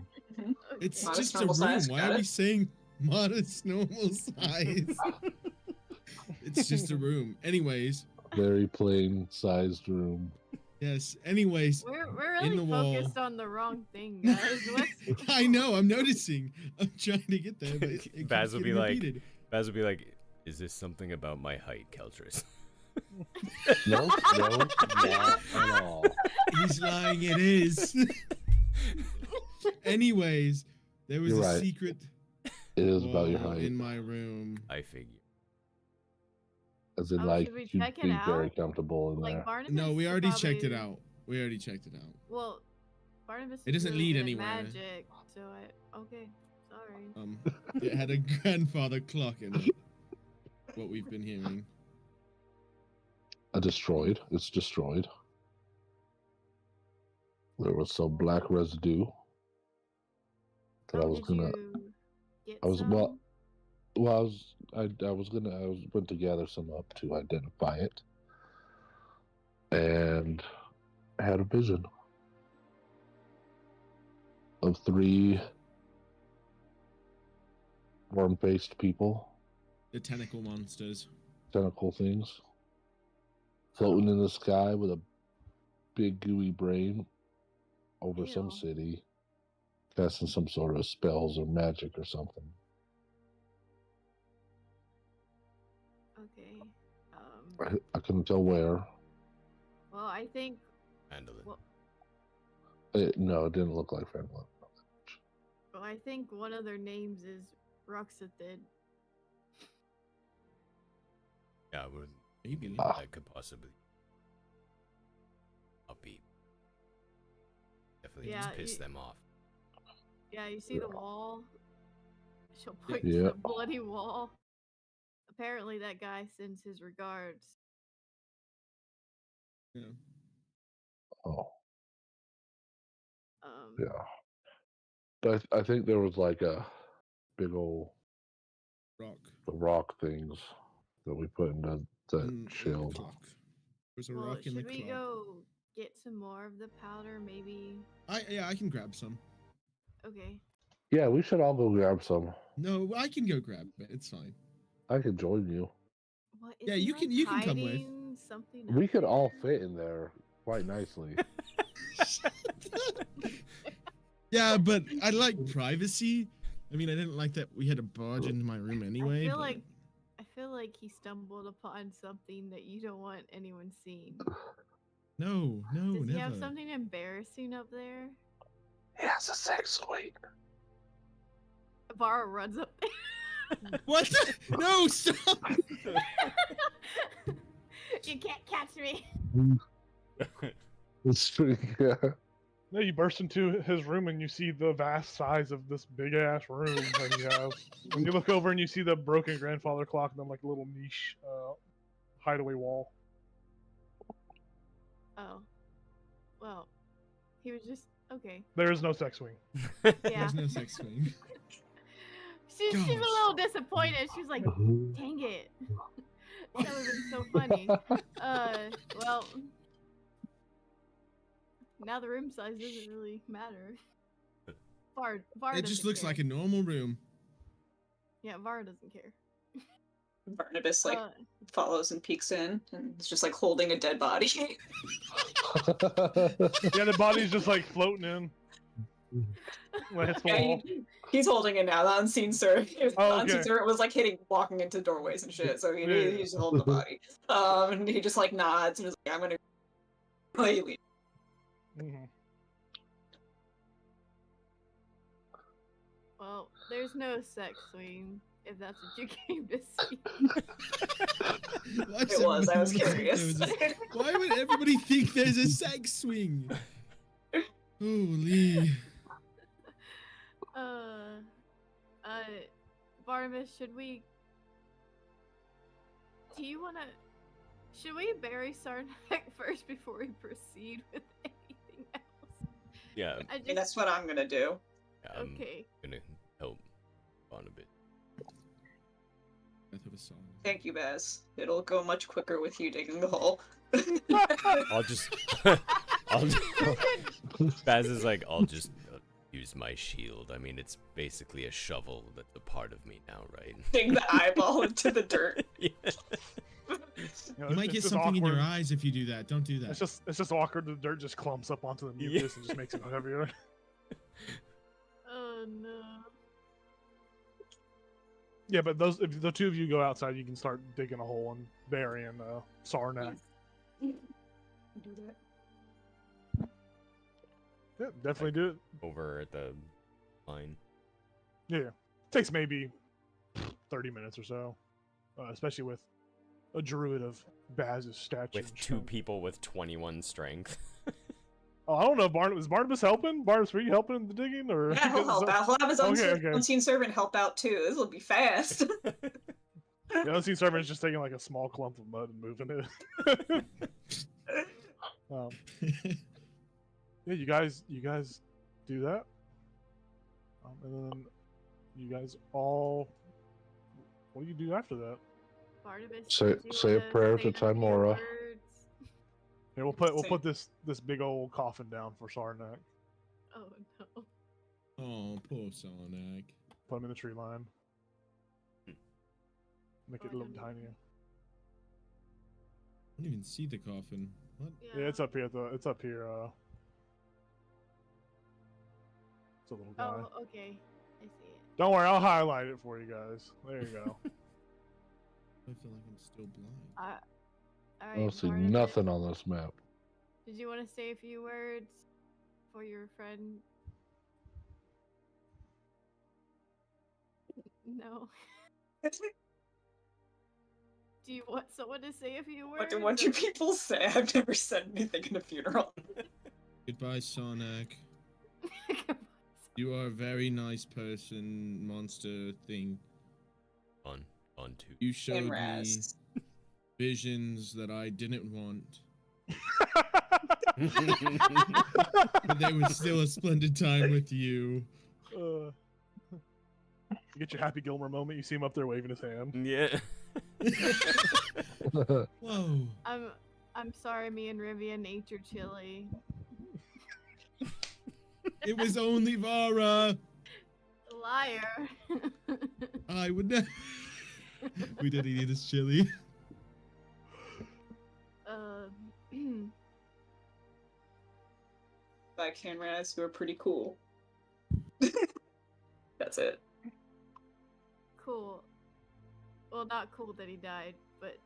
D: It's
C: Modest,
D: just a
C: normal
D: room.
C: size,
D: Why
C: got
D: are we
C: it.
D: saying modest, normal size? It's just a room. Anyways,
B: Very plain-sized room.
D: yes. Anyways,
F: We're
D: In
F: really
D: the wall.
F: focused on the wrong thing, guys. What's
D: I know. I'm noticing. I'm trying to get there, but it
E: Baz
D: keeps
E: will be
D: getting
E: like-
D: repeated.
E: Baz would be like, "Is this something about my height, Keltris?"
B: No, not at all.
D: He's lying. It is. Anyways, there was
B: You're
D: a
B: right.
D: secret
B: It is about your
D: wall
B: height.
D: in my room.
E: I figure.
B: As in,
F: Oh,
B: like,
F: should we
B: you'd
F: check it
B: be very
F: out?
B: comfortable in there.
F: like Barnabas?
D: No, we
F: could
D: already checked it
F: probably-
D: out. We already checked it out.
F: Well, Barnabas.
D: It
F: is
D: doesn't
F: really
D: lead
F: good at
D: anywhere.
F: Magic, so okay. Sorry.
D: It had a grandfather clock in it. What we've been hearing.
B: It's destroyed. There was some black residue that I was
F: Did
B: gonna.
F: you get
B: I was
F: some?
B: well. Well, I went to gather some up to identify it, and I had a vision of 3 worm-faced people,
D: The tentacle monsters.
B: tentacle things, floating in the sky with a big gooey brain over some
F: Ew.
B: city, casting some sort of spells or magic or something.
F: Okay.
B: I couldn't tell where.
F: Well, I think.
E: Handle it.
F: Well,
B: No, it didn't look like Phandelver.
F: well, I think one of their names is Roxathid.
E: Yeah, I would.
D: Maybe.
E: That could possibly. Upbeat. Definitely
F: Yeah,
E: just piss
F: you-
E: them off.
F: Yeah, you see the wall? She'll point
B: Yeah.
F: to the bloody wall. Apparently, that guy sends his regards.
D: Yeah.
B: Oh,
F: Um,
B: yeah. But I think there was like a big old
D: Rock.
B: the rock things that we put in that
D: in the
B: shield.
D: clock. There's a
F: well,
D: rock in the
F: should we
D: clock.
F: go get some more of the powder? Maybe.
D: I can grab some.
F: Okay.
B: Yeah, we should all go grab some.
D: No, I can go grab it. It's fine.
B: I could join you.
F: What, is
D: Yeah,
F: he,
D: you
F: like,
D: can come with.
F: hiding Something
B: We
F: up
B: could all
F: there?
B: fit in there quite nicely.
D: Yeah, but I like privacy. I mean, I didn't like that we had to barge into my room anyway.
F: I
D: but-
F: feel like he stumbled upon something that you don't want anyone seeing.
D: No,
F: Does
D: never.
F: he have something embarrassing up there?
B: He has a sex swing.
F: Vara runs up there.
D: What? No, stop!
F: You can't catch me.
B: Yeah.
A: No, you burst into his room and you see the vast size of this big ass room that he has. And you look over and you see the broken grandfather clock and then like a little niche hideaway wall.
F: Oh. Well, he was just okay.
A: There is no sex swing.
F: Yeah.
D: There's no sex swing.
F: She's a
D: Gosh.
F: little disappointed. She's like, dang it. That would have been so funny. Well, now the room size doesn't really matter. Var
D: It just
F: doesn't
D: looks
F: care.
D: like a normal room.
F: Yeah, Vara doesn't care.
C: Barnabas like
F: Uh,
C: follows and peeks in, and is just like holding a dead body.
A: Yeah, the body's just like floating in. When it hits the
C: Yeah,
A: wall.
C: he's holding it now. The unseen servant,
A: Oh,
C: unseen
A: okay.
C: servant was like walking into doorways and shit. So
A: Yeah.
C: he's just holding the body. And he just like nods and is like, "I'm gonna." Leave.
A: Mhm.
F: well, there's no sex swing, if that's what you came to see.
D: Why does
C: It was. I was
D: everybody think
C: curious.
D: there was why would everybody think there's a sex swing? Holy.
F: Barnabas, should we bury Sarnak first before we proceed with anything else?
E: Yeah,
F: I just,
C: And that's what I'm gonna do.
E: I'm
F: okay.
E: gonna help Barnabas.
D: Breath of a song.
C: Thank you, Baz. It'll go much quicker with you digging the hole.
E: I'll just. Baz is like, I'll just use my shield. I mean, it's basically a shovel that's a part of me now, right?
C: Dig the eyeball into the dirt.
E: Yeah.
A: know,
D: You might
A: it's
D: get
A: just
D: something in your
A: awkward.
D: eyes if you do that. Don't do that.
A: It's just awkward. The dirt just clumps up onto the
E: Yeah.
A: mucus and just makes it heavier.
F: Oh no.
A: Yeah, but if the two of you go outside, you can start digging a hole and burying Sarnak.
C: Do that.
A: Yeah, definitely do it.
E: Over at the line.
A: Yeah, takes maybe 30 minutes or so, especially with a druid of Baz's stature.
E: With
A: and
E: two
A: strength.
E: people with 21 strength.
A: Oh, I don't know, is Barnabas helping? Barnabas, were you helping in the digging, or?
C: Yeah, he'll help out. He'll have his
A: Okay, okay.
C: unseen servant help out too. This will be fast.
A: The unseen servant is just taking like a small clump of mud and moving it. Yeah, you guys do that, and then you guys all. What do you do after that?
F: Barnabas,
B: Say-
F: did you
B: say a
F: wanna
B: prayer
F: say
B: to
F: a few
B: Timora.
F: words?
A: Yeah, we'll put this big old coffin down for Sarnak.
F: Oh no.
D: Oh, poor Sarnak.
A: Put him in the tree line. Make
F: Oh,
A: it
F: I
A: look
F: don't
A: tinier.
D: I don't even see the coffin. What?
A: Yeah, it's up here. It's up here. It's a little guy.
F: Oh, okay. I see it.
A: Don't worry, I'll highlight it for you guys. There you go.
D: I feel like I'm still blind.
F: All
B: I
F: right.
B: don't see
F: Barnabas,
B: nothing on this map.
F: Did you want to say a few words for your friend? No. Do you want someone to say a few words?
C: What do
F: or-
C: people say? I've never said anything in a funeral.
D: Goodbye, Sarnak. You are a very nice person, monster thing.
E: On two.
D: You showed
C: And
D: me
C: Raz.
D: visions that I didn't want, but they were still a splendid time with you.
A: You get your Happy Gilmore moment. You see him up there waving his hand.
E: Yeah.
D: Whoa.
F: I'm sorry, me and Rivian ate your chili.
D: It was only Vara.
F: Liar.
D: I would not. We didn't eat his chili.
C: I can realize you were pretty cool. That's it.
F: Cool. Well, not cool that he died, but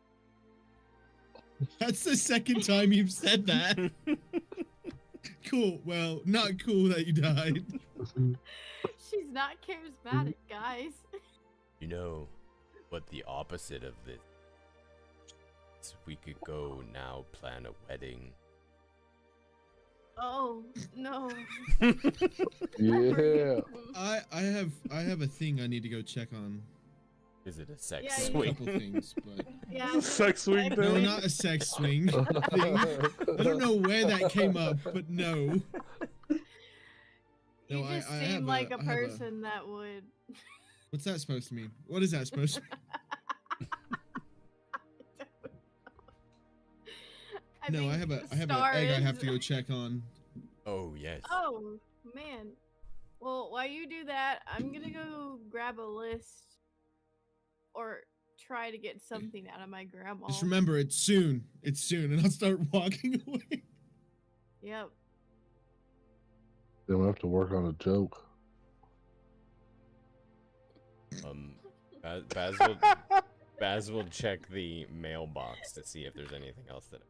D: That's the second time you've said that. Cool. Well, not cool that you died.
F: she's not charismatic, guys.
E: You know what the opposite of this is? We could go now plan a wedding.
F: Oh no.
B: Yeah.
D: I have a thing I need to go check on.
E: Is it a sex
F: Yeah,
D: A
E: swing?
D: couple things, but
F: Yeah.
A: Sex swing
D: no,
A: thing.
D: not a sex swing thing. I don't know where that came up, but no.
F: You
D: No,
F: just
D: I
F: seem
D: have
F: like a
D: I have
F: person that would.
D: What's that supposed to mean? What is that supposed to mean? No, I have an egg I have to go check on.
E: Oh yes.
F: Oh man. Well, while you do that, I'm gonna go grab a list or try to get something out of my grandma.
D: Just remember, it's soon. It's soon, and I'll start walking away.
F: Yep.
B: Then we have to work on a joke.
E: Baz will check the mailbox to see if there's anything else that.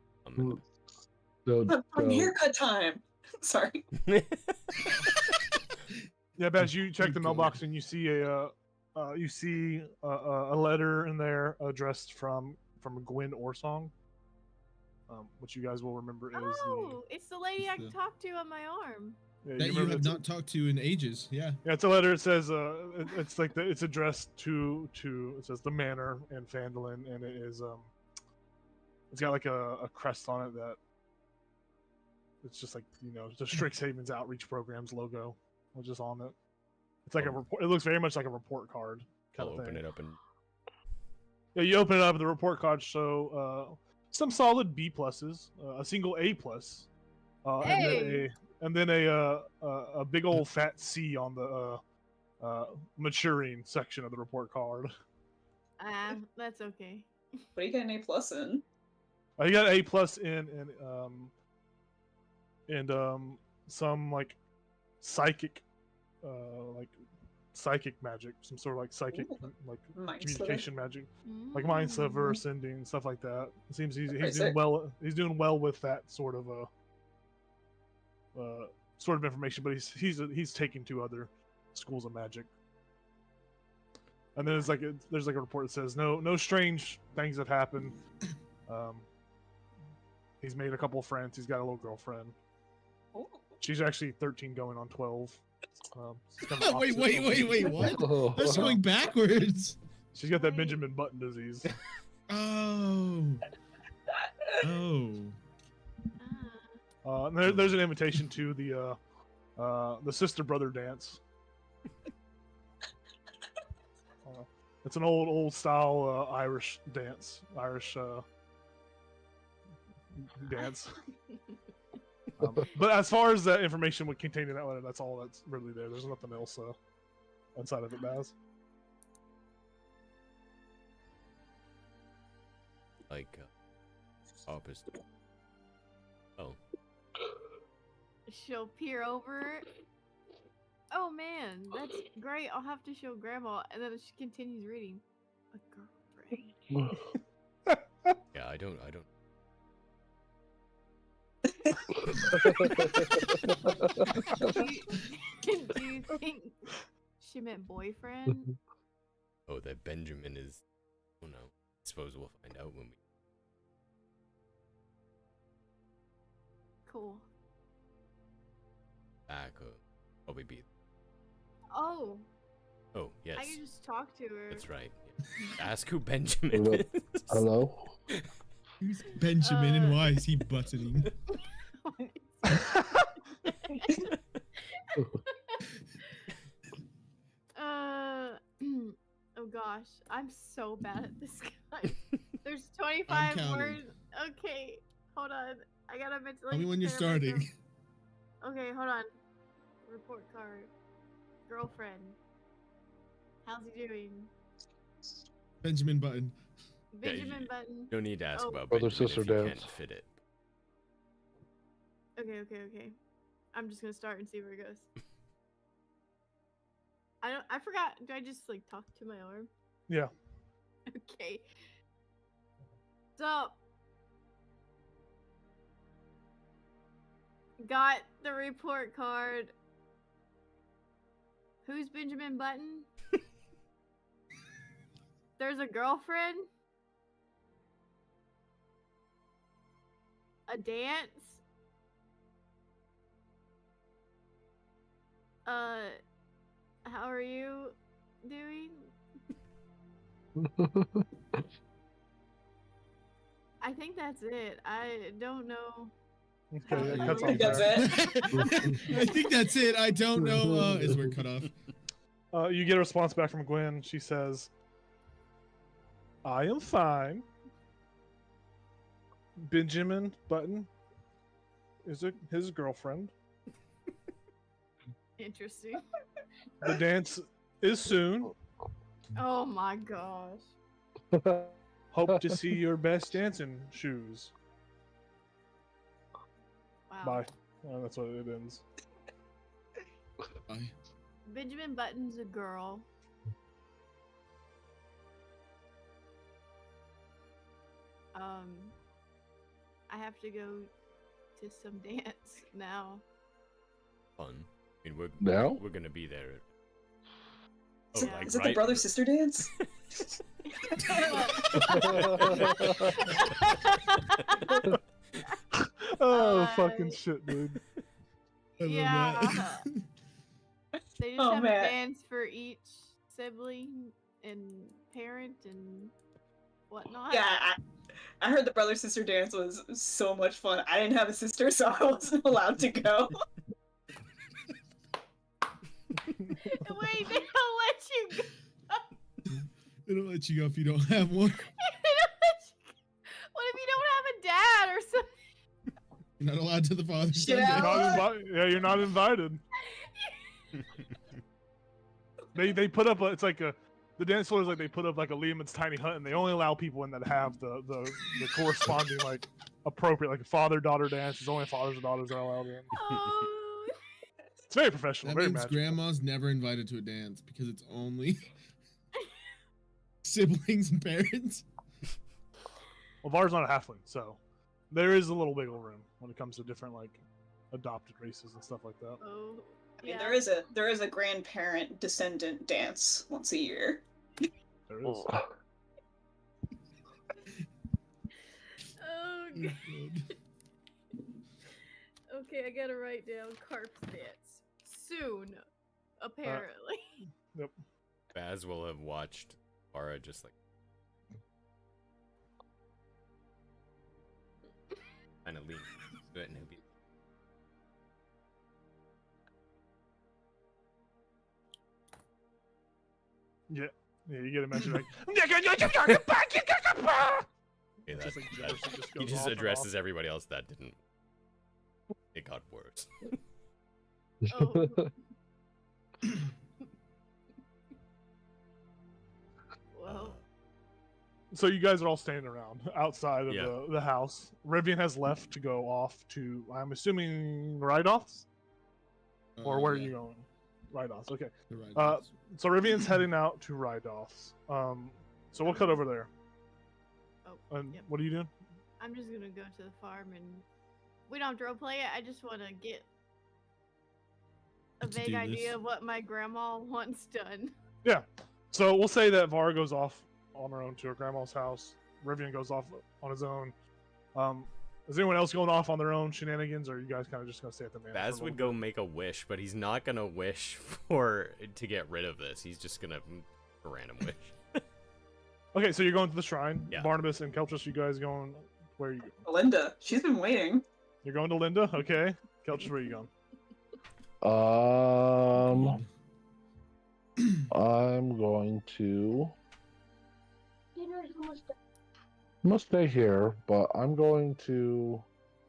C: From haircut time. Sorry.
A: Yeah, but as you check the
D: Good
A: mailbox and you see a letter in there addressed from Gwen Orsong, which you guys will remember is
F: Oh, it's the lady I
D: the-
F: talked to on my arm.
A: the. Yeah,
D: That you
A: remember
D: have
A: it's a-
D: not talked to in ages. Yeah.
A: Yeah, it's a letter. It says it's like it's addressed to it says the manor in Phandelver, and it is it's got like a crest on it that it's just like the Strixhaven's outreach program's logo, which is on it. It's like a report. It looks very much like a report card
E: I'll
A: kind of
E: open
A: thing.
E: it up and
A: Yeah, you open it up, and the report cards show some solid B pluses, a single A plus,
F: Hey!
A: and then a big old fat C on the maturing section of the report card.
F: Ah, that's okay.
C: What do you get an A+ in?
A: You got A plus in some like psychic magic, some sort of like psychic
C: Ooh.
A: like
C: Mind
A: communication magic, like mind sliver,
F: Mm.
A: ascending, stuff like that. It seems he's
C: Very
A: doing
C: sick.
A: well. He's doing well with that sort of information, but he's taking 2 other schools of magic. And then there's like a report that says no strange things have happened. He's made a couple of friends. He's got a little girlfriend.
C: Ooh.
A: She's actually 13 going on 12. It's kind of
D: Wait,
A: opposite.
D: what?
B: Oh,
D: That's going backwards.
A: She's got that
F: Wait.
A: Benjamin Button disease.
D: Oh. Oh.
F: Ah.
A: And there's an invitation to the sister brother dance. It's an old style Irish dance. Dance. But as far as the information would contain in that letter, that's all that's really there. There's nothing else inside of it, Baz.
E: like opposite. Oh,
F: She'll peer over. Oh man, that's great. I'll have to show Grandma, and then she continues reading. A girlfriend.
E: yeah. I don't.
F: Do you think she meant boyfriend?
E: Oh, that Benjamin is. Oh no. I suppose we'll find out when we.
F: Cool.
E: Back. Probably be.
F: Oh,
E: Oh yes.
F: I can just talk to her.
E: That's right. Yeah. Ask who Benjamin
B: Hello.
E: is.
B: Hello?
D: Who's Benjamin and why is he buttoning?
F: Oh gosh, I'm so bad at this guy. There's 25
D: counting.
F: words. Okay. Hold on. I gotta mentally.
D: Tell me when you're
F: prepare myself.
D: starting.
F: Okay, hold on. Report card. Girlfriend. How's he doing?
D: Benjamin Button.
E: Yeah,
F: Benjamin Button.
E: No need to ask
F: Oh.
E: about
B: Brother,
E: Benjamin
B: sister
E: if you
B: dance.
E: can't fit it.
F: Okay. I'm just gonna start and see where it goes. I forgot. Do I just like talk to my arm?
A: Yeah.
F: Okay. So got the report card. Who's Benjamin Button? There's a girlfriend. A dance. How are you doing? I think that's it. I don't know.
A: Okay, that
F: I
A: cuts
C: I
A: off
C: think that's
A: there.
C: it.
D: I think that's it. I don't know. Is where it cut off.
A: You get a response back from Gwen. She says, I am fine. Benjamin Button is his girlfriend.
F: Interesting.
A: The dance is soon.
F: Oh my gosh.
A: Hope to see your best dancing shoes.
F: Wow.
A: Bye. That's what it ends.
D: Bye.
F: Benjamin Button's a girl. I have to go to some dance now.
E: Fun. I mean,
B: Now?
E: we're gonna be there.
C: Is
E: Oh,
C: it,
E: like,
C: is it the
E: right-
C: brother sister dance?
A: Oh, fucking shit, dude.
D: I love
F: Yeah.
D: that.
F: They just
C: Oh,
F: have
C: man.
F: a dance for each sibling and parent and whatnot.
C: Yeah, I heard the brother sister dance was so much fun. I didn't have a sister, so I wasn't allowed to go.
F: Wait, they don't let you go.
D: They don't let you go if you don't have one.
F: What if you don't have a dad or something?
D: You're not allowed to the father's
C: Shit
D: Sunday.
C: out.
A: You're not invited. They put up it's like the dance floor is like they put up like a Lehman's tiny hut, and they only allow people in that have the corresponding like appropriate like a father-daughter dance. There's only fathers and daughters that are allowed in.
F: Oh,
A: It's very professional,
D: That
A: very
D: means
A: magical.
D: grandma's never invited to a dance because it's only siblings and parents.
A: Well, Var's not a halfling, so there is a little wiggle room when it comes to different like adopted races and stuff like that.
F: oh,
C: I mean,
F: yeah.
C: there is a grandparent descendant dance once a year.
A: There is.
F: Oh, God. Okay, I gotta write down Carp's dance soon. Apparently.
E: Baz will have watched Aura just like kind of lean to it, and he'll be.
A: Yeah, you get a message like.
E: Okay,
A: Just
E: that,
A: like gibberish that just
E: he
A: goes
E: just
A: off and
E: addresses everybody else that didn't. It got worse.
F: Oh. Well,
A: So you guys are all standing around outside of
E: Yeah.
A: the house. Rivian has left to go off to, I'm assuming, Ride-Offs? Or where are
D: Yeah,
A: you going? Ride-Offs, okay.
D: the right
A: Uh,
D: ones.
A: So Rivian's heading out to Ride-Offs. So we'll cut over there.
F: oh,
A: And
F: yep.
A: what are you doing?
F: I'm just gonna go to the farm and we don't have to roleplay it. I just want to get a
D: To
F: vague
D: do
F: idea
D: this.
F: of what my grandma wants done.
A: Yeah. So we'll say that Var goes off on her own to her grandma's house. Rivian goes off on his own. Is anyone else going off on their own shenanigans, or are you guys kind of just gonna stay at the manor?
E: Baz
A: for a
E: would
A: little
E: go make a wish, but he's not gonna wish to get rid of this. He's just gonna a random wish.
A: bit? Okay, so you're going to the shrine.
E: Yeah.
A: Barnabas and Keltris, you guys going? Where are you?
C: Linda, she's been waiting.
A: You're going to Linda. Okay. Keltris, where are you going?
B: I'm going to. I'm gonna stay here, but I'm going to.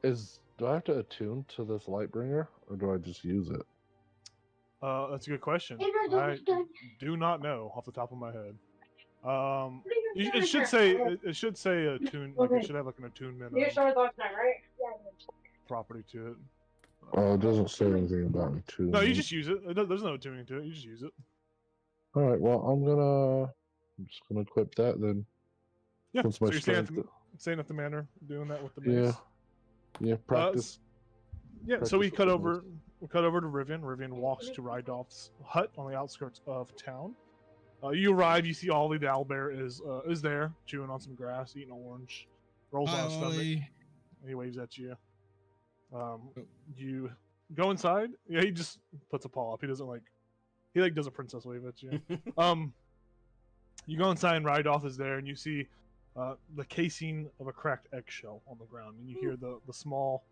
B: Do I have to attune to this Lightbringer, or do I just use it?
A: That's a good question. I do not know off the top of my head. It should say attune, like it should have like an attunement property to it.
B: Oh, it doesn't say anything about attunement.
A: No, you just use it. There's no attuning to it. You just use it.
B: All right. Well, I'm just gonna equip that then.
A: Yeah.
B: Since
A: So
B: my
A: you're staying at the manor, doing that with the mace.
B: Yeah. Practice.
A: Yeah. So we cut over to Rivian. Rivian walks to Rydolph's hut on the outskirts of town. You arrive. You see Ollie the owlbear is there, chewing on some grass, eating orange, rolls on his stomach. He waves at you. You go inside. Yeah, he just puts a paw up. He doesn't does a princess wave at you. You go inside and Rydolph is there, and you see the casing of a cracked eggshell on the ground, and you hear the small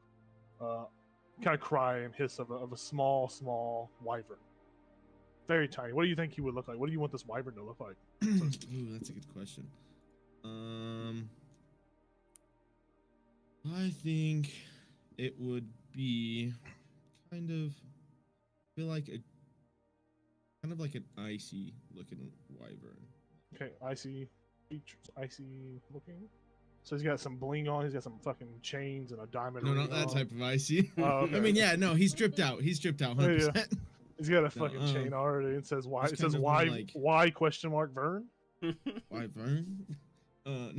A: kind of cry and hiss of a small wyvern. Very tiny. What do you think he would look like? What do you want this wyvern to look like?
D: Ooh, that's a good question. I think it would be kind of like an icy looking wyvern.
A: Okay, icy features, icy looking. So he's got some bling on. He's got some fucking chains and a diamond.
D: No,
A: ring
D: not that
A: on.
D: type of icy.
A: Oh, okay.
D: I mean, yeah, no, he's dripped out. He's dripped out 100%.
A: Yeah. He's got a fucking chain already. It says why. It says why.
D: Like,
A: why question mark Vern?
D: Wyvern? No,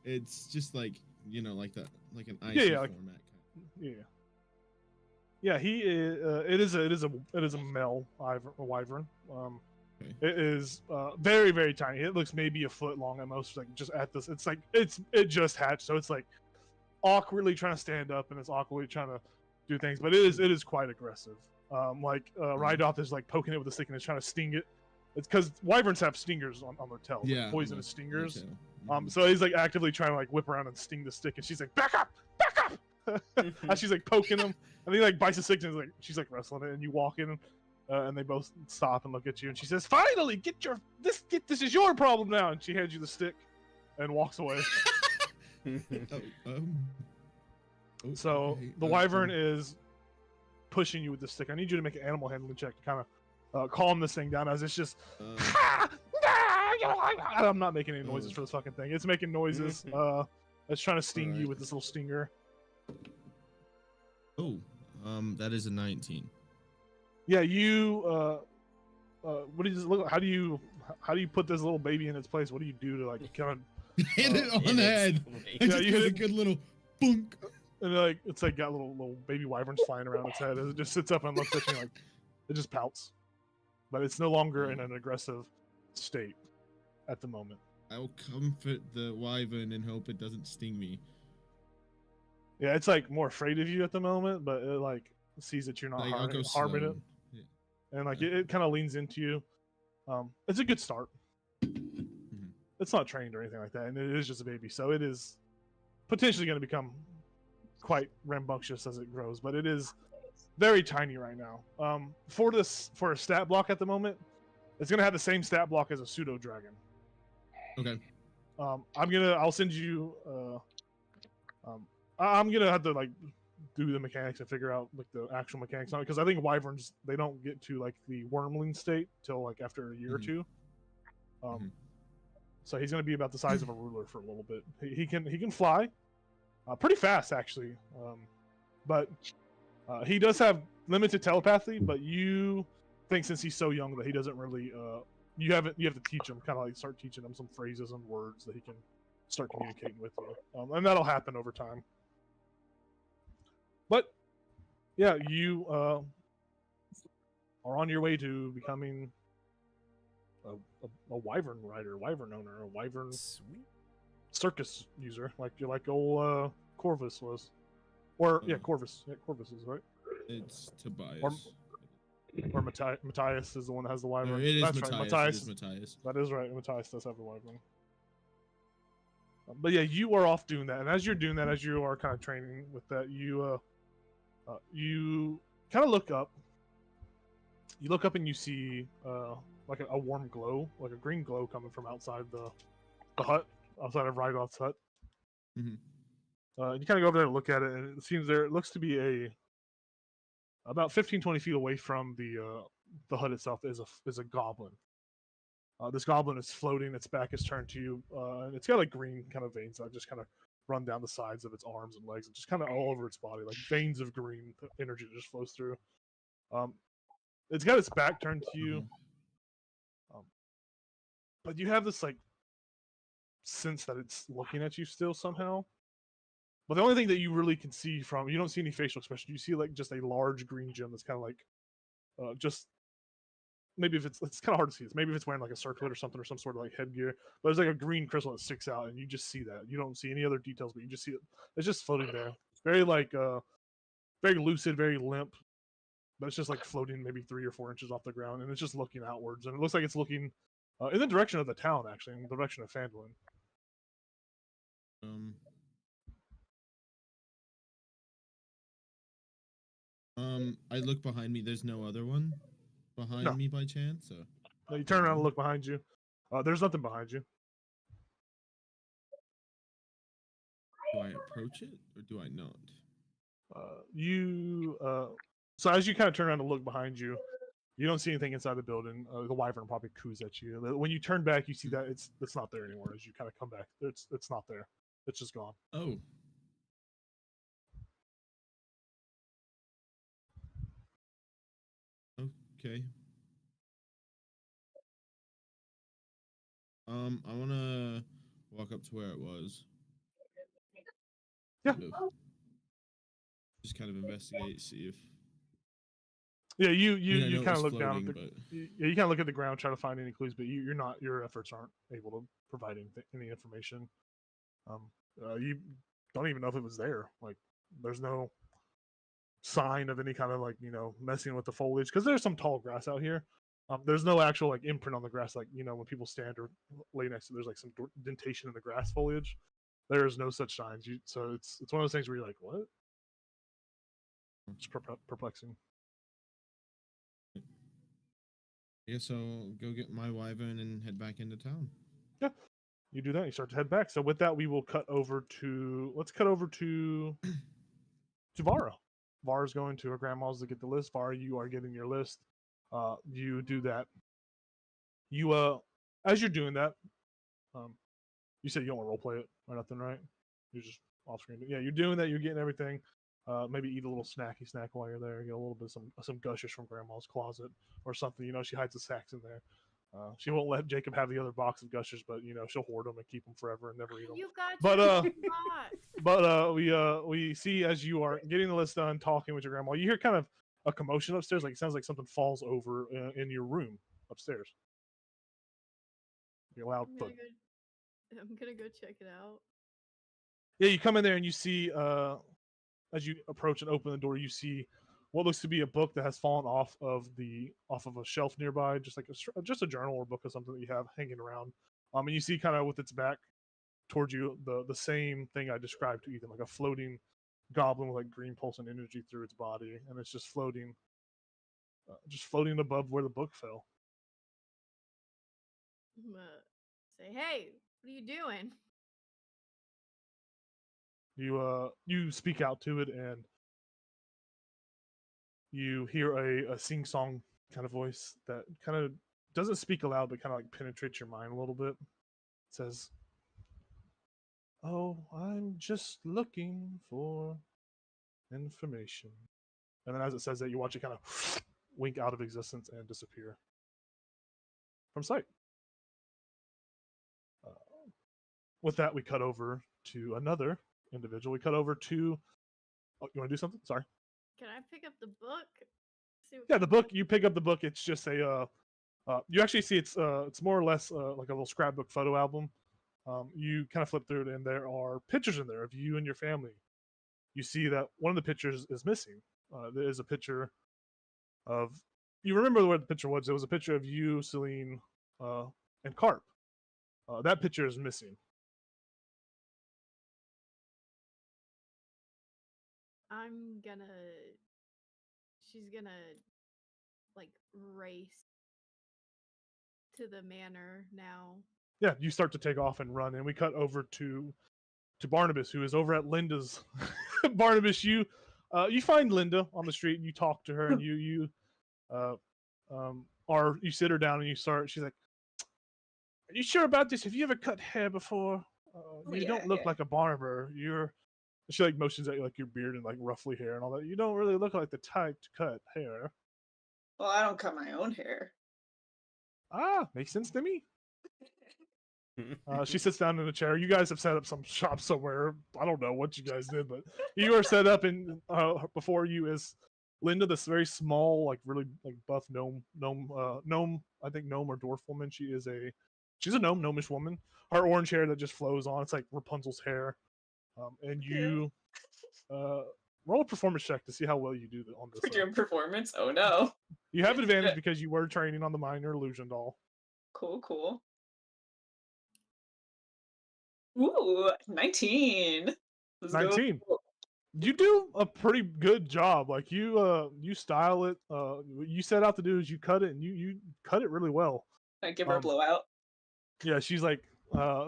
D: it's just like like that, like an icy
A: like,
D: format.
A: Yeah. He is. It is a male wyvern.
D: Okay.
A: It is very very tiny. It looks maybe a foot long at most. Like just at this, it's like it just hatched, so it's like awkwardly trying to stand up and it's awkwardly trying to do things. But it is quite aggressive. Rydolph is like poking it with a stick and is trying to sting it. It's because wyverns have stingers on their tails, like poisonous stingers. So he's like actively trying to like whip around and sting the stick, and she's like, "Back up, back up!" As she's like poking him, and he like bites the stick, and she's like wrestling it, and you walk in, and they both stop and look at you, and she says, "Finally, this is your problem now," and she hands you the stick, and walks away. So the wyvern is pushing you with the stick. I need you to make an animal handling check to kind of calm this thing down, as it's just. I'm not making any noises for this fucking thing. It's making noises. It's trying to sting you with this little stinger.
D: That is a 19.
A: Yeah, you. What does it look like? How do you put this little baby in its place? What do you do to like kind of
D: hit it on the head?
A: Yeah, you hit
D: a good little boonk.
A: And it's like got little baby wyverns flying around its head. It just sits up and looks at you like it just pouts, but it's no longer in an aggressive state at the moment.
D: I'll comfort the wyvern and hope it doesn't sting me.
A: Yeah, it's like more afraid of you at the moment, but it like sees that you're not harming it, and like it kind of leans into you. It's a good start. It's not trained or anything like that, and it is just a baby, so it is potentially going to become quite rambunctious as it grows, but it is very tiny right now. For a stat block at the moment, it's gonna have the same stat block as a pseudo dragon.
D: Okay.
A: I'll send you. I'm gonna have to like do the mechanics and figure out like the actual mechanics on it, because I think wyverns, they don't get to like the wormling state till like after a year or two. So he's gonna be about the size of a ruler for a little bit. He can fly. Pretty fast actually, but he does have limited telepathy. But you think since he's so young that he doesn't really, you have to teach him, kind of like start teaching him some phrases and words that he can start communicating with you, and that'll happen over time. But yeah, you are on your way to becoming a wyvern rider, wyvern owner, a wyvern circus user, like old Corvus was, or Corvus. Yeah, Corvus is right.
D: It's Tobias.
A: Or Matthias is the one that has the wyvern.
D: No, it is
A: That's
D: Matthias.
A: right. Matthias.
D: It is Matthias.
A: That is right. Matthias does have the wyvern. But yeah, you are off doing that, and as you're doing that, as you are kind of training with that, you kind of look up. You look up and you see like a warm glow, like a green glow coming from outside the hut, outside of Rydolph's hut.
D: Mhm.
A: You kind of go over there and look at it, and it seems there. It looks to be about 15, 20 feet away from the hut itself is a goblin. This goblin is floating. Its back is turned to you, and it's got like green kind of veins that just kind of run down the sides of its arms and legs, and just kind of all over its body, like veins of green energy that just flows through. Um, it's got its back turned to you, but you have this like sense that it's looking at you still somehow. But the only thing that you really can see from, you don't see any facial expression. You see like just a large green gem that's kind of like just maybe if it's kind of hard to see. It's maybe if it's wearing like a circlet or something or some sort of like headgear. But there's like a green crystal that sticks out, and you just see that. You don't see any other details, but you just see it. It's just floating there. It's very like very lucid, very limp, but it's just like floating maybe 3 or 4 inches off the ground, and it's just looking outwards, and it looks like it's looking in the direction of the town, actually, in the direction of Phandelver.
D: I look behind me. There's no other one behind
A: No.
D: me by chance. Or?
A: No, you turn around and look behind you. There's nothing behind you.
D: Do I approach it or do I not?
A: So as you kind of turn around and look behind you, you don't see anything inside the building. The wyvern probably coos at you. When you turn back, you see that it's not there anymore. As you kind of come back, it's not there. It's just gone.
D: Oh. Okay. I wanna walk up to where it was.
A: Yeah.
D: Just kind of investigate, see if.
A: Yeah, you kind of look
D: floating,
A: down. You kind of look at the ground, try to find any clues, but you're not. Your efforts aren't able to provide any information. You don't even know if it was there. Like, there's no sign of any kind of like messing with the foliage because there's some tall grass out here. There's no actual like imprint on the grass, like when people stand or lay next to. There's like some dentation in the grass foliage. There is no such signs. So it's one of those things where you're like, what? It's perplexing.
D: Yeah, so go get my wyvern and head back into town.
A: Yeah, you do that. You start to head back. So with that, we will cut over to. Let's cut over to Vara. Vara's going to her grandma's to get the list. Vara, you are getting your list. You do that. You as you're doing that, you said you don't want to roleplay it or nothing, right? You're just off screen. Yeah, you're doing that. You're getting everything. Maybe eat a little snacky snack while you're there. Get a little bit of some gushers from grandma's closet or something. She hides the sacks in there. She won't let Jacob have the other box of gushers, but she'll hoard them and keep them forever and never eat them.
F: You got
A: But
F: your box.
A: we see as you are getting the list done, talking with your grandma, you hear kind of a commotion upstairs. Like it sounds like something falls over in your room upstairs. Be a loud thud.
F: I'm gonna go check it out.
A: Yeah, you come in there and you see as you approach and open the door, you see what looks to be a book that has fallen off of a shelf nearby, just like just a journal or book or something that you have hanging around. And you see kind of with its back towards you the same thing I described to Ethan, like a floating goblin with like green pulsing energy through its body, and it's just floating above where the book fell.
F: I'm gonna say, hey, what are you doing?
A: You speak out to it, and you hear a sing-song kind of voice that kind of doesn't speak aloud, but kind of like penetrates your mind a little bit. It says, "Oh, I'm just looking for information." And then as it says that, you watch it kind of wink out of existence and disappear from sight. With that, we cut over to another individual. We cut over to. Oh, you want to do something? Sorry.
F: Can I pick up the book?
A: Yeah, the book. You pick up the book. It's just a. You actually see it's more or less like a little scrapbook photo album. You kind of flip through it, and there are pictures in there of you and your family. You see that one of the pictures is missing. There is a picture of. You remember where the picture was? It was a picture of you, Celine, and Carp. That picture is missing.
F: She's gonna like race to the manor now.
A: Yeah, you start to take off and run, and we cut over to to Barnabas, who is over at Linda's. Barnabas, you find Linda on the street and you talk to her and you sit her down and you start. She's like, "Are you sure about this? Have you ever cut hair before? You don't look like a barber. She like motions at you like your beard and like ruffly hair and all that. You don't really look like the type to cut hair.
C: Well, I don't cut my own hair.
A: Ah, makes sense to me. She sits down in a chair. You guys have set up some shop somewhere. I don't know what you guys did, but you are set up in before you is Linda, this very small, like really like buff gnome. I think gnome or dwarf woman. She's a gnomish woman. Her orange hair that just flows on. It's like Rapunzel's hair. And you roll a performance check to see how well you do on this.
C: For doing performance? Oh no.
A: You have advantage because you were training on the minor illusion doll.
C: Cool. Ooh, 19. Let's
A: 19.
C: go.
A: You do a pretty good job. Like you style it. What you set out to do is you cut it and you cut it really well.
C: I give her a blowout.
A: Yeah, she's like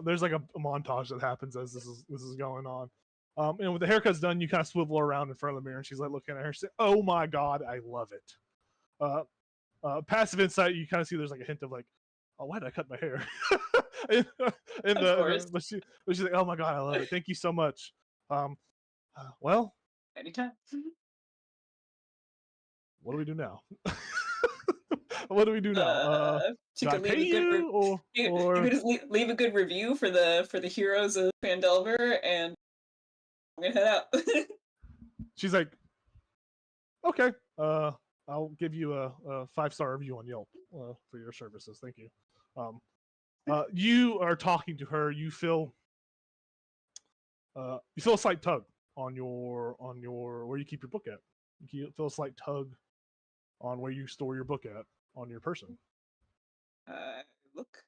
A: there's like a montage that happens as this is going on. And when the haircut's done, you kind of swivel around in front of the mirror and she's like looking at her, she's like, "Oh my god, I love it." Passive insight, you kind of see there's like a hint of like, "Oh, why did I cut my hair?" But she's like, "Oh my god, I love it. Thank you so much." Well,
C: Anytime.
A: what do we do now? What do we do now?
C: She
A: Do I
C: could
A: pay
C: leave a good
A: you, or
C: you could just leave a good review for the heroes of Phandelver, and I'm gonna head out.
A: she's like, "Okay, I'll give you a 5-star review on Yelp for your services. Thank you." You are talking to her. You feel a slight tug on your where you keep your book at. You feel a slight tug on where you store your book at on your person.
C: Look.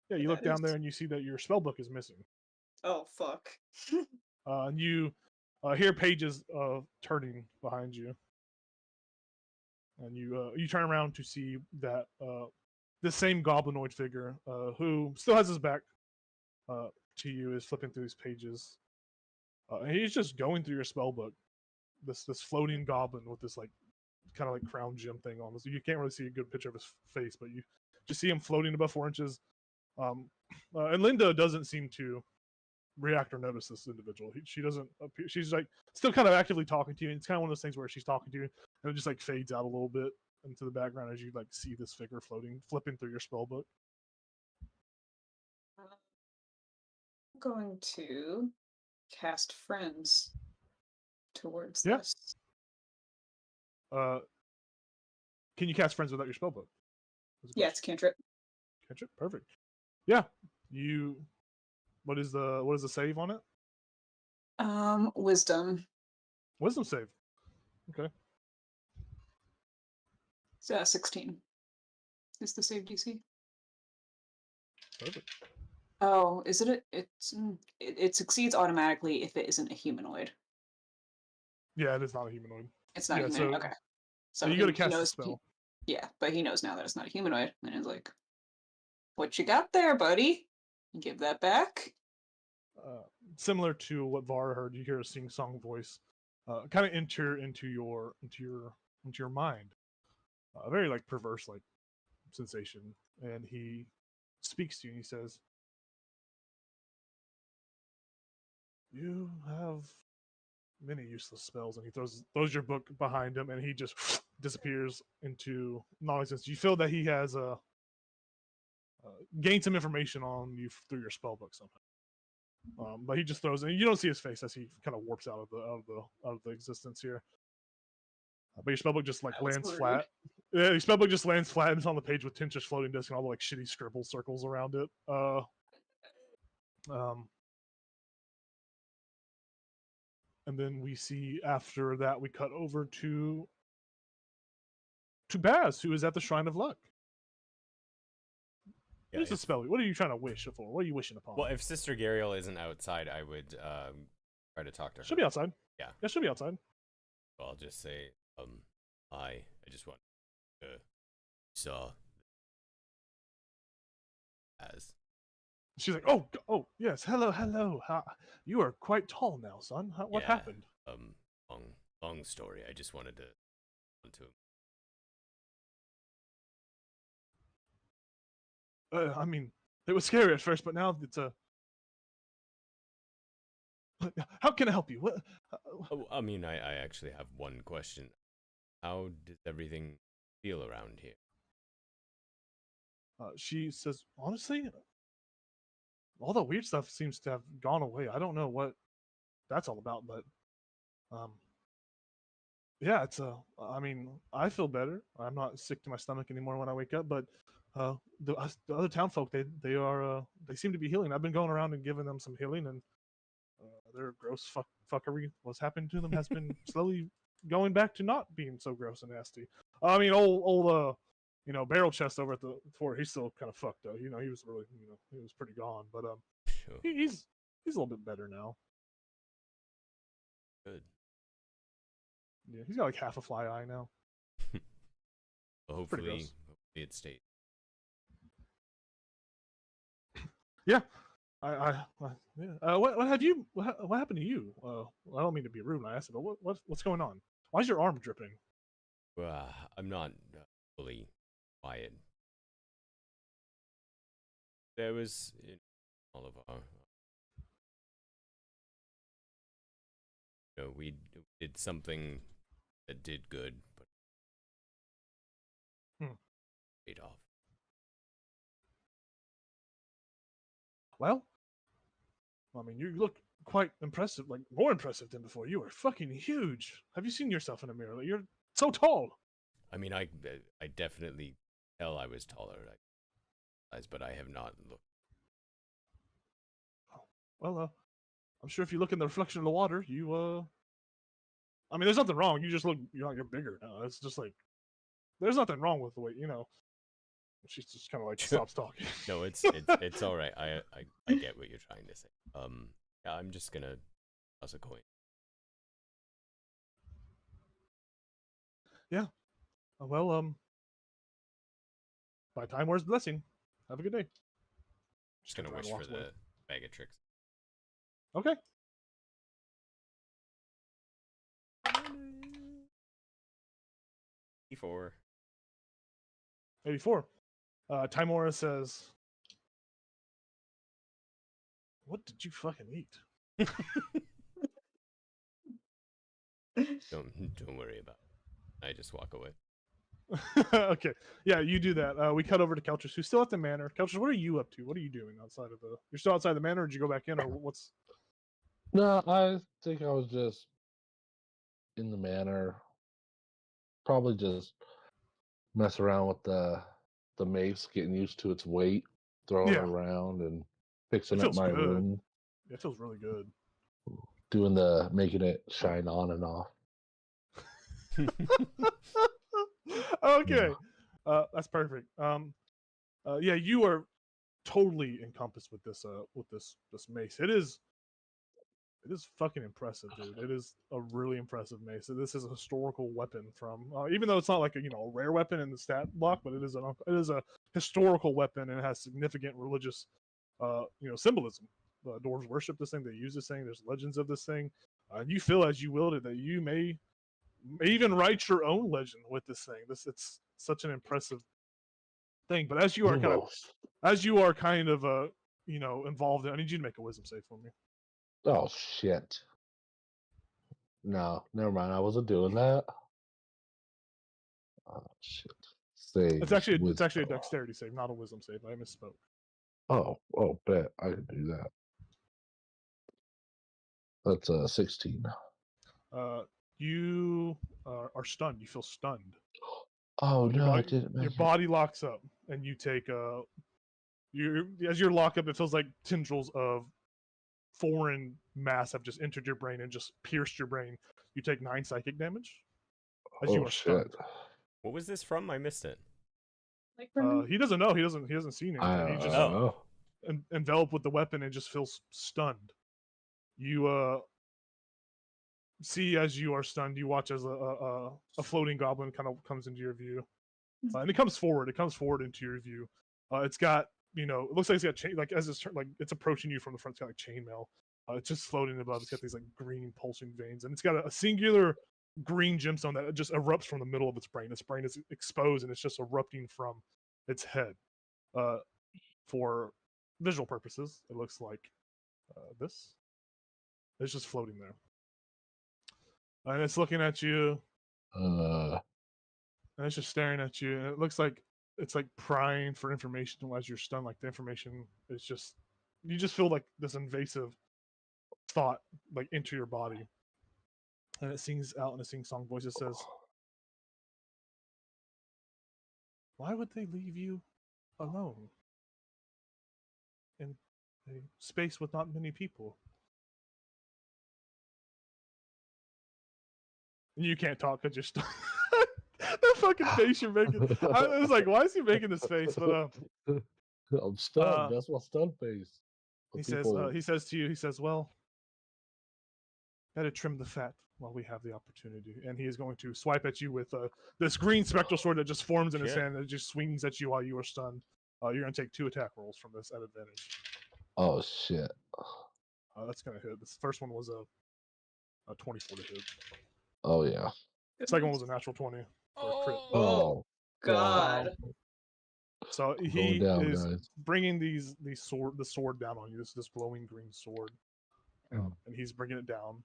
A: Yeah, you look down there and you see that your spell book is missing.
C: Oh fuck.
A: And you hear pages turning behind you, and you turn around to see that this same goblinoid figure, who still has his back to you, is flipping through these pages. And he's just going through your spell book. This floating goblin with this like kind of like crown gem thing on. So you can't really see a good picture of his face, but you just see him floating above 4 inches. And Linda doesn't seem to react or notice this individual. She doesn't appear. She's like still kind of actively talking to you. And it's kind of one of those things where she's talking to you and it just like fades out a little bit into the background as you like see this figure flipping through your spell book.
C: I'm going to cast friends towards
A: Yeah.
C: this.
A: Can you cast friends without your spell book?
C: Yeah, it's a cantrip.
A: Cantrip, perfect. Yeah, you. What is the save on it?
C: Wisdom.
A: Wisdom save. Okay.
C: So 16 is the save DC.
A: Perfect.
C: Oh, is it? It succeeds automatically if it isn't a humanoid.
A: Yeah, it is not a humanoid.
C: It's not a humanoid. Okay. So
A: you got to cast the spell.
C: Yeah, but he knows now that it's not a humanoid, and he's like, "What you got there, buddy? Give that back."
A: Similar to what Var heard, you hear a sing-song voice, kind of enter into your mind. A very like perverse like sensation, and he speaks to you and he says, "You have many useless spells," and he throws your book behind him, and he just disappears into non-existence. You feel that he has gained some information on you through your spell book somehow. But he just throws it, and you don't see his face as he kind of warps out of the existence here. But your spellbook just like lands flat. Yeah, your spellbook just lands flat and it's on the page with Tinter's floating disc and all the like shitty scribble circles around it. And then we see after that we cut over to Baz, who is at the Shrine of Luck.
E: Yeah,
A: Here's the spell. What are you trying to wish for? What are you wishing upon?
E: Well, if Sister Gariel isn't outside, I would try to talk to her.
A: She'll be outside.
E: Yeah.
A: Yeah, she'll be outside.
E: So I'll just say, I just want to saw as
A: She's like, oh, yes, hello. You are quite tall now, son. What
E: Yeah,
A: happened?
E: long story. I just wanted to to
A: I mean, it was scary at first, but now it's a. How can I help you? What?
E: Oh, I mean, I actually have one question. How does everything feel around here?
A: She says, honestly, all the weird stuff seems to have gone away. I don't know what that's all about, but um, yeah, it's I mean, I feel better. I'm not sick to my stomach anymore when I wake up, but the other town folk, they seem to be healing. I've been going around and giving them some healing, and their gross fuckery, what's happened to them, has been slowly going back to not being so gross and nasty. I mean, old barrel chest over at the fort, he's still kind of fucked up. He was really, he was pretty gone, but
E: Sure.
A: he's a little bit better now.
E: Good.
A: Yeah, he's got like half a fly eye now.
E: Well, hopefully it stays.
A: Yeah. Yeah. What have you? What happened to you? I don't mean to be rude when I asked it, but what's going on? Why is your arm dripping?
E: Well, I'm not fully quiet. There was all of our. We did something that did good, but paid off.
A: Well, I mean, you look quite impressive, like more impressive than before. You are fucking huge. Have you seen yourself in a mirror? Like, you're so tall.
E: I mean, I definitely tell I was taller, but I have not looked.
A: Well, I'm sure if you look in the reflection of the water, I mean, there's nothing wrong. You just look, you're bigger now. It's just like, there's nothing wrong with the way, She's just kind of like stops talking.
E: No, it's all right. I get what you're trying to say. Yeah, I'm just gonna toss a coin.
A: Yeah. Well, by time, where's blessing? Have a good day.
E: Just gonna wish for the bag of tricks.
A: Okay.
E: 84.
A: 84. Timora says, "What did you fucking eat?"
E: Don't worry about it. I just walk away.
A: Okay. Yeah, you do that. We cut over to Keltress, who's still at the manor. Keltress, what are you up to? What are you doing outside of the? You're still outside the manor, or did you go back in, or what's?
B: No, I think I was just in the manor. Probably just mess around with the mace, getting used to its weight, throwing it
A: Yeah.
B: around, and
A: It
B: fixing up
A: feels
B: my
A: good.
B: room,
A: It feels really good.
B: making it shine on and off.
A: Okay. That's perfect. Yeah, you are totally encompassed with this mace. It is fucking impressive, dude. It is a really impressive mace. This is a historical weapon from, even though it's not like a rare weapon in the stat block, but it is a historical weapon, and it has significant religious symbolism. Dwarves worship this thing. They use this thing. There's legends of this thing. And you feel as you wield it that you may even write your own legend with this thing. It's such an impressive thing. But as you are kind of involved in, I need you to make a wisdom save for me.
B: Oh shit! No, never mind. I wasn't doing that. Oh shit! Save.
A: It's actually a dexterity save, not a wisdom save. I misspoke.
B: Oh, bet I can do that. That's 16.
A: You are stunned. You feel stunned.
B: Oh
A: Your
B: no, I
A: body,
B: didn't.
A: your body locks up, and you take as you're locked up, it feels like tendrils of foreign mass have just entered your brain and just pierced your brain. You take 9 psychic damage as you are stunned.
E: What was this from? I missed it.
A: He doesn't know. He hasn't seen anything. He just enveloped with the weapon and just feels stunned. You see, as you are stunned, you watch as a floating goblin kind of comes into your view, and it comes forward. It comes forward into your view. It's got you know, it looks like it's got chain, like as it's like it's approaching you from the front. It's got like chainmail. It's just floating above. It's got these like green pulsing veins, and it's got a singular green gemstone that just erupts from the middle of its brain. Its brain is exposed, and it's just erupting from its head. For visual purposes, it looks like this. It's just floating there, and it's looking at you, and it's just staring at you, and it looks like it's like prying for information as you're stunned. Like the information is just, you just feel like this invasive thought like into your body, and it sings out in a sing-song voice. It says, "Why would they leave you alone in a space with not many people?" And you can't talk because you're stunned. That fucking face you're making. I was like, why is he making this face? But
B: I'm stunned. That's my stun face.
A: he says to you, he says, "Well, gotta trim the fat while we have the opportunity." And he is going to swipe at you with this green spectral sword that just forms in his hand and it just swings at you while you are stunned. You're gonna take 2 attack rolls from this at advantage.
B: Oh shit.
A: That's gonna hit. This first one was a 24 to hit.
B: Oh yeah.
A: The second one was a natural 20 for a crit.
C: Oh, God.
A: So
B: Going
A: he
B: down,
A: is
B: guys.
A: bringing the sword down on you. This glowing green sword,
B: Oh.
A: and he's bringing it down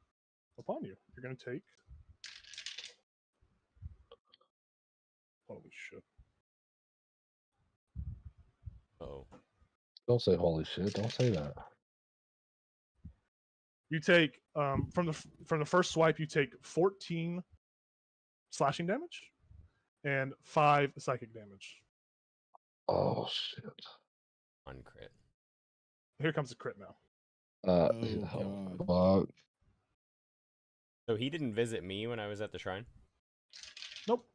A: upon you. You're gonna take. Holy shit!
E: Oh.
B: Don't say holy shit. Don't say that.
A: You take from the first swipe. You take 14 slashing damage and 5 psychic damage.
B: Oh shit.
E: On crit.
A: Here comes the crit now.
B: Fuck.
E: So he didn't visit me when I was at the shrine?
A: Nope.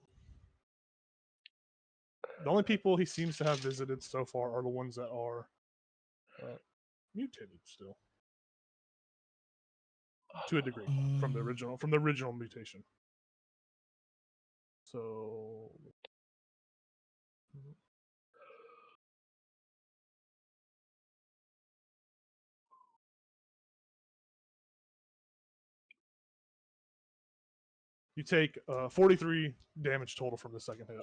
A: The only people he seems to have visited so far are the ones that are mutated still, to a degree, from the original mutation. So you take 43 damage total from the second hit.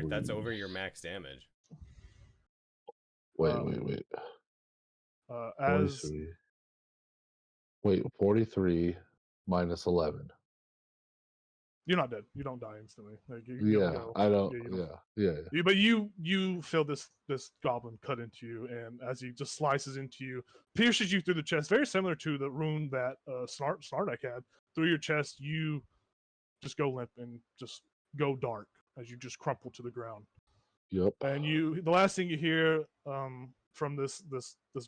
E: That's over your max damage.
B: Wait.
A: As
B: 43. Wait, 43 minus 11.
A: you're not dead, you don't die instantly. Like,
B: I don't. Yeah.
A: But you feel this goblin cut into you, and as he just slices into you, pierces you through the chest, very similar to the wound that Snardak had through your chest. You just go limp and just go dark as you just crumple to the ground.
B: Yep.
A: And the last thing you hear from this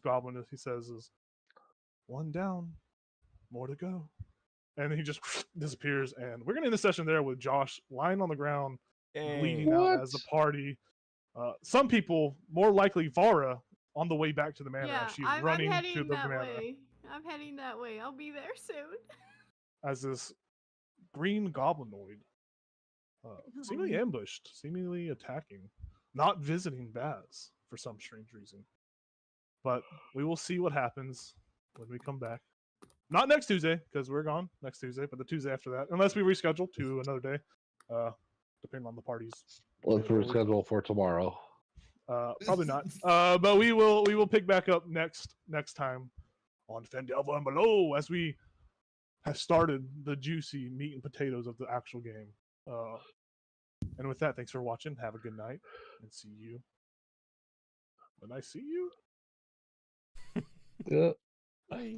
A: goblin, he says, is, "One down, more to go." And then he just disappears. And we're gonna end the session there with Josh lying on the ground, bleeding out as the party. Some people, more likely Vara, on the way back to the manor.
F: Yeah,
A: She's
F: I'm
A: running
F: heading
A: to the
F: that
A: manor
F: way. I'm heading that way. I'll be there soon.
A: as this green goblinoid, seemingly ambushed, seemingly attacking, not visiting Baz for some strange reason. But we will see what happens when we come back. Not next Tuesday, because we're gone next Tuesday, but the Tuesday after that, unless we reschedule to another day, depending on the parties.
B: Let's reschedule for tomorrow.
A: Probably not. But we will pick back up next time on Phandelver and Below, as we have started the juicy meat and potatoes of the actual game. And with that, thanks for watching. Have a good night, and see you when I see you.
B: Yeah.
E: Bye.